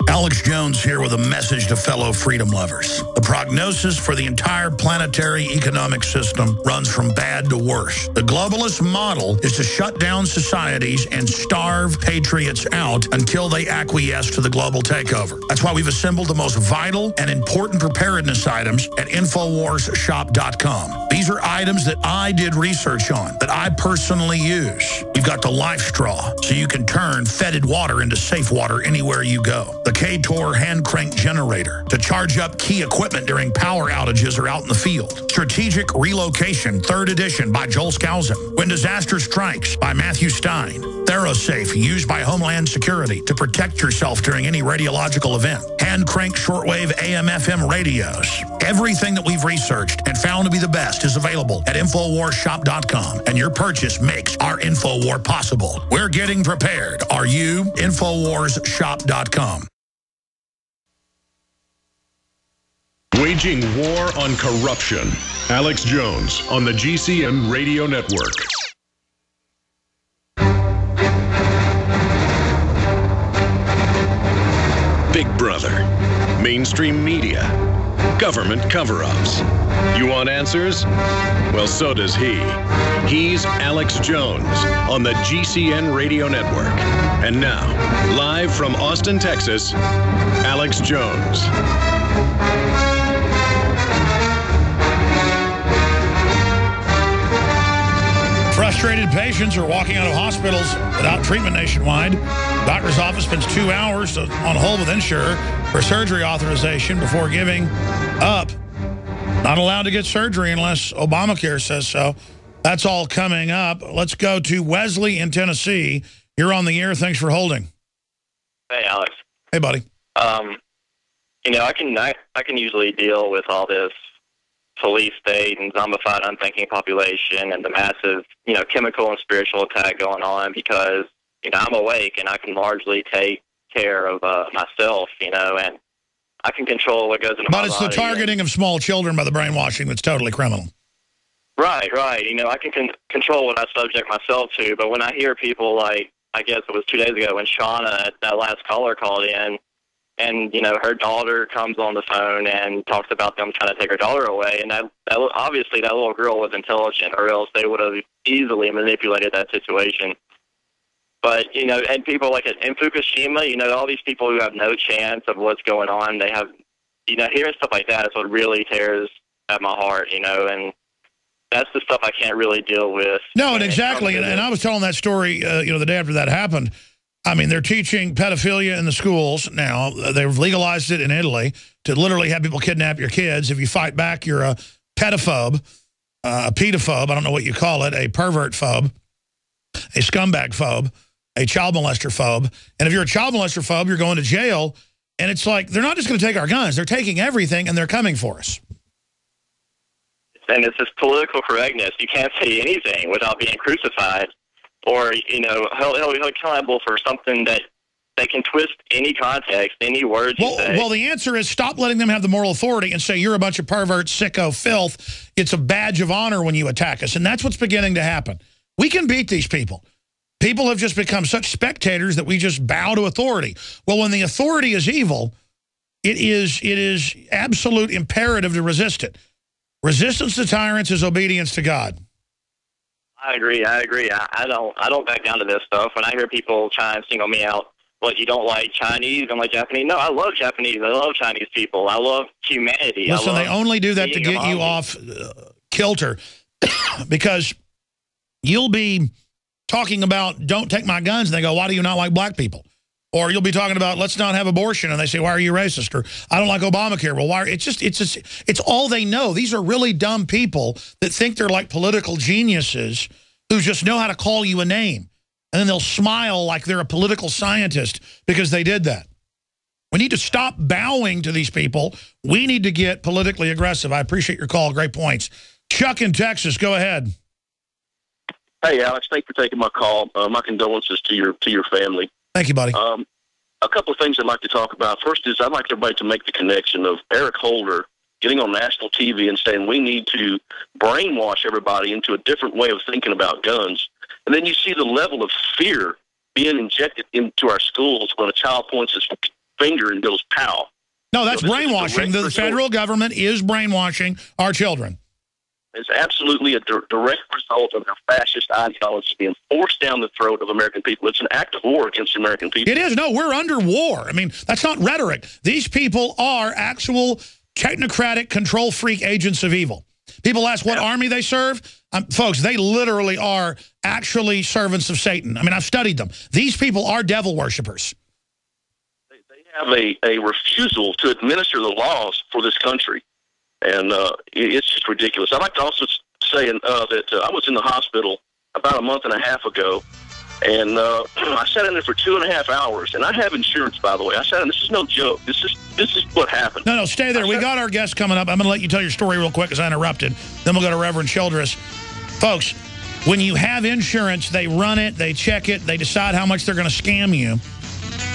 Alex Jones here with a message to fellow freedom lovers. The prognosis for the entire planetary economic system runs from bad to worse. The globalist model is to shut down societies and starve patriots out until they acquiesce to the global takeover. That's why we've assembled the most vital and important preparedness items at InfoWarsShop.com. These are items that I did research on, that I personally use. You've got the Life Straw, so you can turn fetid water into safe water anywhere you go. The K-Tor hand crank generator to charge up key equipment during power outages or out in the field. Strategic Relocation, 3rd edition by Joel Skousen. When Disaster Strikes by Matthew Stein. ThyroSafe, used by Homeland Security to protect yourself during any radiological event. Hand crank shortwave AM/FM radios. Everything that we've researched and found to be the best is available at InfoWarsShop.com, and your purchase makes our InfoWar possible. We're getting prepared. Are you? InfoWarsShop.com. Waging war on corruption. Alex Jones on the GCN Radio Network. Big Brother, mainstream media, government cover-ups. You want answers? Well, so does he. He's Alex Jones on the GCN Radio Network. And now, live from Austin, Texas, Alex Jones. Frustrated patients are walking out of hospitals without treatment nationwide. Doctor's office spends 2 hours on hold with insurer for surgery authorization before giving up. Not allowed to get surgery unless Obamacare says so. That's all coming up. Let's go to Wesley in Tennessee. You're on the air. Thanks for holding. Hey, Alex. Hey, buddy. I can usually deal with all this police state and zombified unthinking population and the massive, chemical and spiritual attack going on because, I'm awake and I can largely take care of myself, and I can control what goes into my body. But it's the targeting of small children by the brainwashing that's totally criminal. Right. I can control what I subject myself to, but when I hear people like, I guess it was 2 days ago when Shauna, that last caller, called in, and, her daughter comes on the phone and talks about them trying to take her daughter away. And obviously that little girl was intelligent, or else they would have easily manipulated that situation. But, and people like in Fukushima, all these people who have no chance of what's going on, they have, hearing stuff like that is what really tears at my heart, and that's the stuff I can't really deal with. No, and exactly. And I was telling that story, the day after that happened. I mean, they're teaching pedophilia in the schools now. They've legalized it in Italy to literally have people kidnap your kids. If you fight back, you're a pedophobe, a pedophobe, I don't know what you call it, a pervert phobe, a scumbag phobe, a child molester phobe. And if you're a child molester phobe, you're going to jail. And it's like, they're not just going to take our guns. They're taking everything, and they're coming for us. And it's this political correctness. You can't say anything without being crucified. Or, held accountable for something that they can twist any context, any words you say. Well, the answer is stop letting them have the moral authority and say you're a bunch of perverts, sicko, filth. It's a badge of honor when you attack us. And that's what's beginning to happen. We can beat these people. People have just become such spectators that we just bow to authority. Well, when the authority is evil, it is absolute imperative to resist it. Resistance to tyrants is obedience to God. I agree. I don't back down to this stuff. When I hear people try and single me out, what, you don't like Chinese, you don't like Japanese? No, I love Japanese. I love Chinese people. I love humanity. Listen, they only do that to get you off kilter because you'll be talking about don't take my guns, and they go, why do you not like black people? Or you'll be talking about let's not have abortion, and they say, why are you racist? Or I don't like Obamacare. Well, why? It's all they know. These are really dumb people that think they're like political geniuses who just know how to call you a name. And then they'll smile like they're a political scientist because they did that. We need to stop bowing to these people. We need to get politically aggressive. I appreciate your call. Great points. Chuck in Texas, go ahead. Hey, Alex, thanks for taking my call. My condolences to your family. Thank you, buddy. A couple of things I'd like to talk about. First is I'd like everybody to make the connection of Eric Holder getting on national TV and saying we need to brainwash everybody into a different way of thinking about guns. And then you see the level of fear being injected into our schools when a child points his finger and goes, pow. No, that's brainwashing. The federal government is brainwashing our children. It's absolutely a direct result of their fascist ideology being forced down the throat of American people. It's an act of war against the American people. It is. No, we're under war. I mean, that's not rhetoric. These people are actual technocratic control freak agents of evil. People ask what army they serve. Folks, they literally are actually servants of Satan. I mean, I've studied them. These people are devil worshipers. They have a refusal to administer the laws for this country. And it's just ridiculous. I'd like to also say that I was in the hospital about a month and a half ago, and I sat in there for 2.5 hours. And I have insurance, by the way. I sat in. This is no joke. This is what happened. No, stay there. We got our guest coming up. I'm going to let you tell your story real quick because I interrupted. Then we'll go to Reverend Childress. Folks, when you have insurance, they run it, they check it, they decide how much they're going to scam you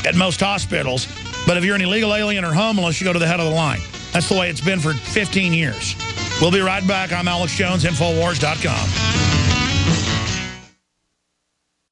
at most hospitals. But if you're an illegal alien or homeless, you go to the head of the line. That's the way it's been for 15 years. We'll be right back. I'm Alex Jones, Infowars.com.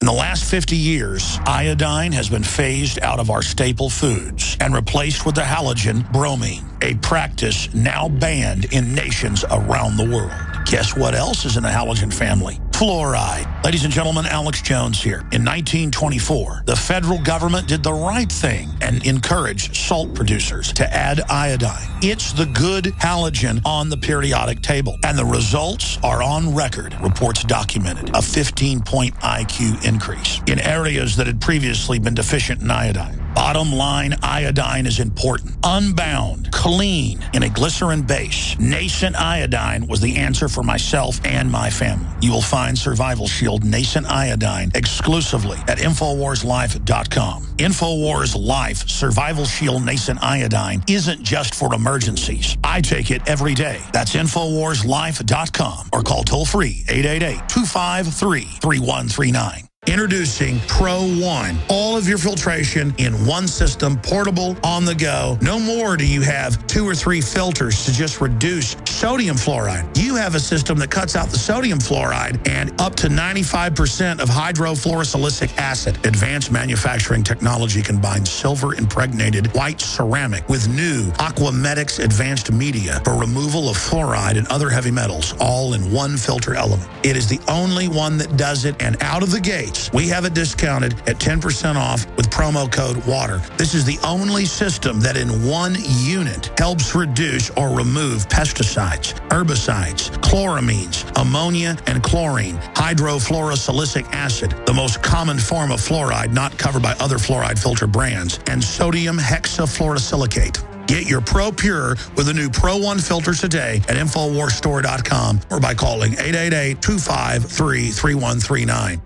In the last 50 years, iodine has been phased out of our staple foods and replaced with the halogen bromine, a practice now banned in nations around the world. Guess what else is in the halogen family? Fluoride. Ladies and gentlemen, Alex Jones here. In 1924, the federal government did the right thing and encouraged salt producers to add iodine. It's the good halogen on the periodic table. And the results are on record. Reports documented a 15-point IQ increase in areas that had previously been deficient in iodine. Bottom line, iodine is important. Unbound, clean, in a glycerin base. Nascent iodine was the answer for myself and my family. You will find Survival Shield Nascent Iodine exclusively at InfoWarsLife.com. InfoWars Life Survival Shield Nascent Iodine isn't just for emergencies. I take it every day. That's InfoWarsLife.com or call toll-free 888-253-3139. Introducing Pro One. All of your filtration in one system, portable, on the go. No more do you have 2 or 3 filters to just reduce sodium fluoride. You have a system that cuts out the sodium fluoride and up to 95% of hydrofluorosilicic acid. Advanced manufacturing technology combines silver-impregnated white ceramic with new Aquamedics advanced media for removal of fluoride and other heavy metals, all in one filter element. It is the only one that does it, and out of the gate, we have it discounted at 10% off with promo code WATER. This is the only system that in one unit helps reduce or remove pesticides, herbicides, chloramines, ammonia, and chlorine, hydrofluorosilicic acid, the most common form of fluoride not covered by other fluoride filter brands, and sodium hexafluorosilicate. Get your Pro Pure with the new Pro One filters today at InfoWarsStore.com or by calling 888-253-3139.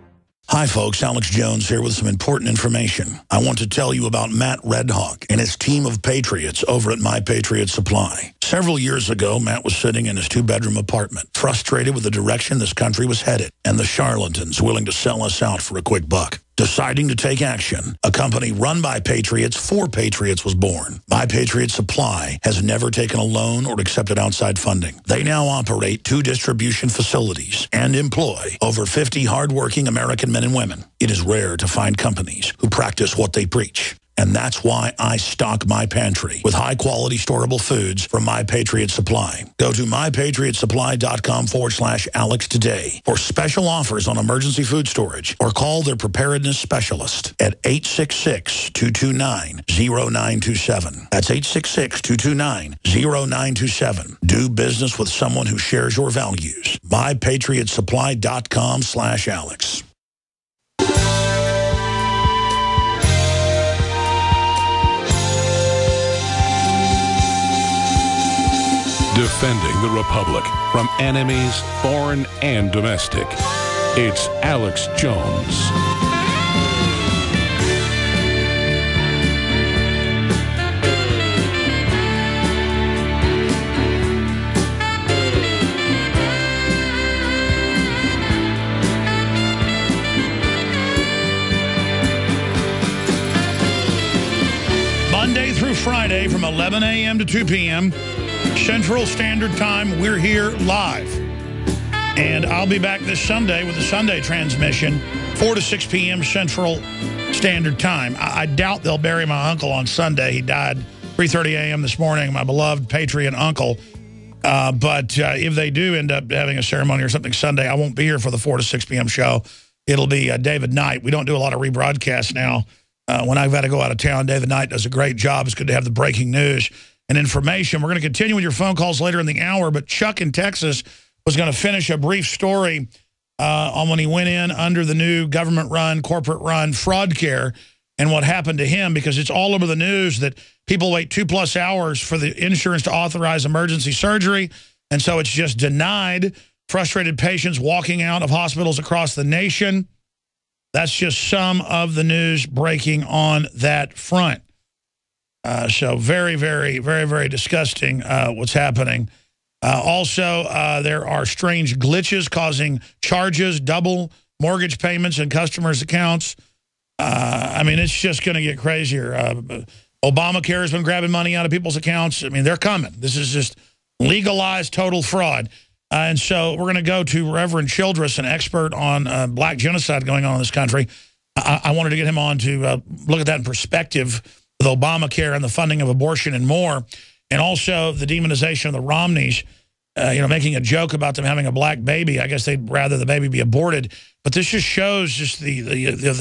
Hi, folks. Alex Jones here with some important information. I want to tell you about Matt Redhawk and his team of patriots over at My Patriot Supply. Several years ago, Matt was sitting in his 2-bedroom apartment, frustrated with the direction this country was headed and the charlatans willing to sell us out for a quick buck. Deciding to take action, a company run by patriots for patriots was born. My Patriot Supply has never taken a loan or accepted outside funding. They now operate 2 distribution facilities and employ over 50 hardworking American men and women. It is rare to find companies who practice what they preach. And that's why I stock my pantry with high-quality storable foods from My Patriot Supply. Go to mypatriotsupply.com/Alex today for special offers on emergency food storage, or call their preparedness specialist at 866-229-0927. That's 866-229-0927. Do business with someone who shares your values. mypatriotsupply.com/Alex. Defending the Republic from enemies, foreign and domestic. It's Alex Jones. Monday through Friday from 11 a.m. to 2 p.m. Central Standard Time, we're here live. And I'll be back this Sunday with the Sunday transmission, 4 to 6 p.m. Central Standard Time. I doubt they'll bury my uncle on Sunday. He died 3:30 a.m. this morning, my beloved Patriot uncle. But if they do end up having a ceremony or something Sunday, I won't be here for the 4 to 6 p.m. show. It'll be David Knight. We don't do a lot of rebroadcasts now. When I've got to go out of town, David Knight does a great job. It's good to have the breaking news and information. We're going to continue with your phone calls later in the hour, but Chuck in Texas was going to finish a brief story on when he went in under the new government-run, corporate-run fraud care and what happened to him, because it's all over the news that people wait 2+ hours for the insurance to authorize emergency surgery, and so it's just denied. Frustrated patients walking out of hospitals across the nation. That's just some of the news breaking on that front. So very, very, very, very disgusting what's happening. Also, there are strange glitches causing charges, double mortgage payments in customers' accounts. I mean, it's just going to get crazier. Obamacare has been grabbing money out of people's accounts. I mean, they're coming. This is just legalized total fraud. And so we're going to go to Reverend Childress, an expert on black genocide going on in this country. I wanted to get him on to look at that in perspective with Obamacare and the funding of abortion and more, and also the demonization of the Romneys, making a joke about them having a black baby. I guess they'd rather the baby be aborted. But this just shows just the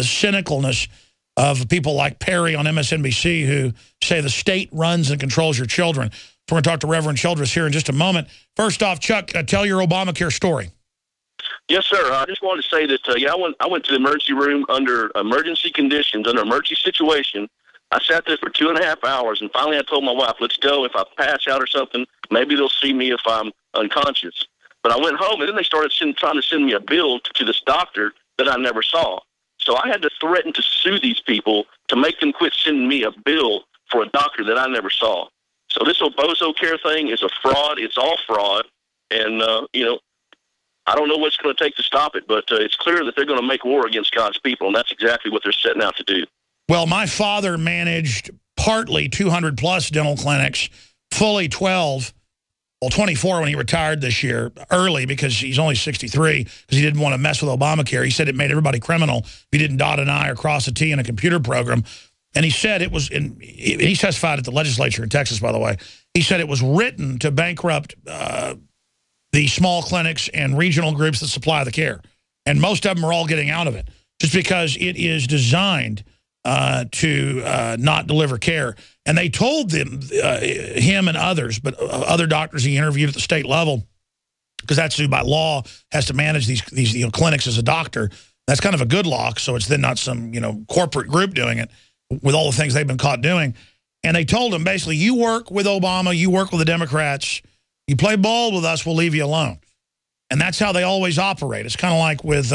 cynicalness of people like Perry on MSNBC who say the state runs and controls your children. So we're going to talk to Reverend Childress here in just a moment. First off, Chuck, tell your Obamacare story. Yes, sir. I just wanted to say that, I went to the emergency room under emergency conditions, under emergency situation. I sat there for 2.5 hours, and finally I told my wife, let's go. If I pass out or something, maybe they'll see me if I'm unconscious. But I went home, and then they started trying to send me a bill to this doctor that I never saw. So I had to threaten to sue these people to make them quit sending me a bill for a doctor that I never saw. So this Obamacare thing is a fraud. It's all fraud. And, I don't know what it's going to take to stop it, but it's clear that they're going to make war against God's people, and that's exactly what they're setting out to do. Well, my father managed partly 200-plus dental clinics, fully 12, 24 when he retired this year, early because he's only 63, because he didn't want to mess with Obamacare. He said it made everybody criminal if you didn't dot an I or cross a T in a computer program. And he said it was, he testified at the legislature in Texas, by the way. He said it was written to bankrupt the small clinics and regional groups that supply the care. And most of them are all getting out of it just because it is designed to not deliver care. And they told them, him and others, but other doctors he interviewed at the state level, because that's who by law has to manage these clinics as a doctor. That's kind of a good law, so it's then not some corporate group doing it with all the things they've been caught doing. And they told him basically, you work with Obama, you work with the Democrats, you play ball with us, we'll leave you alone. And that's how they always operate. It's kind of like with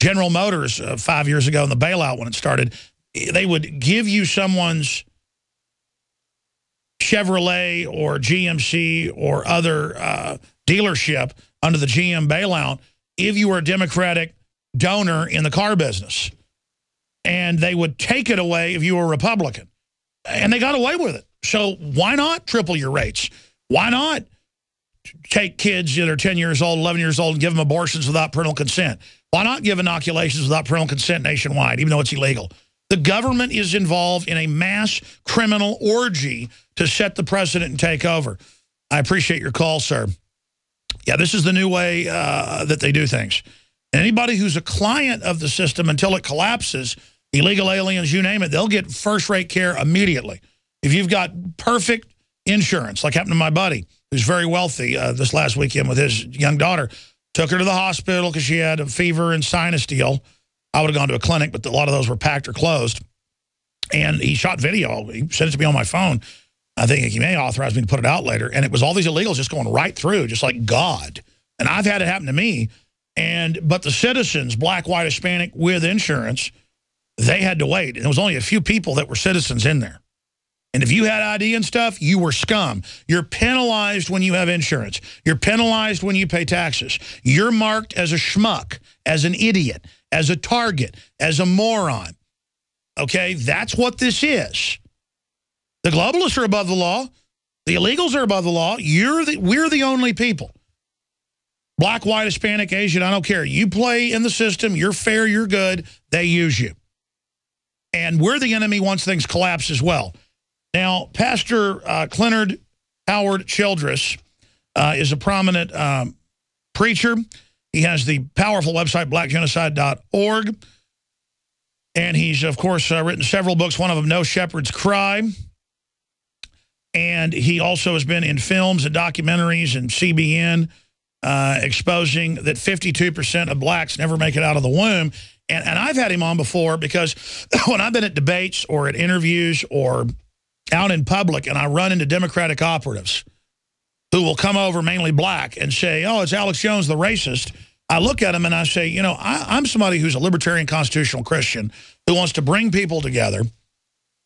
General Motors 5 years ago in the bailout when it started. They would give you someone's Chevrolet or GMC or other dealership under the GM bailout if you were a Democratic donor in the car business. And they would take it away if you were a Republican. And they got away with it. So why not triple your rates? Why not take kids that are 10 years old, 11 years old, and give them abortions without parental consent? Why not give inoculations without parental consent nationwide, even though it's illegal? The government is involved in a mass criminal orgy to set the precedent and take over. I appreciate your call, sir. Yeah, this is the new way that they do things. And anybody who's a client of the system until it collapses, illegal aliens, you name it, they'll get first-rate care immediately. If you've got perfect insurance, like happened to my buddy, who's very wealthy this last weekend with his young daughter, took her to the hospital because she had a fever and sinus deal. I would have gone to a clinic, but a lot of those were packed or closed. And he shot video. He sent it to me on my phone. I think he may authorize me to put it out later. And it was all these illegals just going right through, just like God. And I've had it happen to me. But the citizens, black, white, Hispanic, with insurance, they had to wait. And there was only a few people that were citizens in there. And if you had ID and stuff, you were scum. You're penalized when you have insurance. You're penalized when you pay taxes. You're marked as a schmuck, as an idiot, as a target, as a moron. Okay, that's what this is. The globalists are above the law. The illegals are above the law. We're the only people. Black, white, Hispanic, Asian, I don't care. You play in the system. You're fair. You're good. They use you. And we're the enemy once things collapse as well. Now, Pastor Clenard Howard Childress is a prominent preacher. He has the powerful website, blackgenocide.org. And he's, of course, written several books, one of them, No Shepherd's Cry. And he also has been in films and documentaries and CBN exposing that 52% of blacks never make it out of the womb. And I've had him on before because when I've been at debates or at interviews or out in public and I run into Democratic operatives who will come over, mainly black, and say, oh, it's Alex Jones, the racist. I look at him and I say, you know, I'm somebody who's a libertarian constitutional Christian who wants to bring people together.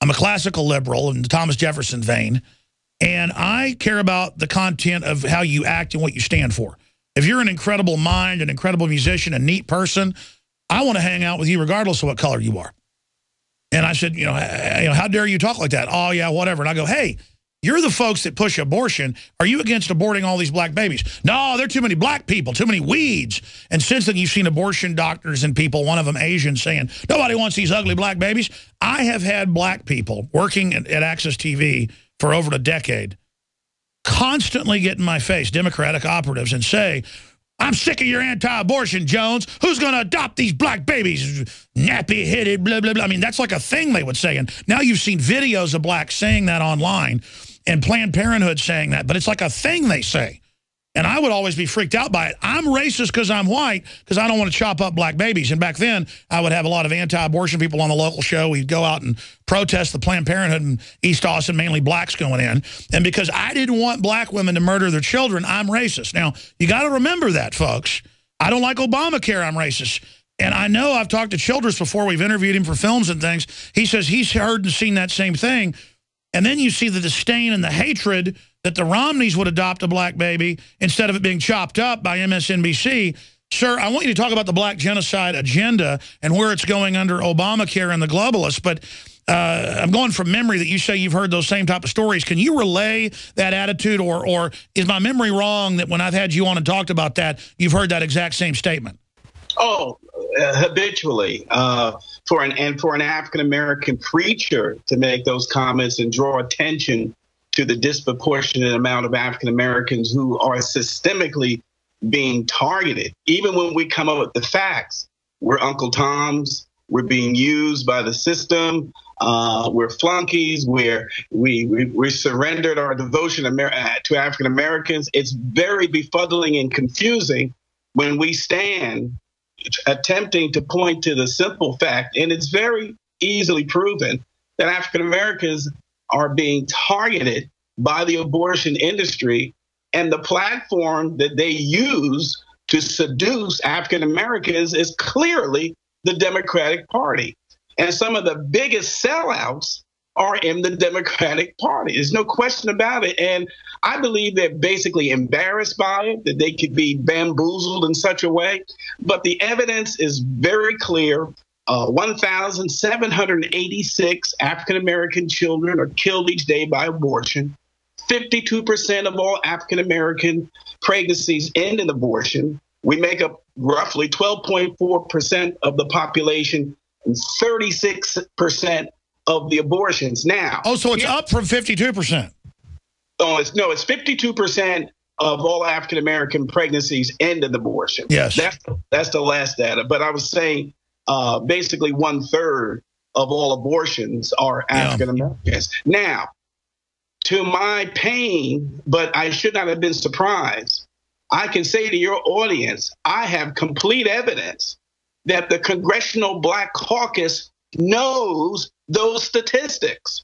I'm a classical liberal in the Thomas Jefferson vein, and I care about the content of how you act and what you stand for. If you're an incredible mind, an incredible musician, a neat person, I want to hang out with you regardless of what color you are. And I said, how dare you talk like that? Oh, yeah, whatever. And I go, hey, you're the folks that push abortion. Are you against aborting all these black babies? No, there are too many black people, too many weeds. And since then, you've seen abortion doctors and people, one of them Asian, saying, nobody wants these ugly black babies. I have had black people working at Access TV for over a decade constantly get in my face, Democratic operatives, and say, I'm sick of your anti-abortion, Jones. Who's going to adopt these black babies? Nappy-headed, blah, blah, blah. I mean, that's like a thing they would say. And now you've seen videos of blacks saying that online and Planned Parenthood saying that. But it's like a thing they say. And I would always be freaked out by it. I'm racist because I'm white because I don't want to chop up black babies. And back then, I would have a lot of anti-abortion people on the local show. We'd go out and protest the Planned Parenthood in East Austin, mainly blacks going in. And because I didn't want black women to murder their children, I'm racist. Now, you got to remember that, folks. I don't like Obamacare, I'm racist. And I know I've talked to Childress before. We've interviewed him for films and things. He says he's heard and seen that same thing. And then you see the disdain and the hatred that the Romneys would adopt a black baby instead of it being chopped up by MSNBC. Sir, I want you to talk about the black genocide agenda and where it's going under Obamacare and the globalists. But I'm going from memory that you say you've heard those same type of stories. Can you relay that attitude, or is my memory wrong that when I've had you on and talked about that, you've heard that exact same statement? Oh, habitually. For an African-American preacher to make those comments and draw attention to the disproportionate amount of African-Americans who are systemically being targeted. Even when we come up with the facts, we're Uncle Toms, we're being used by the system, we're flunkies, we surrendered our devotion to African-Americans. It's very befuddling and confusing when we stand attempting to point to the simple fact, and it's very easily proven, that African-Americans are being targeted by the abortion industry, and the platform that they use to seduce African-Americans is clearly the Democratic Party. And some of the biggest sellouts are in the Democratic Party. There's no question about it. And I believe they're basically embarrassed by it, that they could be bamboozled in such a way. But the evidence is very clear. 1,786 African-American children are killed each day by abortion. 52% of all African-American pregnancies end in abortion. We make up roughly 12.4% of the population 36% of the abortions. Now, so it's up from 52%. Oh, it's 52% of all African American pregnancies end in abortion. Yes, that's the last data. But I was saying, basically 1/3 of all abortions are African Americans. Now, to my pain, but I should not have been surprised, I can say to your audience, I have complete evidence that the Congressional Black Caucus knows those statistics.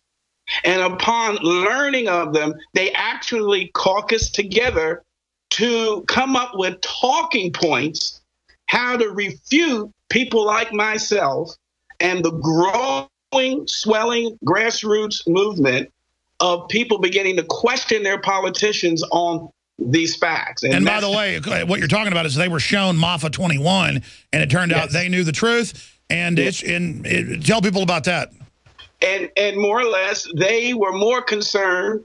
And upon learning of them, they actually caucus together to come up with talking points, how to refute people like myself and the growing, swelling grassroots movement of people beginning to question their politicians on these facts. And by the way, what you're talking about is they were shown MAFA 21, and it turned out they knew the truth. And tell people about that. And more or less, they were more concerned,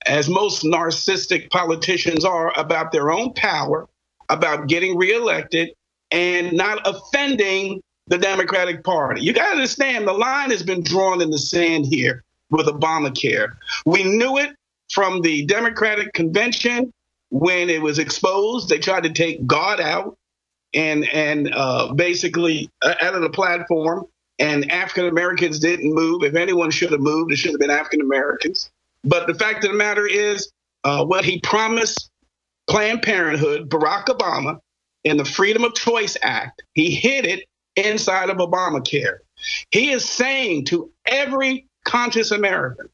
as most narcissistic politicians are, about their own power, about getting reelected, and not offending the Democratic Party. You got to understand, the line has been drawn in the sand here with Obamacare. We knew it from the Democratic Convention when it was exposed. They tried to take God out and basically out of the platform. And African Americans didn't move. If anyone should have moved, it should have been African Americans. But the fact of the matter is, what he promised Planned Parenthood, Barack Obama, in the Freedom of Choice Act, he hid it inside of Obamacare. He is saying to every conscious American,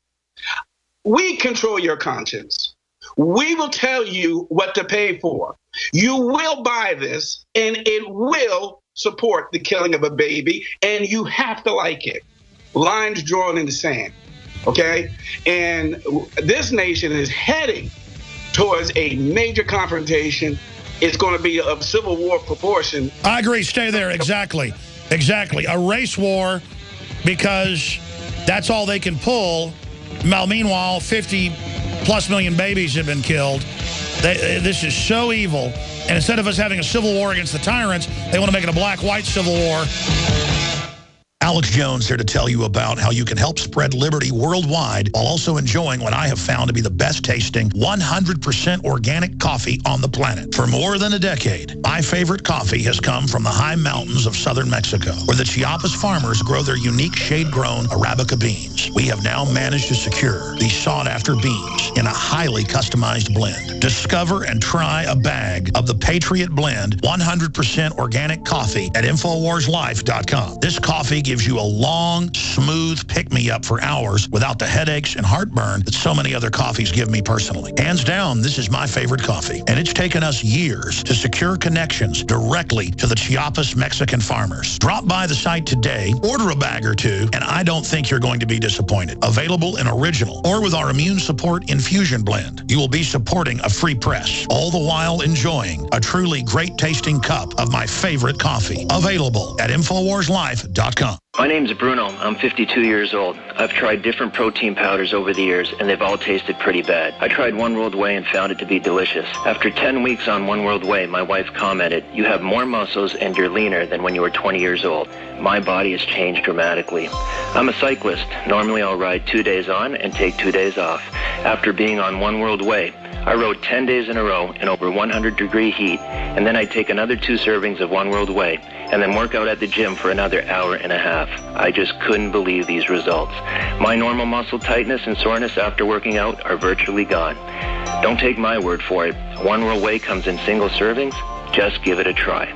we control your conscience. We will tell you what to pay for. You will buy this, and it will support the killing of a baby, and you have to like it. Lines drawn in the sand, okay? And this nation is heading towards a major confrontation. It's going to be of civil war proportion. I agree. Stay there. Exactly. Exactly. A race war, because that's all they can pull. Meanwhile, 50+ million babies have been killed. This is so evil. And instead of us having a civil war against the tyrants, they want to make it a black-white civil war. Alex Jones here to tell you about how you can help spread liberty worldwide while also enjoying what I have found to be the best-tasting 100% organic coffee on the planet. For more than a decade, my favorite coffee has come from the high mountains of southern Mexico, where the Chiapas farmers grow their unique shade-grown Arabica beans. We have now managed to secure these sought-after beans in a highly customized blend. Discover and try a bag of the Patriot Blend 100% organic coffee at InfoWarsLife.com. This coffee gives you a long, smooth pick-me-up for hours without the headaches and heartburn that so many other coffees give me personally. Hands down, this is my favorite coffee, and it's taken us years to secure connections directly to the Chiapas Mexican farmers. Drop by the site today, order a bag or two, and I don't think you're going to be disappointed. Available in original or with our Immune Support Infusion Blend. You will be supporting a free press, all the while enjoying a truly great-tasting cup of my favorite coffee. Available at InfoWarsLife.com. My name's Bruno. I'm 52 years old. I've tried different protein powders over the years, and they've all tasted pretty bad. I tried One World Whey and found it to be delicious. After 10 weeks on One World Whey, my wife commented, "You have more muscles and you're leaner than when you were 20 years old." My body has changed dramatically. I'm a cyclist. Normally I'll ride 2 days on and take 2 days off. After being on One World Whey, I rode 10 days in a row in over 100-degree heat, and then I'd take another 2 servings of One World Whey, and then work out at the gym for another hour and a half. I just couldn't believe these results. My normal muscle tightness and soreness after working out are virtually gone. Don't take my word for it. One World Whey comes in single servings. Just give it a try.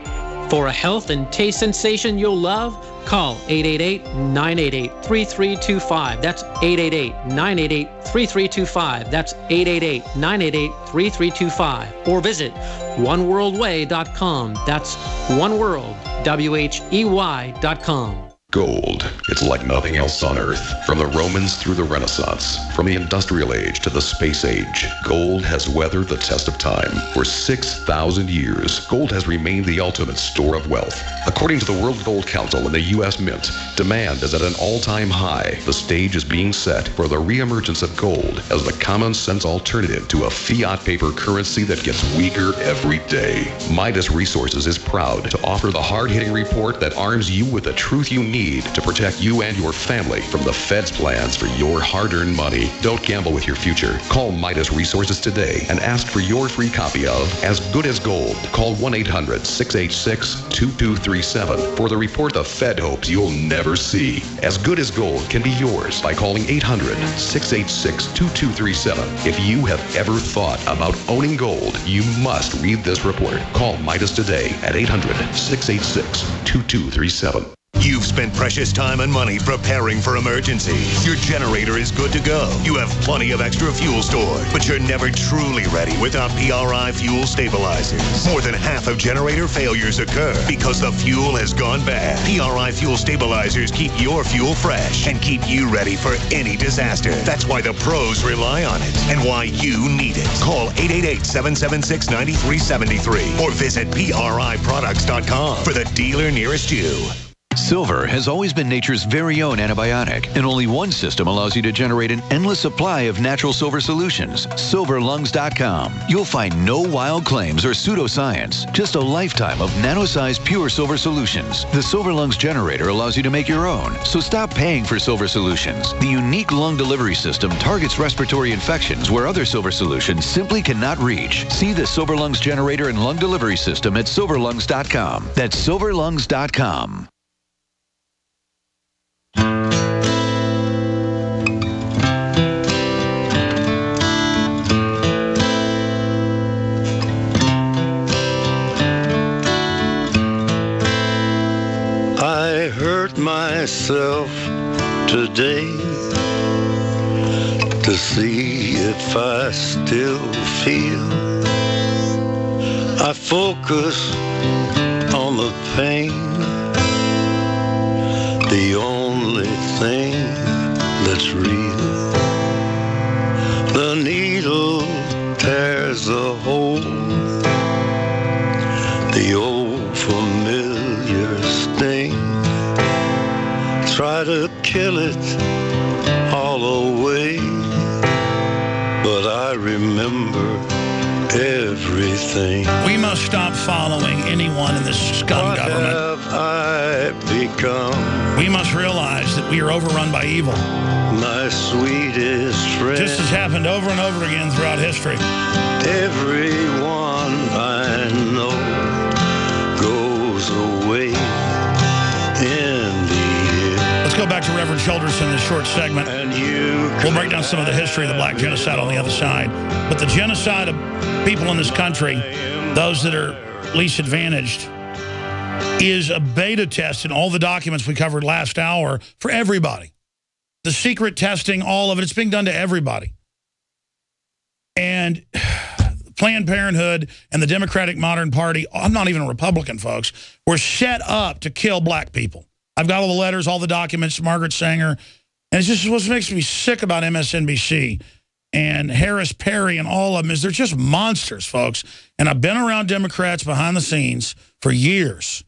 For a health and taste sensation you'll love, call 888-988-3325. That's 888-988-3325. That's 888-988-3325. Or visit oneworldway.com. That's oneworld.com. Gold. It's like nothing else on Earth. From the Romans through the Renaissance, from the Industrial Age to the Space Age, gold has weathered the test of time. For 6,000 years, gold has remained the ultimate store of wealth. According to the World Gold Council and the U.S. Mint, demand is at an all-time high. The stage is being set for the reemergence of gold as the common-sense alternative to a fiat paper currency that gets weaker every day. Midas Resources is proud to offer the hard-hitting report that arms you with the truth you need need to protect you and your family from the Fed's plans for your hard-earned money. Don't gamble with your future. Call Midas Resources today and ask for your free copy of As Good as Gold. Call 1-800-686-2237 for the report the Fed hopes you'll never see. As Good as Gold can be yours by calling 800-686-2237. If you have ever thought about owning gold, you must read this report. Call Midas today at 800-686-2237. You've spent precious time and money preparing for emergencies. Your generator is good to go. You have plenty of extra fuel stored, but you're never truly ready without PRI fuel stabilizers. More than half of generator failures occur because the fuel has gone bad. PRI fuel stabilizers keep your fuel fresh and keep you ready for any disaster. That's why the pros rely on it and why you need it. Call 888-776-9373 or visit PRIproducts.com for the dealer nearest you. Silver has always been nature's very own antibiotic, and only one system allows you to generate an endless supply of natural silver solutions. SilverLungs.com. You'll find no wild claims or pseudoscience, just a lifetime of nano-sized pure silver solutions. The Silver Lungs generator allows you to make your own, so stop paying for silver solutions. The unique lung delivery system targets respiratory infections where other silver solutions simply cannot reach. See the Silver Lungs generator and lung delivery system at SilverLungs.com. That's SilverLungs.com. I hurt myself today to see if I still feel. I focus on the pain, the only thing that's real. The needle tears a hole, the old familiar sting. Try to kill it all away, but I remember everything. We must stop following anyone in this scum government. What have I become? We must realize that we are overrun by evil. My sweetest friend. This has happened over and over again throughout history. Everyone I know goes away in the year. Let's go back to Reverend Childress in this short segment. We'll break down some of the history of the black genocide on the other side. But the genocide of people in this country, those that are least advantaged, is a beta test in all the documents we covered last hour for everybody. The secret testing, all of it, it's being done to everybody. And Planned Parenthood and the Democratic Modern Party, I'm not even a Republican, folks, were set up to kill black people. I've got all the letters, all the documents, Margaret Sanger, and it's just what makes me sick about MSNBC and Harris Perry and all of them is they're just monsters, folks. And I've been around Democrats behind the scenes for years.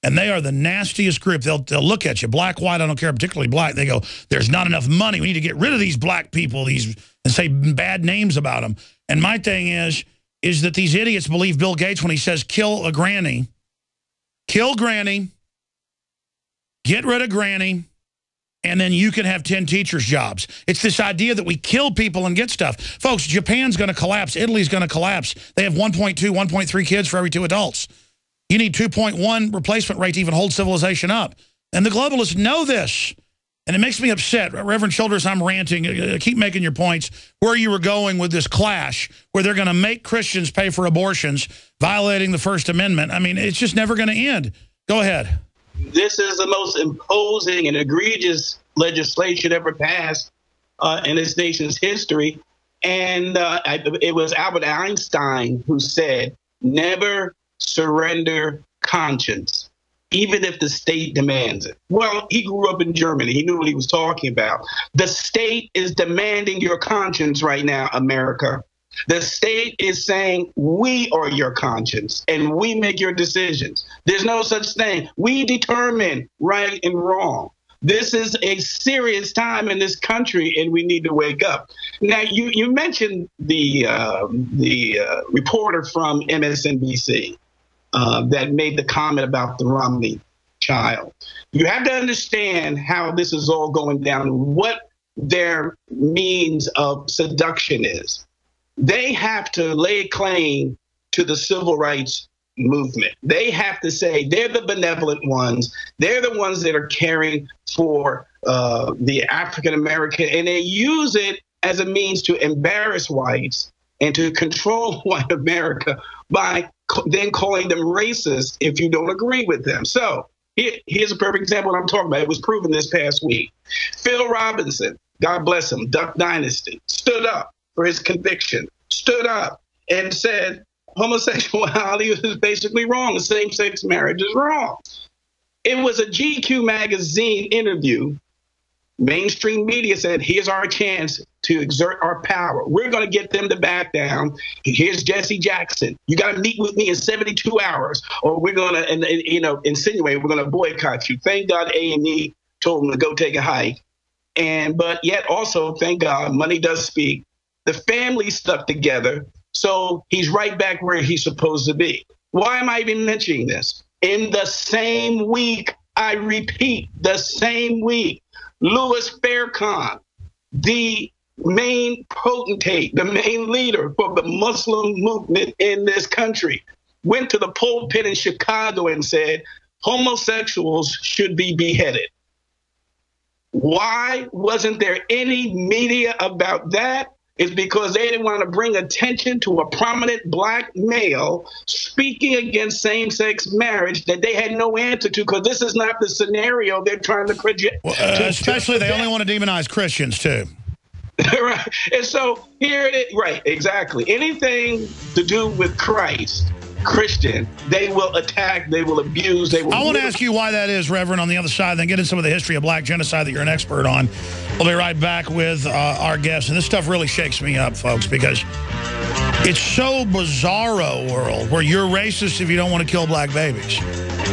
And they are the nastiest group. They'll look at you, black, white, I don't care, particularly black. They go, there's not enough money. We need to get rid of these black people, and say bad names about them. And my thing is that these idiots believe Bill Gates when he says kill a granny. Kill granny, get rid of granny, and then you can have 10 teachers' jobs. It's this idea that we kill people and get stuff. Folks, Japan's going to collapse. Italy's going to collapse. They have 1.2, 1.3 kids for every 2 adults. You need 2.1 replacement rate to even hold civilization up. And the globalists know this. And it makes me upset. Reverend Childress, I'm ranting. Keep making your points. Where you were going with this clash, where they're going to make Christians pay for abortions, violating the First Amendment. I mean, it's just never going to end. Go ahead. This is the most imposing and egregious legislation ever passed in this nation's history. And it was Albert Einstein who said, never surrender conscience, even if the state demands it. Well, he grew up in Germany. He knew what he was talking about. The state is demanding your conscience right now, America. The state is saying, we are your conscience, and we make your decisions. There's no such thing. We determine right and wrong. This is a serious time in this country, and we need to wake up. Now, you mentioned the reporter from MSNBC that made the comment about the Romney child. You have to understand how this is all going down and what their means of seduction is. They have to lay claim to the civil rights movement. They have to say they're the benevolent ones. They're the ones that are caring for the African American, and they use it as a means to embarrass whites and to control white America by then calling them racist if you don't agree with them. So here's a perfect example of what I'm talking about. It was proven this past week. Phil Robinson, God bless him, Duck Dynasty, stood up for his conviction, stood up and said homosexuality is basically wrong. Same-sex marriage is wrong. It was a GQ magazine interview. Mainstream media said, here's our chance to exert our power. We're going to get them to back down. Here's Jesse Jackson. You got to meet with me in 72 hours, or we're going to, insinuate we're going to boycott you. Thank God A&E told them to go take a hike. But yet also, thank God, money does speak. The family stuck together, so he's right back where he's supposed to be. Why am I even mentioning this? In the same week, I repeat, the same week, Louis Farrakhan, the main potentate, the main leader for the Muslim movement in this country, went to the pulpit in Chicago and said homosexuals should be beheaded. Why wasn't there any media about that? It's because they didn't want to bring attention to a prominent black male speaking against same-sex marriage that they had no answer to, because this is not the scenario they're trying to project. Especially they only want to demonize Christians, too. Right. And so here it is. Right, exactly. Anything to do with Christ, Christian, they will attack, they will abuse, they will... I want to ask you why that is, Reverend, on the other side, then get into some of the history of black genocide that you're an expert on. We'll be right back with our guests. And this stuff really shakes me up, folks, because it's so bizarro world where you're racist if you don't want to kill black babies.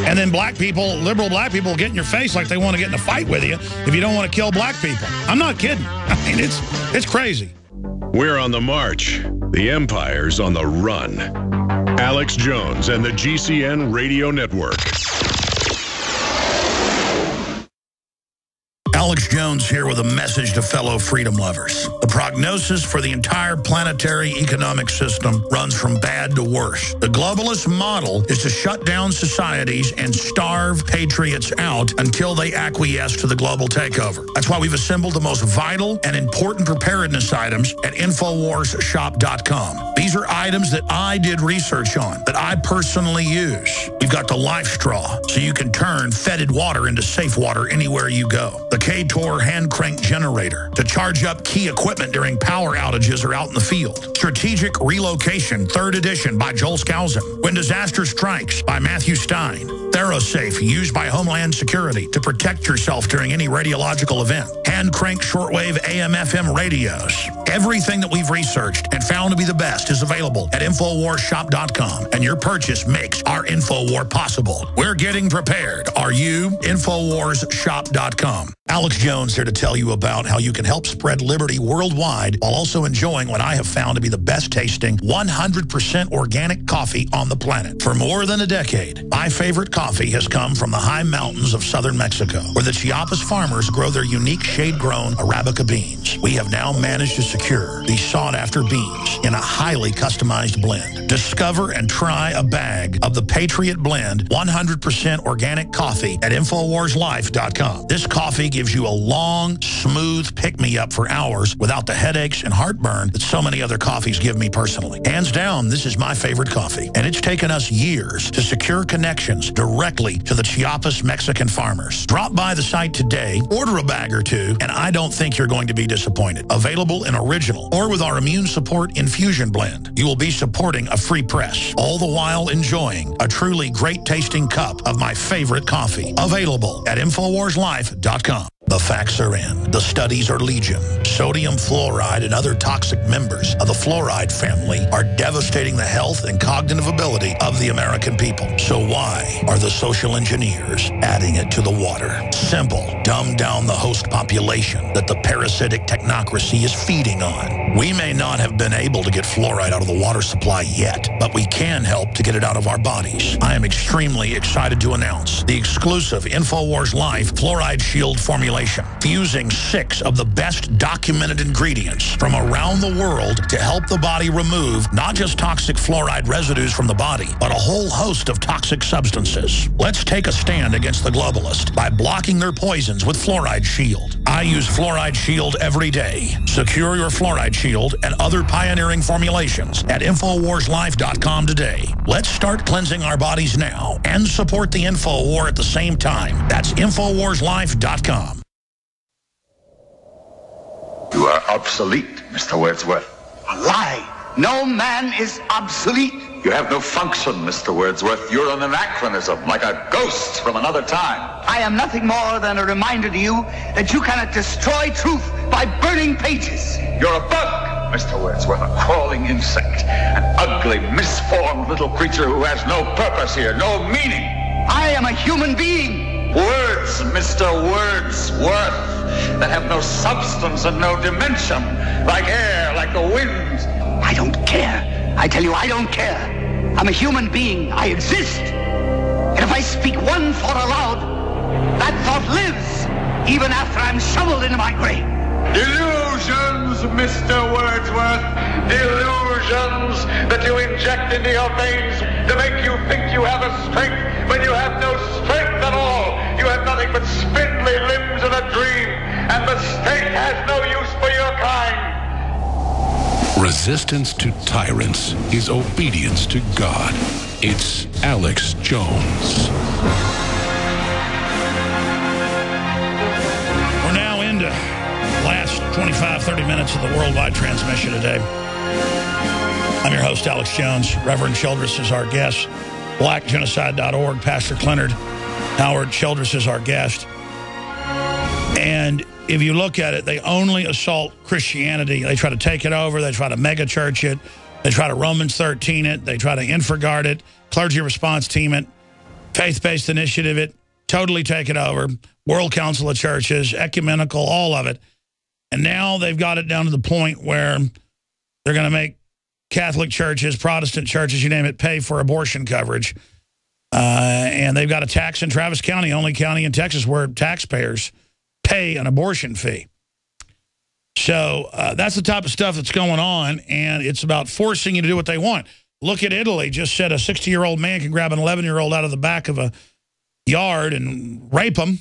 And then black people, liberal black people, get in your face like they want to get in a fight with you if you don't want to kill black people. I'm not kidding. I mean, it's crazy. We're on the march. The empire's on the run. Alex Jones and the GCN Radio Network. Alex Jones here with a message to fellow freedom lovers. The prognosis for the entire planetary economic system runs from bad to worse. The globalist model is to shut down societies and starve patriots out until they acquiesce to the global takeover. That's why we've assembled the most vital and important preparedness items at InfoWarsShop.com. These are items that I did research on, that I personally use. We've got the Life Straw, so you can turn fetid water into safe water anywhere you go. The K-Tor hand crank generator to charge up key equipment during power outages or out in the field. Strategic Relocation, 3rd edition by Joel Skousen. When Disaster Strikes by Matthew Stein. ThyroSafe, used by Homeland Security to protect yourself during any radiological event. Hand crank shortwave AM/FM radios. Everything that we've researched and found to be the best is available at InfoWarsShop.com, and your purchase makes our InfoWar possible. We're getting prepared. Are you? InfoWarsShop.com. Alex Jones here to tell you about how you can help spread liberty worldwide while also enjoying what I have found to be the best tasting 100% organic coffee on the planet. For more than a decade, my favorite coffee has come from the high mountains of southern Mexico, where the Chiapas farmers grow their unique shade-grown Arabica beans. We have now managed to secure these sought-after beans in a highly customized blend. Discover and try a bag of the Patriot Blend 100% organic coffee at InfoWarsLife.com. This coffee gives you a long, smooth pick-me-up for hours without the headaches and heartburn that so many other coffees give me personally. Hands down, this is my favorite coffee, and it's taken us years to secure connections directly to the Chiapas Mexican farmers. Drop by the site today, order a bag or two, and I don't think you're going to be disappointed. Available in original or with our Immune Support Infusion Blend. You will be supporting a free press, all the while enjoying a truly great-tasting cup of my favorite coffee. Available at InfoWarsLife.com. The facts are in. The studies are legion. Sodium fluoride and other toxic members of the fluoride family are devastating the health and cognitive ability of the American people. So why are the social engineers adding it to the water? Simple. Dumb down the host population that the parasitic technocracy is feeding on. We may not have been able to get fluoride out of the water supply yet, but we can help to get it out of our bodies. I am extremely excited to announce the exclusive InfoWars Life Fluoride Shield formulation, fusing 6 of the best documented ingredients from around the world to help the body remove not just toxic fluoride residues from the body, but a whole host of toxic substances. Let's take a stand against the globalists by blocking their poisons with Fluoride Shield. I use Fluoride Shield every day. Secure your Fluoride Shield and other pioneering formulations at InfoWarsLife.com today. Let's start cleansing our bodies now and support the Info War at the same time. That's InfoWarsLife.com. You are obsolete, Mr. Wordsworth. A lie. No man is obsolete. You have no function, Mr. Wordsworth. You're an anachronism, like a ghost from another time. I am nothing more than a reminder to you that you cannot destroy truth by burning pages. You're a bug, Mr. Wordsworth, a crawling insect, an ugly, misformed little creature who has no purpose here, no meaning. I am a human being. Words, Mr. Wordsworth, that have no substance and no dimension, like air, like the wind. I don't care. I tell you, I don't care. I'm a human being. I exist. And if I speak one thought aloud, that thought lives, even after I'm shoveled into my grave. Delusions, Mr. Wordsworth. Delusions that you inject into your veins to make you think you have a strength when you have no strength at all. You have nothing but spindly limbs and a dream, and the state has no use for your kind. Resistance to tyrants is obedience to God. It's Alex Jones. We're now into the last 25, 30 minutes of the worldwide transmission today. I'm your host, Alex Jones. Reverend Childress is our guest. BlackGenocide.org, Pastor Cleonard Howard Childress is our guest. And if you look at it, they only assault Christianity. They try to take it over. They try to mega-church it. They try to Romans 13 it. They try to infraguard it, clergy response team it, faith-based initiative it, totally take it over, World Council of Churches, ecumenical, all of it. And now they've got it down to the point where they're going to make Catholic churches, Protestant churches, you name it, pay for abortion coverage. And they've got a tax in Travis County, only county in Texas where taxpayers pay an abortion fee. So that's the type of stuff that's going on, and it's about forcing you to do what they want. Look at Italy. Just said a 60-year-old man can grab an 11-year-old out of the back of a yard and rape them,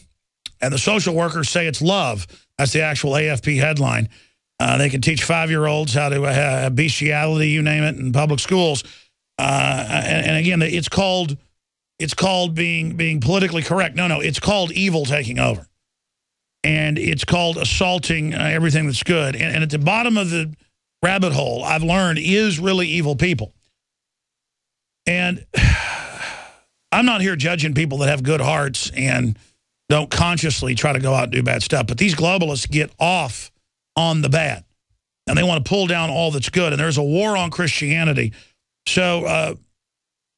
and the social workers say it's love. That's the actual AFP headline. They can teach 5-year-olds how to have bestiality, you name it, in public schools. And again, it's called being politically correct. No, it's called evil taking over. And it's called assaulting everything that's good. And at the bottom of the rabbit hole, I've learned, is really evil people. And I'm not here judging people that have good hearts and don't consciously try to go out and do bad stuff. But these globalists get off on the bad. And they want to pull down all that's good. And there's a war on Christianity. So,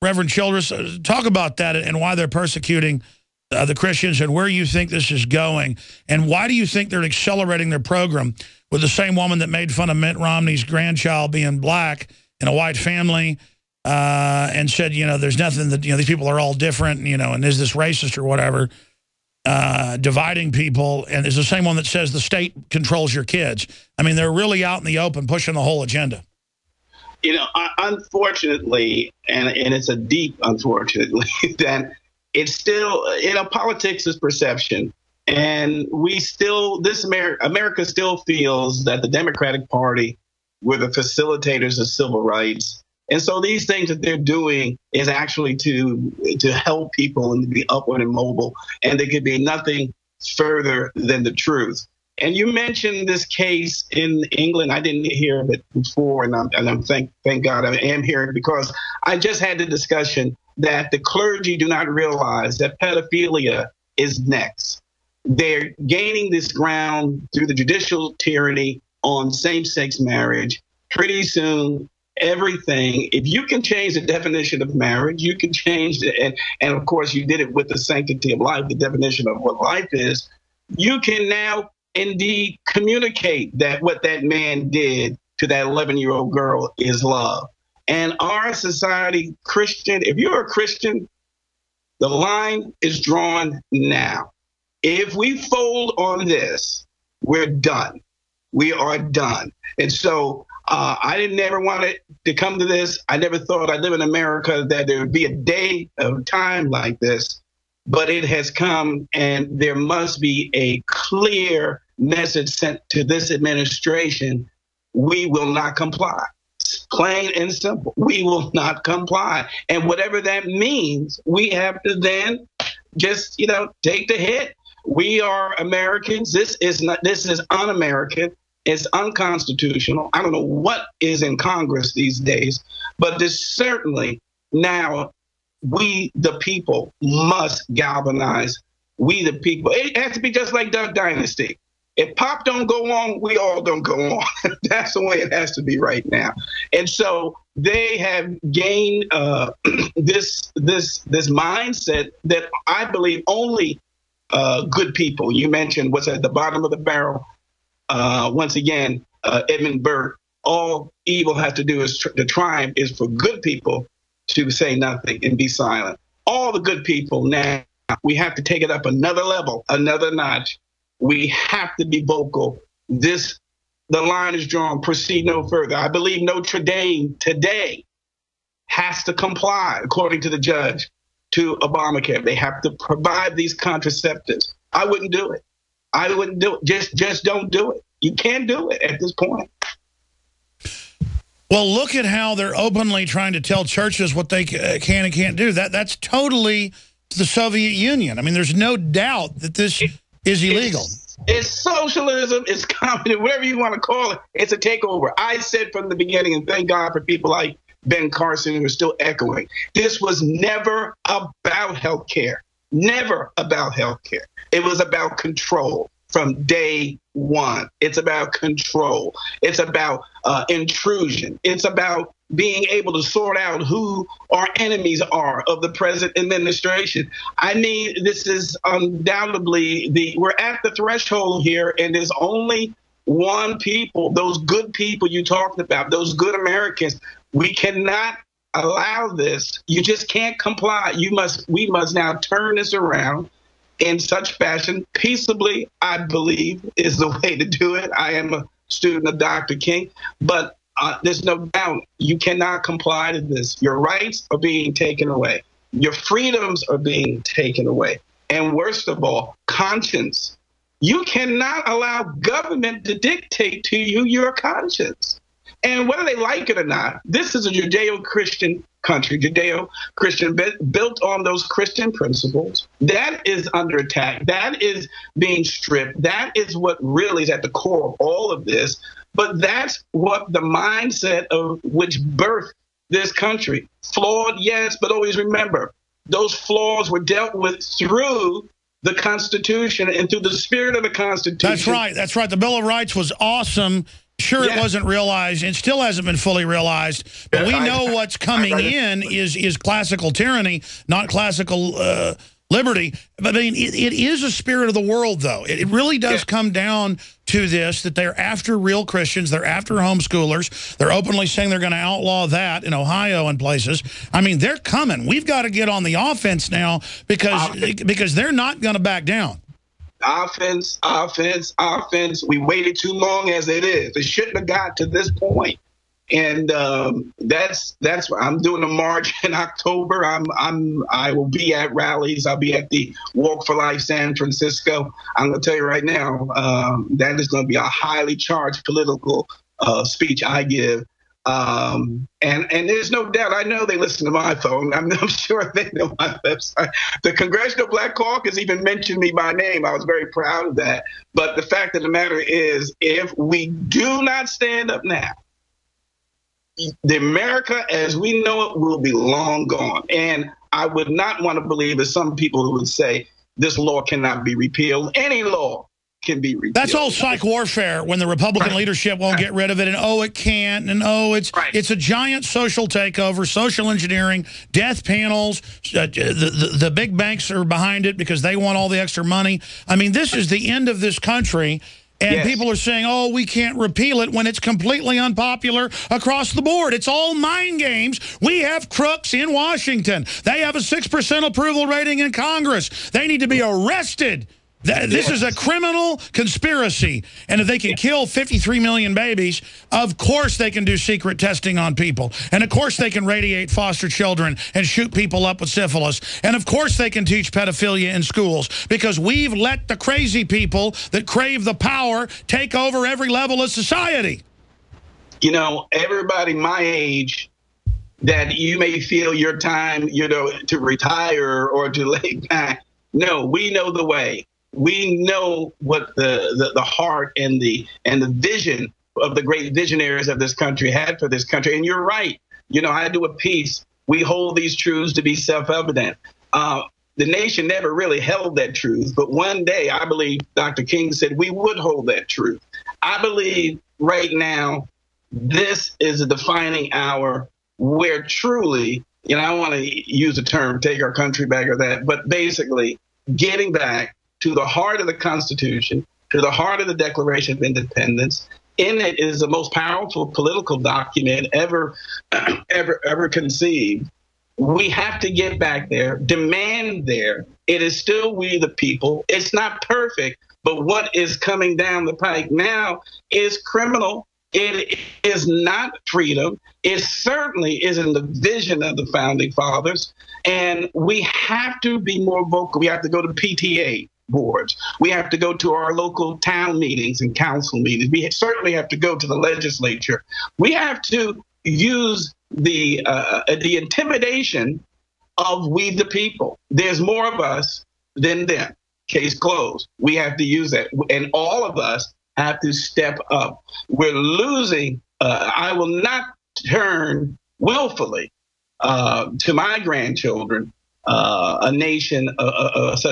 Reverend Childress, talk about that and why they're persecuting the Christians and where you think this is going. And why do you think they're accelerating their program with the same woman that made fun of Mitt Romney's grandchild being black in a white family and said, there's nothing that, these people are all different, and is this racist or whatever, dividing people. And it's the same one that says the state controls your kids. I mean, they're really out in the open pushing the whole agenda. Unfortunately, and it's a deep unfortunately, that it's still, politics is perception. And America still feels that the Democratic Party were the facilitators of civil rights. And so these things that they're doing is actually to help people and to be upward and mobile. And they could be nothing further than the truth. And you mentioned this case in England. I didn't hear of it before, and I'm thank God I am hearing, because I just had the discussion that the clergy do not realize that pedophilia is next. They're gaining this ground through the judicial tyranny on same-sex marriage. Pretty soon, everything, if you can change the definition of marriage, you can change it. And of course, you did it with the sanctity of life, the definition of what life is. You can now indeed communicate that what that man did to that 11-year-old girl is love. And our society, Christian, if you're a Christian, the line is drawn now. If we fold on this, we're done. We are done. And so I didn't never want it to come to this. I never thought I'd live in America that there would be a day of time like this. But it has come, and there must be a clear message sent to this administration. We will not comply. Plain and simple. We will not comply. And whatever that means, we have to then just, take the hit. We are Americans. This is un-American. It's unconstitutional. I don't know what is in Congress these days, but this certainly now we, the people, must galvanize. We, the people. It has to be just like Duck Dynasty. If Pop don't go on, we all don't go on. That's the way it has to be right now. And so they have gained this mindset that I believe only good people. You mentioned what's at the bottom of the barrel. Once again, Edmund Burke. All evil has to do is to triumph is for good people to say nothing and be silent. All the good people now, we have to take it up another level, another notch. We have to be vocal. The line is drawn. Proceed no further. I believe Notre Dame today has to comply, according to the judge, to Obamacare. They have to provide these contraceptives. I wouldn't do it. I wouldn't do it. Just don't do it. You can't do it at this point. Well, look at how they're openly trying to tell churches what they can and can't do. That's totally the Soviet Union. I mean, there's no doubt that this is illegal. It's socialism, it's communism, whatever you want to call it. It's a takeover. I said from the beginning, and thank God for people like Ben Carson who are still echoing, this was never about health care. Never about health care. It was about control from day one. It's about control. It's about intrusion. It's about being able to sort out who our enemies are of the present administration. I mean, this is undoubtedly we're at the threshold here, and there's only one people, those good people you talked about, those good Americans. We cannot allow this. You just can't comply. We must now turn this around in such fashion. Peaceably, I believe, is the way to do it. I am a student of Dr. King, but there's no doubt you cannot comply to this. Your rights are being taken away. Your freedoms are being taken away. And worst of all, conscience. You cannot allow government to dictate to you your conscience. And whether they like it or not, this is a Judeo-Christian country, Judeo-Christian, built on those Christian principles. That is under attack. That is being stripped. That is what really is at the core of all of this. But that's what the mindset of which birthed this country. Flawed, yes, but always remember, those flaws were dealt with through the Constitution and through the spirit of the Constitution. That's right. That's right. The Bill of Rights was awesome. Sure, it wasn't realized. It still hasn't been fully realized. But we know what's coming in is classical tyranny, not classical liberty. But I mean, it is a spirit of the world, though. It really does come down to this, that they're after real Christians. They're after homeschoolers. They're openly saying they're going to outlaw that in Ohio and places. I mean, they're coming. We've got to get on the offense now because they're not going to back down. Offense, offense, offense. We waited too long as it is. It shouldn't have got to this point. And that's what I'm doing a march in October. I will be at rallies. I'll be at the Walk for Life San Francisco. I'm going to tell you right now, that is going to be a highly charged political speech I give. And there's no doubt, I know they listen to my phone. I'm sure they know my website. The Congressional Black Caucus even mentioned me by name. I was very proud of that. But the fact of the matter is, if we do not stand up now, the America as we know it will be long gone. And I would not want to believe, as some people would say, this law cannot be repealed. Any law can be repealed. That's all psych warfare when the Republican leadership won't get rid of it, and it can't, and it's a giant social takeover, social engineering, death panels. The big banks are behind it because they want all the extra money. I mean, this is the end of this country. And people are saying, oh, we can't repeal it when it's completely unpopular across the board. It's all mind games. We have crooks in Washington. They have a 6% approval rating in Congress. They need to be arrested. This is a criminal conspiracy. And if they can kill 53 million babies, of course they can do secret testing on people. And of course they can radiate foster children and shoot people up with syphilis. And of course they can teach pedophilia in schools, because we've let the crazy people that crave the power take over every level of society. You know, everybody my age, that you may feel your time, to retire or to lay back. No, we know the way. We know what the heart and the vision of the great visionaries of this country had for this country. And you're right. I do a piece. We hold these truths to be self-evident. The nation never really held that truth. But one day, I believe Dr. King said we would hold that truth. I believe right now, this is a defining hour where truly, I want to use the term, take our country back or that, but basically getting back to the heart of the Constitution, to the heart of the Declaration of Independence. In it is the most powerful political document ever conceived. We have to get back there, demand there. It is still we the people. It's not perfect, but what is coming down the pike now is criminal. It is not freedom. It certainly isn't the vision of the Founding Fathers. And we have to be more vocal. We have to go to PTA boards. We have to go to our local town meetings and council meetings. We certainly have to go to the legislature. We have to use the intimidation of we the people. There's more of us than them. Case closed. We have to use that. And all of us have to step up. We're losing. I will not turn willfully to my grandchildren a nation of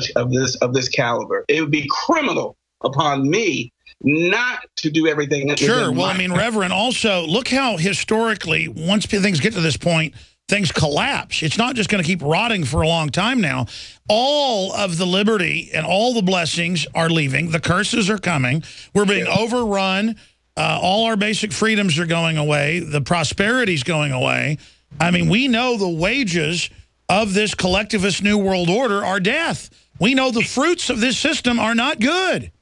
this caliber. It would be criminal upon me not to do everything. Sure. Well, I mean, Reverend, also look how historically, once things get to this point, things collapse. It's not just going to keep rotting for a long time now. All of the liberty and all the blessings are leaving. The curses are coming. We're being overrun. All our basic freedoms are going away. The prosperity's going away. I mean, we know the wages of this collectivist New World Order are death. We know the fruits of this system are not good.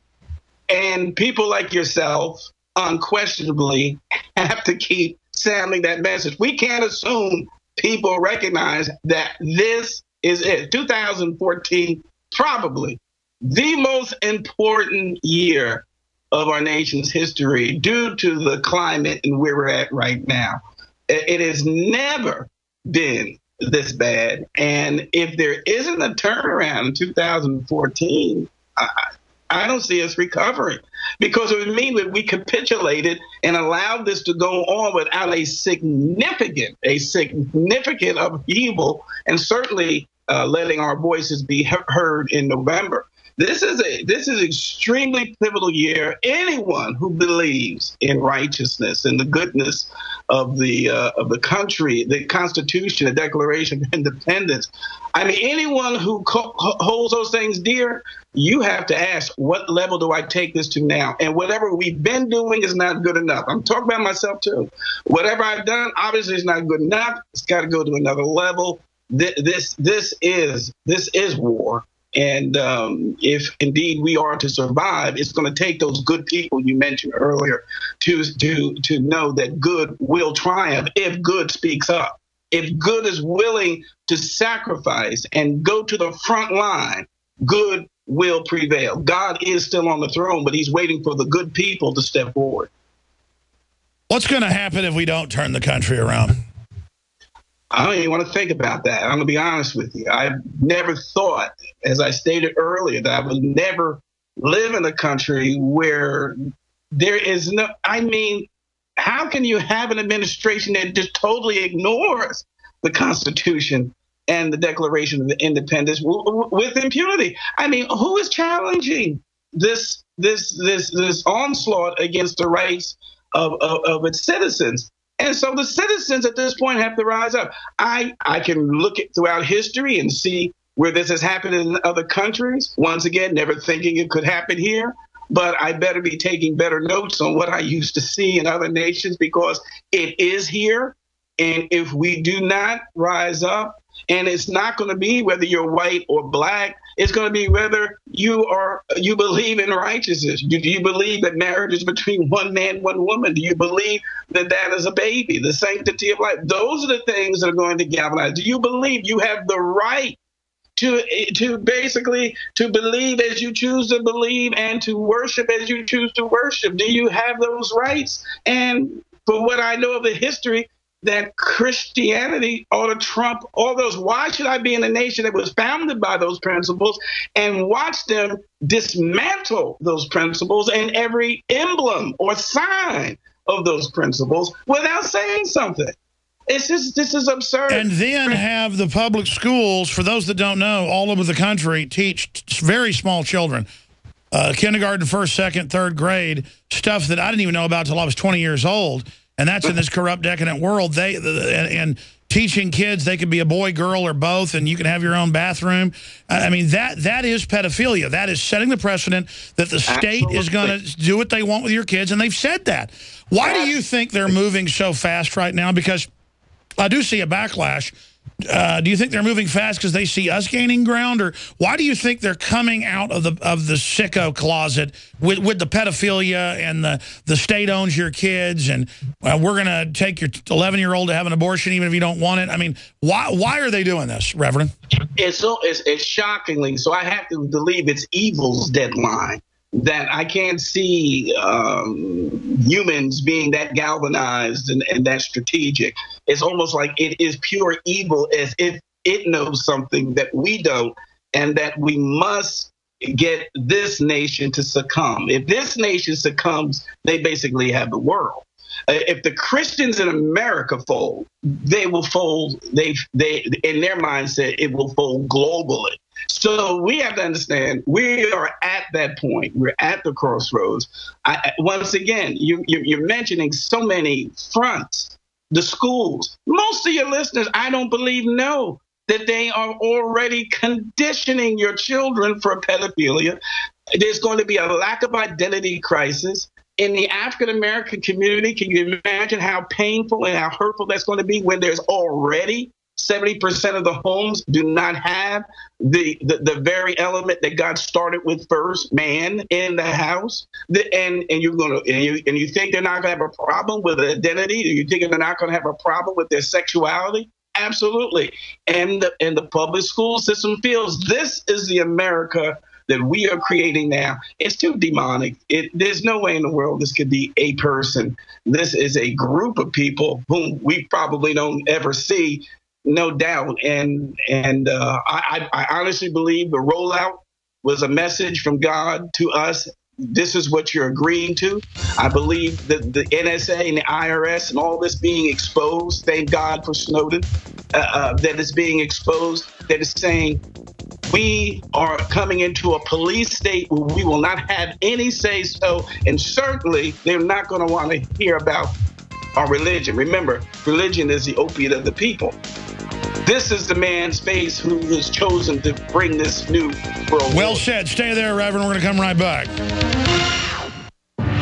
And people like yourself unquestionably have to keep sounding that message. We can't assume people recognize that this is it. 2014, probably the most important year of our nation's history due to the climate and where we're at right now. It has never been this bad. And if there isn't a turnaround in 2014, I don't see us recovering, because it would mean that we capitulated and allowed this to go on without a significant upheaval, and certainly letting our voices be heard in November. This is extremely pivotal year. Anyone who believes in righteousness and the goodness of the country, the Constitution, the Declaration of Independence, I mean, anyone who holds those things dear, you have to ask, what level do I take this to now? And whatever we've been doing is not good enough. I'm talking about myself too. Whatever I've done, obviously, is not good enough. It's got to go to another level. This is war. And if indeed we are to survive, it's going to take those good people you mentioned earlier to know that good will triumph if good speaks up. If good is willing to sacrifice and go to the front line, good will prevail. God is still on the throne, but he's waiting for the good people to step forward. What's going to happen if we don't turn the country around? I don't even want to think about that. I'm going to be honest with you. I never thought, as I stated earlier, that I would never live in a country where there is no, I mean, how can you have an administration that just totally ignores the Constitution and the Declaration of Independence with impunity. I mean, who is challenging this onslaught against the rights of its citizens? And so the citizens at this point have to rise up. I can look throughout history and see where this has happened in other countries. Once again, never thinking it could happen here. But I better be taking better notes on what I used to see in other nations, because it is here. And if we do not rise up, and it's not going to be whether you're white or black, it's going to be whether you believe in righteousness. Do you believe that marriage is between one man, one woman? Do you believe that that is a baby, the sanctity of life? Those are the things that are going to galvanize. Do you believe you have the right to basically to believe as you choose to believe and to worship as you choose to worship? Do you have those rights? And for what I know of the history, that Christianity ought to trump all those. Why should I be in a nation that was founded by those principles and watch them dismantle those principles and every emblem or sign of those principles without saying something? This is absurd. And then have the public schools, for those that don't know, all over the country teach very small children, kindergarten, first, second, third grade, stuff that I didn't even know about till I was 20 years old. And that's in this corrupt, decadent world. And teaching kids they could be a boy, girl, or both, and you can have your own bathroom. I mean, that is pedophilia. That is setting the precedent that the state is going to do what they want with your kids, and they've said that. Why do you think they're moving so fast right now? Because I do see a backlash. Do you think they're moving fast because they see us gaining ground, or why do you think they're coming out of the sicko closet with the pedophilia and the state owns your kids and we're going to take your 11-year-old to have an abortion even if you don't want it? I mean, why are they doing this, Reverend? It's shockingly so. I have to believe it's evil's deadline. That I can't see humans being that galvanized and that strategic. It's almost like it is pure evil, as if it knows something that we don't, and that we must get this nation to succumb. If this nation succumbs, they basically have the world. If the Christians in America fold, they will fold. They in their mindset, it will fold globally. So we have to understand we are at that point. We're at the crossroads. Once again, you're mentioning so many fronts. The schools. Most of your listeners, I don't believe, know that they are already conditioning your children for pedophilia. There's going to be a lack of identity crisis. In the African-American community, can you imagine how painful and how hurtful that's going to be when there's already 70% of the homes do not have the very element that God started with first, man in the house, and you think they're not going to have a problem with identity? Do you think they're not going to have a problem with their sexuality? Absolutely. And the public school system feels this is the America that we are creating now. It's too demonic. There's no way in the world this could be a person. This is a group of people whom we probably don't ever see. No doubt. And I honestly believe the rollout was a message from God to us. This is what you're agreeing to. I believe that the NSA and the IRS and all this being exposed, thank God for Snowden, that it's being exposed, that it's saying we are coming into a police state where we will not have any say-so, and certainly they're not going to want to hear about our religion. Remember, religion is the opiate of the people. This is the man's face who has chosen to bring this new world. Well said. Stay there, Reverend. We're going to come right back.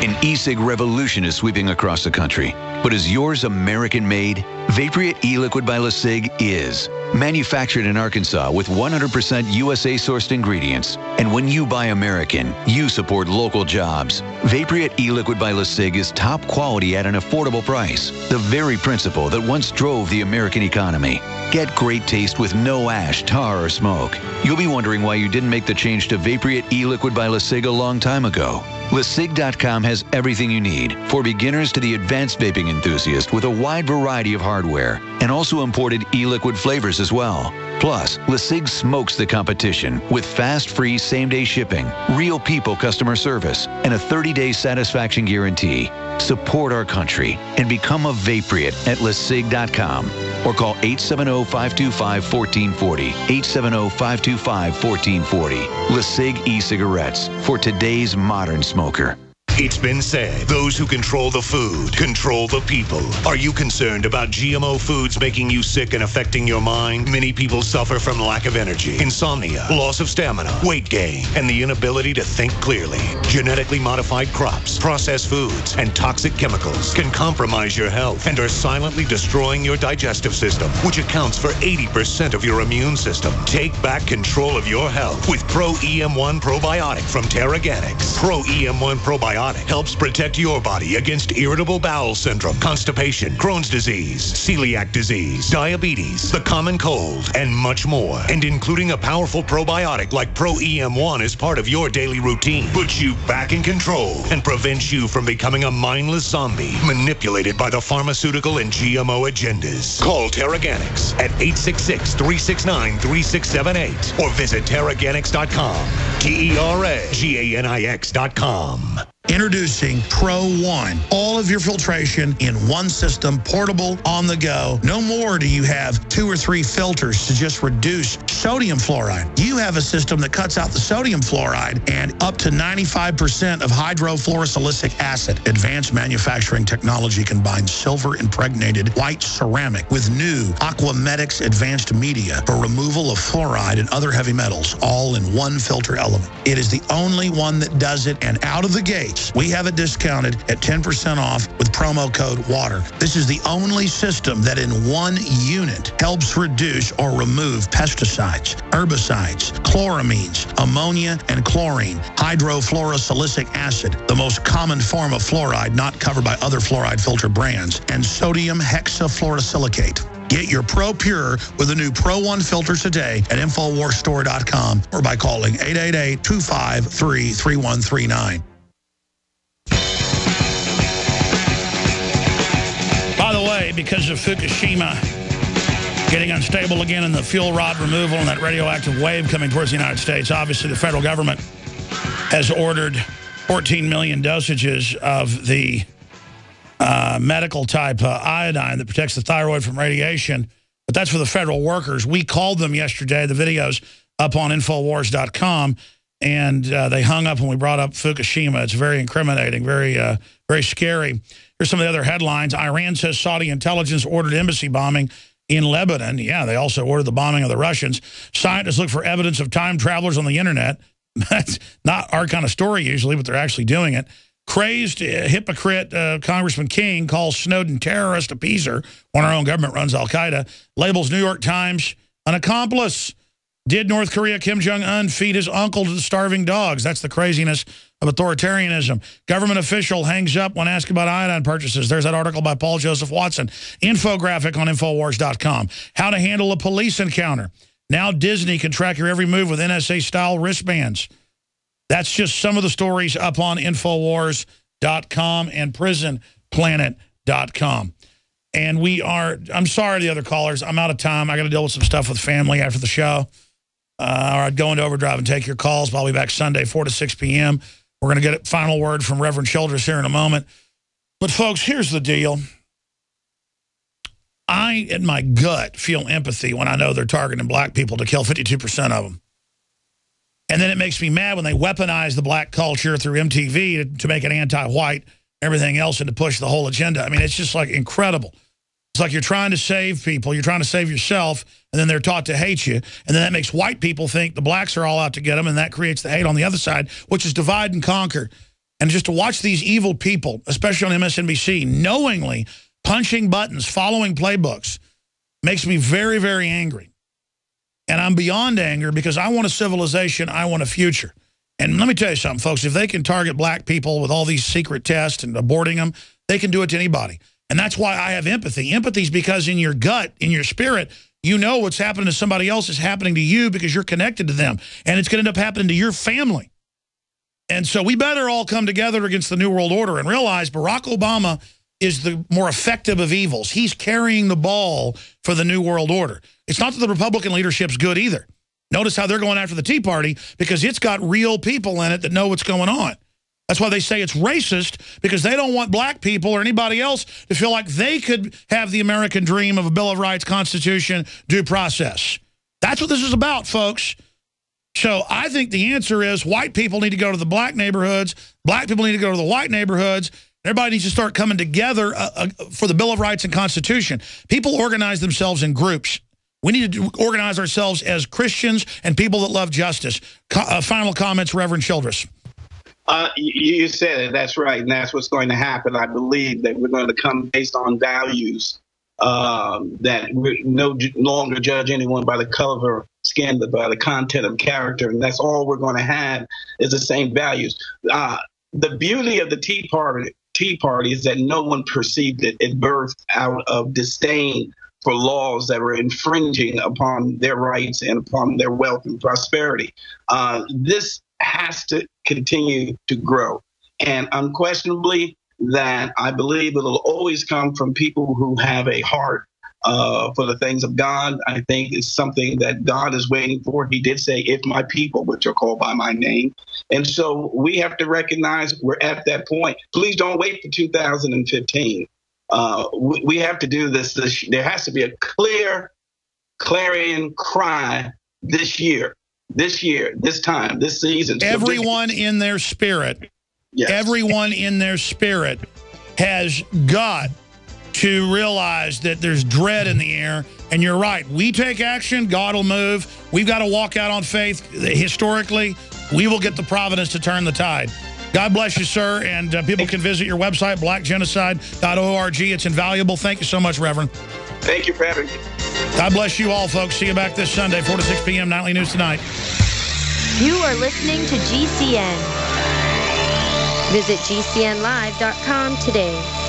An e-cig revolution is sweeping across the country. But is yours American-made? Vaporite e-liquid by LeSig is. Manufactured in Arkansas with 100% USA-sourced ingredients. And when you buy American, you support local jobs. Vaporite e-liquid by LeSig is top quality at an affordable price. The very principle that once drove the American economy. Get great taste with no ash, tar, or smoke. You'll be wondering why you didn't make the change to Vaporite e-liquid by LeSig a long time ago. LeSig.com has everything you need, for beginners to the advanced vaping enthusiast, with a wide variety of hardware, and also imported e-liquid flavors as well. Plus, LeSig smokes the competition with fast, free, same-day shipping, real people customer service, and a 30-day satisfaction guarantee. Support our country and become a Vapriot at LeSig.com or call 870-525-1440, 870-525-1440. LeSig e-cigarettes for today's modern smoker. It's been said, those who control the food control the people. Are you concerned about GMO foods making you sick and affecting your mind? Many people suffer from lack of energy, insomnia, loss of stamina, weight gain, and the inability to think clearly. Genetically modified crops, processed foods, and toxic chemicals can compromise your health and are silently destroying your digestive system, which accounts for 80% of your immune system. Take back control of your health with Pro EM1 Probiotic from Terraganics. Pro EM1 Probiotic helps protect your body against irritable bowel syndrome, constipation, Crohn's disease, celiac disease, diabetes, the common cold, and much more. And including a powerful probiotic like Pro EM1 is part of your daily routine. Puts you back in control and prevents you from becoming a mindless zombie manipulated by the pharmaceutical and GMO agendas. Call Terraganics at 866-369-3678 or visit Terraganics.com. Terraganix.com. Introducing Pro One. All of your filtration in one system, portable, on the go. No more do you have 2 or 3 filters to just reduce sodium fluoride. You have a system that cuts out the sodium fluoride and up to 95% of hydrofluorosilicic acid. Advanced manufacturing technology combines silver-impregnated white ceramic with new Aquamedics advanced media for removal of fluoride and other heavy metals, all in one filter element. It is the only one that does it, and out of the gate, we have it discounted at 10% off with promo code WATER. This is the only system that in one unit helps reduce or remove pesticides, herbicides, chloramines, ammonia, and chlorine, hydrofluorosilicic acid, the most common form of fluoride not covered by other fluoride filter brands, and sodium hexafluorosilicate. Get your Pro Pure with the new Pro One filter today at InfoWarsStore.com or by calling 888-253-3139. By the way, because of Fukushima getting unstable again and the fuel rod removal and that radioactive wave coming towards the United States, obviously the federal government has ordered 14 million dosages of the medical type iodine that protects the thyroid from radiation. But that's for the federal workers. We called them yesterday, the videos up on Infowars.com, and they hung up when we brought up Fukushima. It's very incriminating, very scary. Here's some of the other headlines. Iran says Saudi intelligence ordered embassy bombing in Lebanon. Yeah, they also ordered the bombing of the Russians. Scientists look for evidence of time travelers on the internet. That's not our kind of story usually, but they're actually doing it. Crazed hypocrite Congressman King calls Snowden terrorist appeaser when our own government runs al-Qaeda. Labels New York Times an accomplice. Did North Korea Kim Jong-un feed his uncle to the starving dogs? That's the craziness of authoritarianism. Government official hangs up when asked about iodine purchases. There's that article by Paul Joseph Watson. Infographic on Infowars.com. How to handle a police encounter. Now Disney can track your every move with NSA-style wristbands. That's just some of the stories up on Infowars.com and PrisonPlanet.com. And I'm sorry to the other callers. I'm out of time. I got to deal with some stuff with family after the show. Or I'd go into overdrive and take your calls. I'll be back Sunday, 4 to 6 p.m. We're going to get a final word from Reverend Childress here in a moment. But, folks, here's the deal. I, in my gut, feel empathy when I know they're targeting black people to kill 52% of them. And then it makes me mad when they weaponize the black culture through MTV to make it anti-white, everything else, and to push the whole agenda. I mean, it's just like incredible. It's like you're trying to save people, you're trying to save yourself, and then they're taught to hate you. And then that makes white people think the blacks are all out to get them, and that creates the hate on the other side, which is divide and conquer. And just to watch these evil people, especially on MSNBC, knowingly punching buttons, following playbooks, makes me very, very angry. And I'm beyond anger because I want a civilization, I want a future. And let me tell you something, folks, if they can target black people with all these secret tests and aborting them, they can do it to anybody. And that's why I have empathy. Empathy is because in your gut, in your spirit, you know what's happening to somebody else is happening to you because you're connected to them. And it's going to end up happening to your family. And so we better all come together against the New World Order and realize Barack Obama is the more effective of evils. He's carrying the ball for the New World Order. It's not that the Republican leadership's good either. Notice how they're going after the Tea Party because it's got real people in it that know what's going on. That's why they say it's racist, because they don't want black people or anybody else to feel like they could have the American dream of a Bill of Rights, Constitution, due process. That's what this is about, folks. So I think the answer is white people need to go to the black neighborhoods. Black people need to go to the white neighborhoods. Everybody needs to start coming together for the Bill of Rights and Constitution. People organize themselves in groups. We need to organize ourselves as Christians and people that love justice. Final comments, Reverend Childress. You said it. That's right. And that's what's going to happen. I believe that we're going to come based on values, that we no longer judge anyone by the color of their skin, but by the content of character. And that's all we're going to have is the same values. The beauty of the Tea Party is that no one perceived it. It birthed out of disdain for laws that were infringing upon their rights and upon their wealth and prosperity. This has to continue to grow. And unquestionably, that I believe it'll always come from people who have a heart for the things of God. I think it's something that God is waiting for. He did say, if my people, which are called by my name. And so we have to recognize we're at that point. Please don't wait for 2015. We have to do this. There has to be a clear, clarion cry this year, this time, this season. Everyone in their spirit, yes. Everyone in their spirit has got to realize that there's dread in the air. And you're right. We take action, God will move. We've got to walk out on faith. Historically, we will get the providence to turn the tide. God bless you, sir. And people can visit your website, blackgenocide.org. It's invaluable. Thank you so much, Reverend. Thank you for having me. God bless you all, folks. See you back this Sunday, 4 to 6 p.m., Nightly News Tonight. You are listening to GCN. Visit GCNlive.com today.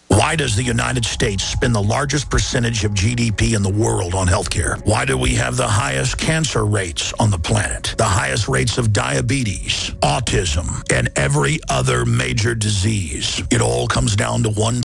Why does the United States spend the largest percentage of GDP in the world on healthcare? Why do we have the highest cancer rates on the planet, the highest rates of diabetes, autism, and every other major disease? It all comes down to one